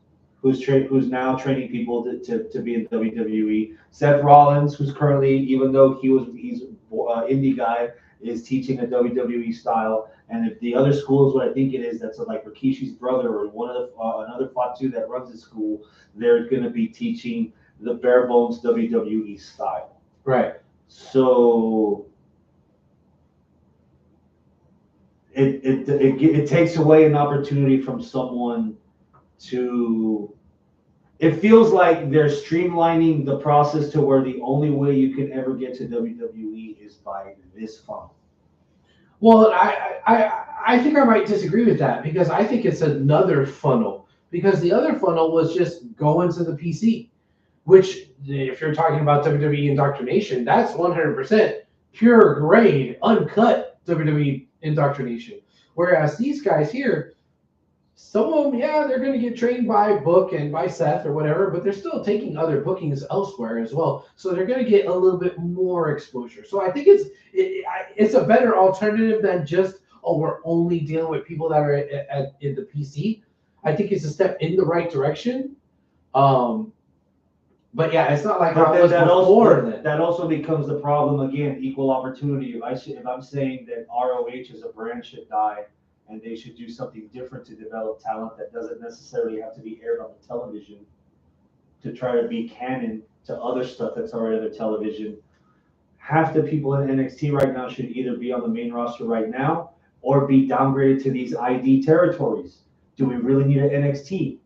who's now training people to be in WWE, Seth Rollins, who's currently, even though he's an indie guy, is teaching a WWE style. And if the other school is what I think it is, that's like Rikishi's brother or one of the another Fatu that runs the school, they're going to be teaching the bare bones WWE style. Right. So it takes away an opportunity from someone to. It feels like they're streamlining the process to where the only way you can ever get to WWE is by this funnel. Well, I think I might disagree with that because I think it's another funnel. Because the other funnel was just going to the PC, which if you're talking about WWE indoctrination, that's 100% pure grade, uncut WWE indoctrination. Whereas these guys here, some of them, yeah, they're going to get trained by Book and by Seth or whatever, but they're still taking other bookings elsewhere as well. So they're going to get a little bit more exposure. So I think it's a better alternative than just, oh, we're only dealing with people that are in the PC. I think it's a step in the right direction. But yeah, it's not like how it was before. That also becomes the problem again, equal opportunity. If I'm saying that ROH as a brand should die, and they should do something different to develop talent that doesn't necessarily have to be aired on the television to try to be canon to other stuff that's already on their television. Half the people in NXT right now should either be on the main roster right now or be downgraded to these ID territories. Do we really need an NXT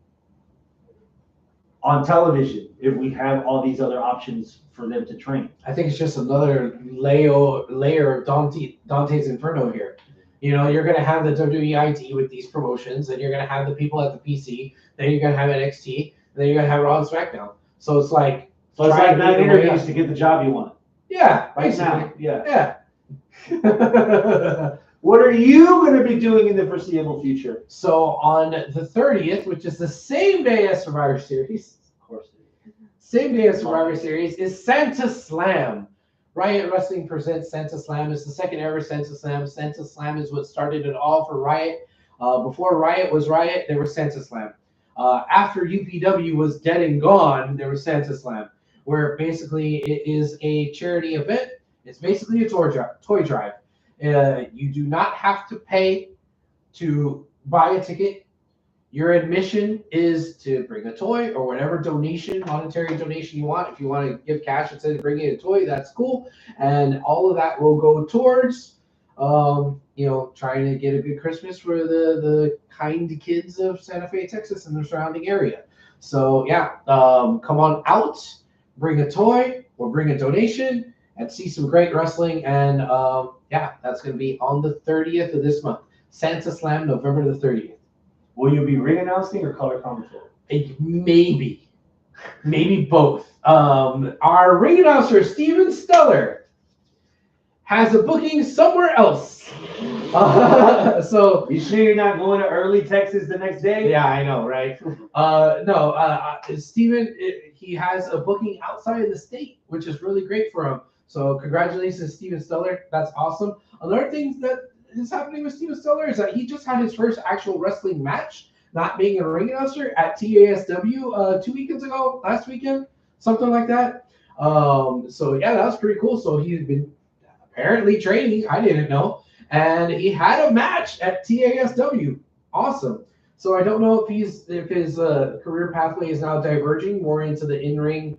on television if we have all these other options for them to train? I think it's just another layer of Dante's Inferno here. You know, you're going to have the WWE ID with these promotions, and you're going to have the people at the PC, then you're going to have NXT, and then you're going to have Raw and SmackDown. So it's like... So it's like 9 interviews to get the job you want. Yeah, right now. Yeah. What are you going to be doing in the foreseeable future? So on the 30th, which is the same day as Survivor Series, of course, same day as Survivor Series, is Santa Slam. Riot Wrestling presents Santa Slam. It's the second ever Santa Slam. Santa Slam is what started it all for Riot. Before Riot was Riot, there was Santa Slam. After UPW was dead and gone, there was Santa Slam, where basically it is a charity event. It's basically a toy drive. You do not have to pay to buy a ticket. Your admission is to bring a toy or whatever monetary donation you want. If you want to give cash instead of bringing a toy, that's cool. And all of that will go towards, trying to get a good Christmas for the kind kids of Santa Fe, Texas, and the surrounding area. So yeah, come on out, bring a toy or bring a donation, and see some great wrestling. And that's going to be on the 30th of this month. Santa Slam, November the 30th. Will you be ring announcing or color commentary? Maybe both. Our ring announcer, Steven Steller, has a booking somewhere else. So you sure you're not going to early Texas the next day? Yeah, I know, right? Steven, he has a booking outside of the state, which is really great for him. So congratulations, Steven Steller. That's awesome. Another thing that is happening with Steven Steller is that he just had his first actual wrestling match, not being a ring announcer, at TASW 2 weekends ago, last weekend, something like that. So yeah, that was pretty cool. So he's been apparently training. I didn't know. And he had a match at TASW. Awesome. So I don't know if his career pathway is now diverging more into the in-ring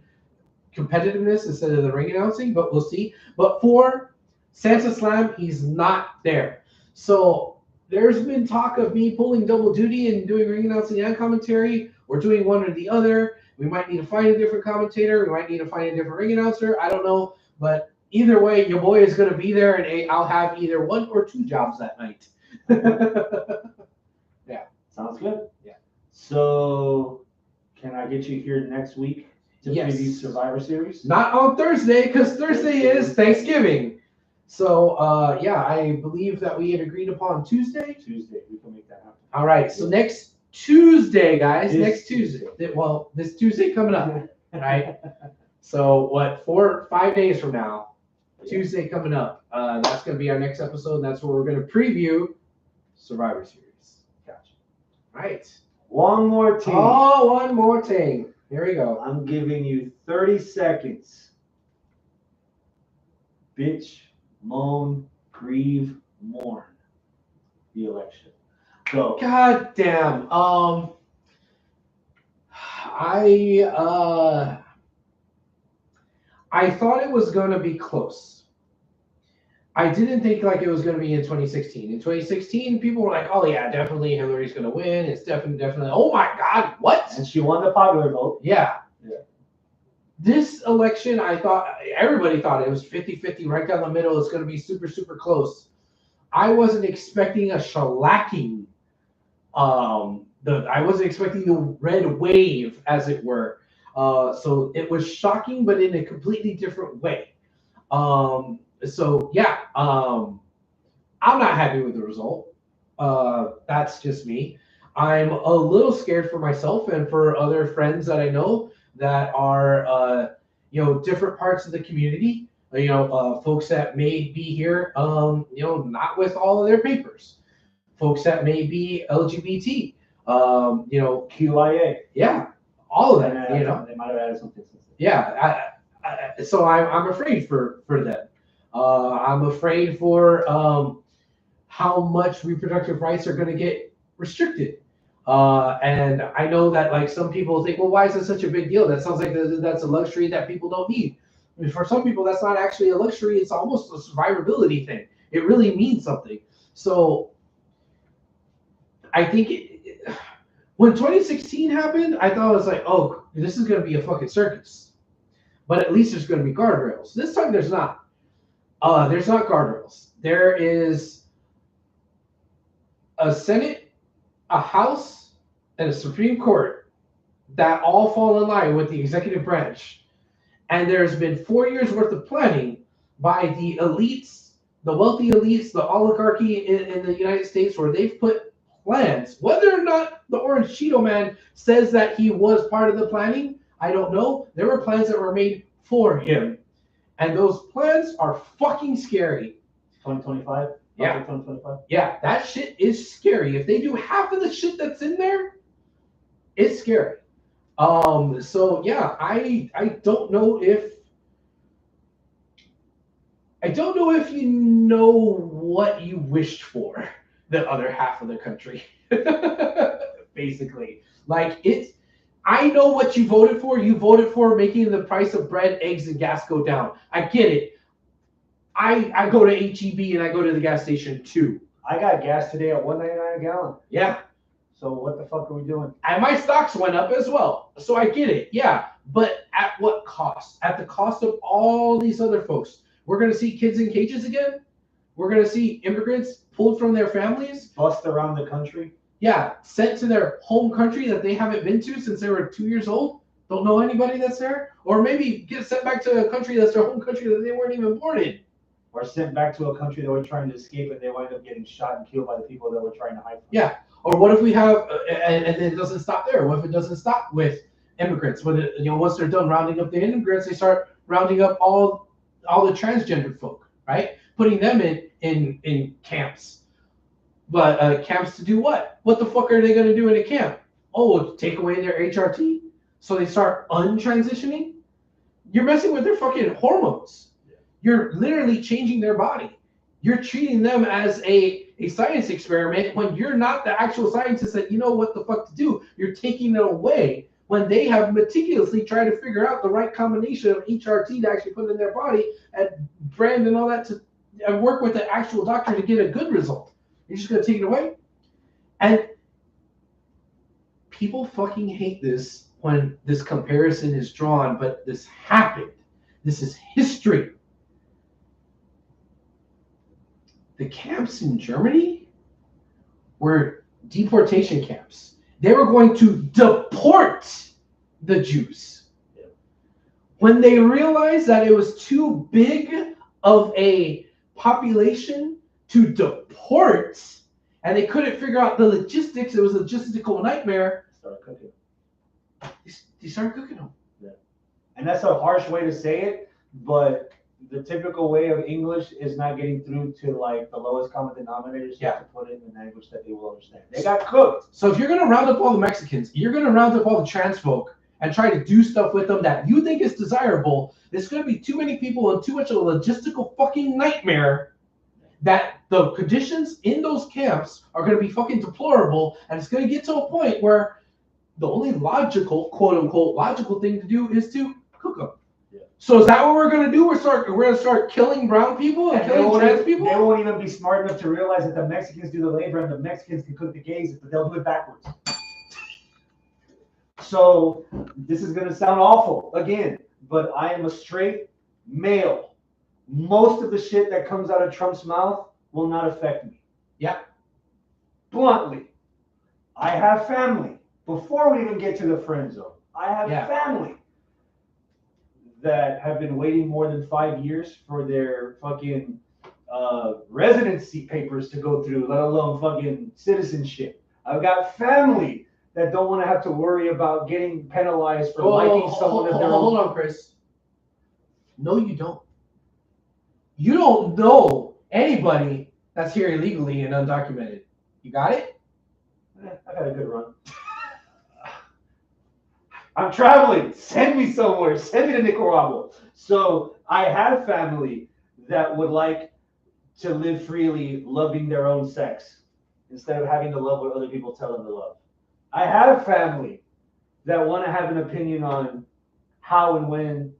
competitiveness instead of the ring announcing, but we'll see. But for Santa Slam, he's not there. So there's been talk of me pulling double duty and doing ring announcing and commentary, or doing one or the other. We might need to find a different commentator. We might need to find a different ring announcer. I don't know. But either way, your boy is going to be there, and I'll have either one or two jobs that night. Yeah. Sounds good. Yeah. So can I get you here next week to preview Survivor Series? Not on Thursday, because Thursday is Thanksgiving. So, I believe that we had agreed upon Tuesday. Tuesday. We can make that happen. All right. So next Tuesday, guys. Next Tuesday. Well, this Tuesday coming up, right? So 5 days from now, Tuesday coming up. That's going to be our next episode. That's where we're going to preview Survivor Series. Gotcha. Right. One more thing. Oh, one more thing. Here we go. I'm giving you 30 seconds. Bitch, moan, grieve, mourn the election. Go. God damn. I thought it was going to be close. I didn't think like it was going to be in 2016. In 2016, people were like, "Oh yeah, definitely Hillary's going to win. It's definitely." Oh my God, what? And she won the popular vote. Yeah. Yeah. This election, I thought everybody thought it was 50-50 right down the middle. It's going to be super, super close. I wasn't expecting a shellacking. I wasn't expecting the red wave, as it were. So it was shocking, but in a completely different way. So yeah, I'm not happy with the result. That's just me. I'm a little scared for myself and for other friends that I know that are, different parts of the community. Folks that may be here, not with all of their papers. Folks that may be LGBT. QIA. Yeah, all of that. They might have added something. Yeah, so I'm afraid for them. I'm afraid for how much reproductive rights are going to get restricted. And I know that like some people think, well, why is this such a big deal? That sounds like that's a luxury that people don't need. I mean, for some people, that's not actually a luxury. It's almost a survivability thing. It really means something. So I think when 2016 happened, I thought it was like, oh, this is going to be a fucking circus. But at least there's going to be guardrails. This time there's not. There's not guardrails. There is a Senate, a House, and a Supreme Court that all fall in line with the executive branch. And there's been 4 years worth of planning by the elites, the wealthy elites, the oligarchy in the United States, where they've put plans. Whether or not the Orange Cheeto Man says that he was part of the planning, I don't know. There were plans that were made for him. And those plans are fucking scary. 2025? Yeah. 2025? Yeah, that shit is scary. If they do half of the shit that's in there, it's scary. So yeah, I don't know if you know what you wished for the other half of the country. Basically. Like I know what you voted for. You voted for making the price of bread, eggs, and gas go down. I get it. I go to HEB and I go to the gas station too. I got gas today at $1.99 a gallon. Yeah. So what the fuck are we doing? And my stocks went up as well. So I get it. Yeah. But at what cost? At the cost of all these other folks. We're going to see kids in cages again. We're going to see immigrants pulled from their families. Bust around the country. Yeah. Sent to their home country that they haven't been to since they were 2 years old. Don't know anybody that's there. Or maybe get sent back to a country that's their home country that they weren't even born in. Or sent back to a country that were trying to escape and they wind up getting shot and killed by the people that were trying to hide from. Yeah. Or what if we have, and it doesn't stop there? What if it doesn't stop with immigrants? When once they're done rounding up the immigrants, they start rounding up all the transgender folk, right? Putting them in camps. But camps to do what? What the fuck are they going to do in a camp? Oh, take away their HRT? So they start untransitioning? You're messing with their fucking hormones. You're literally changing their body. You're treating them as a science experiment when you're not the actual scientist that you know what the fuck to do. You're taking it away when they have meticulously tried to figure out the right combination of HRT to actually put in their body and brand and all that and work with the actual doctor to get a good result. You're just going to take it away? And people fucking hate this when this comparison is drawn, but this happened. This is history. The camps in Germany were deportation camps. They were going to deport the Jews. When they realized that it was too big of a population to deport, and they couldn't figure out the logistics, it was a logistical nightmare. Started cooking. They started cooking them. Yeah. And that's a harsh way to say it, but the typical way of English is not getting through to like the lowest common denominators. You have to put it in the language that they will understand. They got cooked. So if you're going to round up all the Mexicans, you're going to round up all the trans folk and try to do stuff with them that you think is desirable, there's going to be too many people and too much of a logistical fucking nightmare that the conditions in those camps are going to be fucking deplorable, and it's going to get to a point where the only logical, quote unquote, logical thing to do is to cook them. Yeah. So is that what we're gonna do? We're gonna start killing brown people and killing trans people? They won't even be smart enough to realize that the Mexicans do the labor and the Mexicans can cook the gays, but they'll do it backwards. So this is gonna sound awful again, but I am a straight male. Most of the shit that comes out of Trump's mouth will not affect me. Yeah. Bluntly, I have family. Before we even get to the friend zone, I have family that have been waiting more than 5 years for their fucking residency papers to go through, let alone fucking citizenship. I've got family that don't want to have to worry about getting penalized for liking someone of their own. Hold on, Chris. No, you don't. You don't know anybody that's here illegally and undocumented. You got it? I got a good run. I'm traveling. Send me somewhere. Send me to Nicaragua. So I have family that would like to live freely, loving their own sex, instead of having to love what other people tell them to love. I have family that want to have an opinion on how and when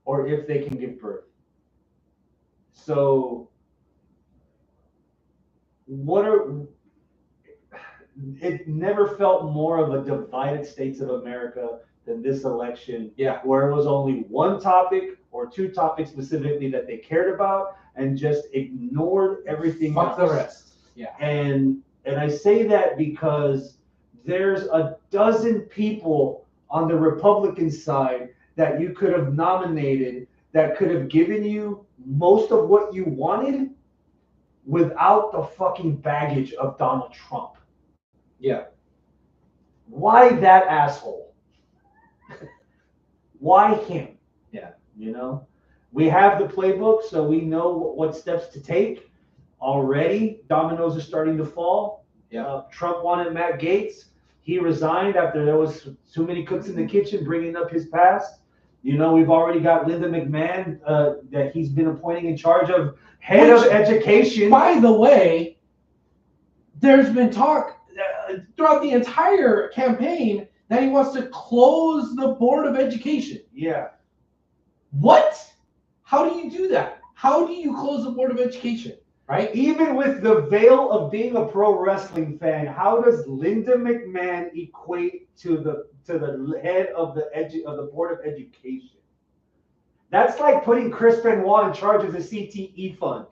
or if they can give birth. So it never felt more of a divided states of America than this election, where it was only one topic or two topics specifically that they cared about and just ignored everything else. Fuck the rest. Yeah. And I say that because there's a dozen people on the Republican side that you could have nominated that could have given you most of what you wanted without the fucking baggage of Donald Trump. Yeah. Why that asshole? Why him? Yeah. You know, we have the playbook, so we know what steps to take. Already, dominoes are starting to fall. Yeah. Trump wanted Matt Gaetz. He resigned after there was too many cooks in the kitchen bringing up his past. You know, we've already got Linda McMahon that he's been appointing in charge of head of education. By the way, there's been talk throughout the entire campaign that he wants to close the Board of Education. Yeah. What? How do you do that? How do you close the Board of Education? Right? Even with the veil of being a pro wrestling fan, how does Linda McMahon equate to the head of the Board of Education? That's like putting Chris Benoit in charge of the CTE fund.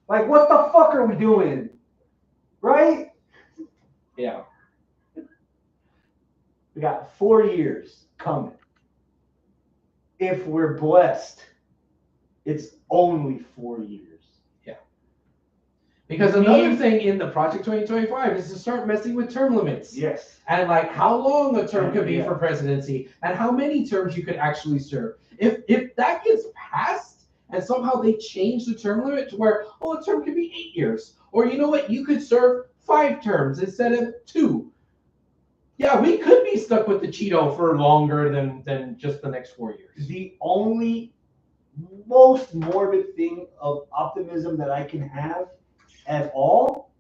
Like, what the fuck are we doing? Right? Yeah. We got 4 years coming. If we're blessed, it's only 4 years. Because another thing in the Project 2025 is to start messing with term limits. Yes. And like how long a term could be for presidency and how many terms you could actually serve. If that gets passed and somehow they change the term limit to where, a term could be 8 years. Or you know what, you could serve 5 terms instead of 2. Yeah, we could be stuck with the Cheeto for longer than just the next 4 years. The only most morbid thing of optimism that I can have at all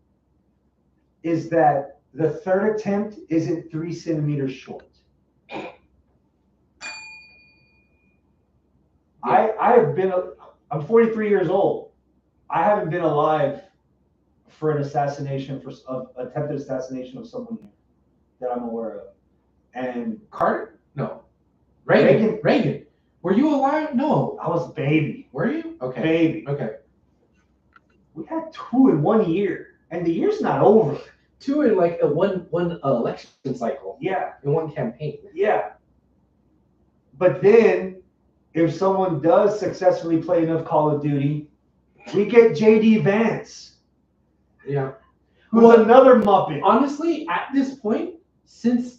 is that the third attempt isn't 3 centimeters short. Yeah. I'm 43 years old. I haven't been alive for an attempted assassination of someone here that I'm aware of. And Carter? No. Reagan. Were you alive? No. I was a baby. Were you? Okay. Baby. Okay. We had 2 in 1 year, and the year's not over. 2 in like one election cycle. Yeah. In one campaign. Yeah. But then, if someone does successfully play enough Call of Duty, we get JD Vance. Yeah. Who's another Muppet. Honestly, at this point, since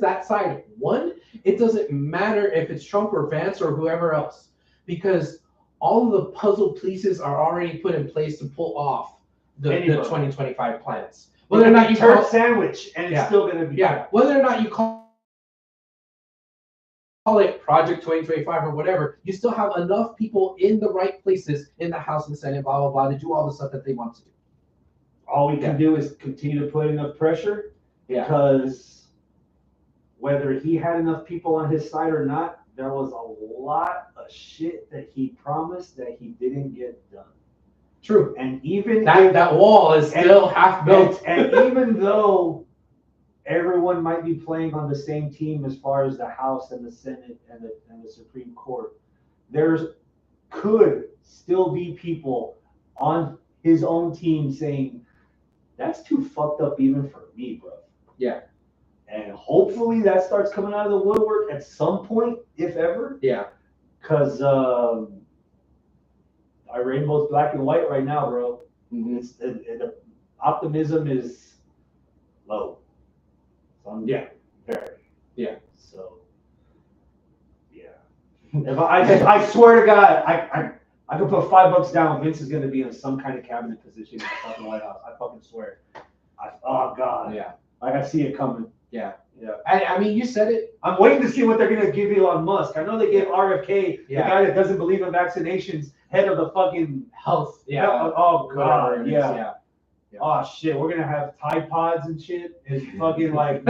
that side won, it doesn't matter if it's Trump or Vance or whoever else, because all of the puzzle pieces are already put in place to pull off the 2025 plans. Whether or not you turn sandwich, and it's still going to be whether or not you call it Project 2025 or whatever, you still have enough people in the right places in the House and Senate, blah blah blah, to do all the stuff that they want to do. All we can do is continue to put enough pressure, because whether he had enough people on his side or not, there was a lot of shit that he promised that he didn't get done. True. And even that wall is still half built. And even though everyone might be playing on the same team as far as the House and the Senate and the Supreme Court, there's could still be people on his own team saying, that's too fucked up even for me, bro. Yeah. And hopefully that starts coming out of the woodwork at some point, if ever. Yeah. Because our rainbow's black and white right now, bro. Mm-hmm. The optimism is low. Yeah. Very. Yeah. So, yeah. If I swear to God, I could put $5 down. Vince is going to be in some kind of cabinet position in the fucking White House. I fucking swear. Oh, God. Yeah. Like, I see it coming. Yeah. Yeah. I mean, you said it. I'm waiting to see what they're going to give Elon Musk. I know they gave RFK, the guy that doesn't believe in vaccinations, head of the fucking health. Yeah. Oh, God. Yeah. Oh, shit. We're going to have Tide Pods and shit. It's fucking like,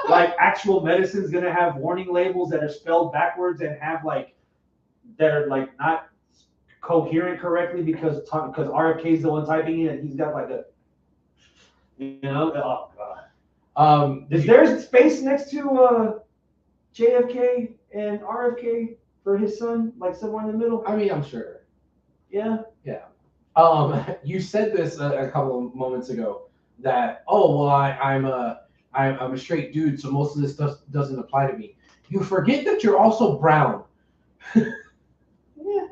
like actual medicine's going to have warning labels that are spelled backwards and have like, that are like not coherent correctly because RFK's the one typing it and he's got like a, oh, God. Is there space next to JFK and RFK for his son, like somewhere in the middle? I mean, I'm sure. Yeah. Yeah. You said this a couple of moments ago that I'm a straight dude, so most of this stuff doesn't apply to me. You forget that you're also brown. Yeah.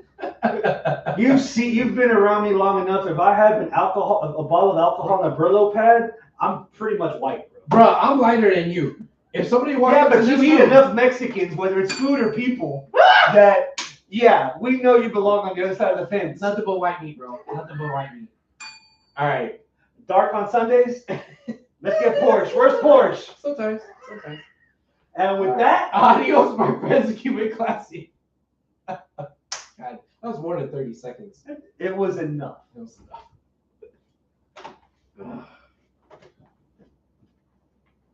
You've been around me long enough. If I have a bottle of alcohol and a Brillo pad, I'm pretty much white, bro. Bro, I'm lighter than you. If somebody walks yeah, up but to you this eat room, enough Mexicans, whether it's food or people, that we know you belong on the other side of the fence. Nothing but white meat, bro. Nothing but white meat. All right. Dark on Sundays. Let's get Porsche. Where's Porsche? Sometimes. And with that, adios, my friends, and keep it classy. God, that was more than 30 seconds. It was enough. It was enough.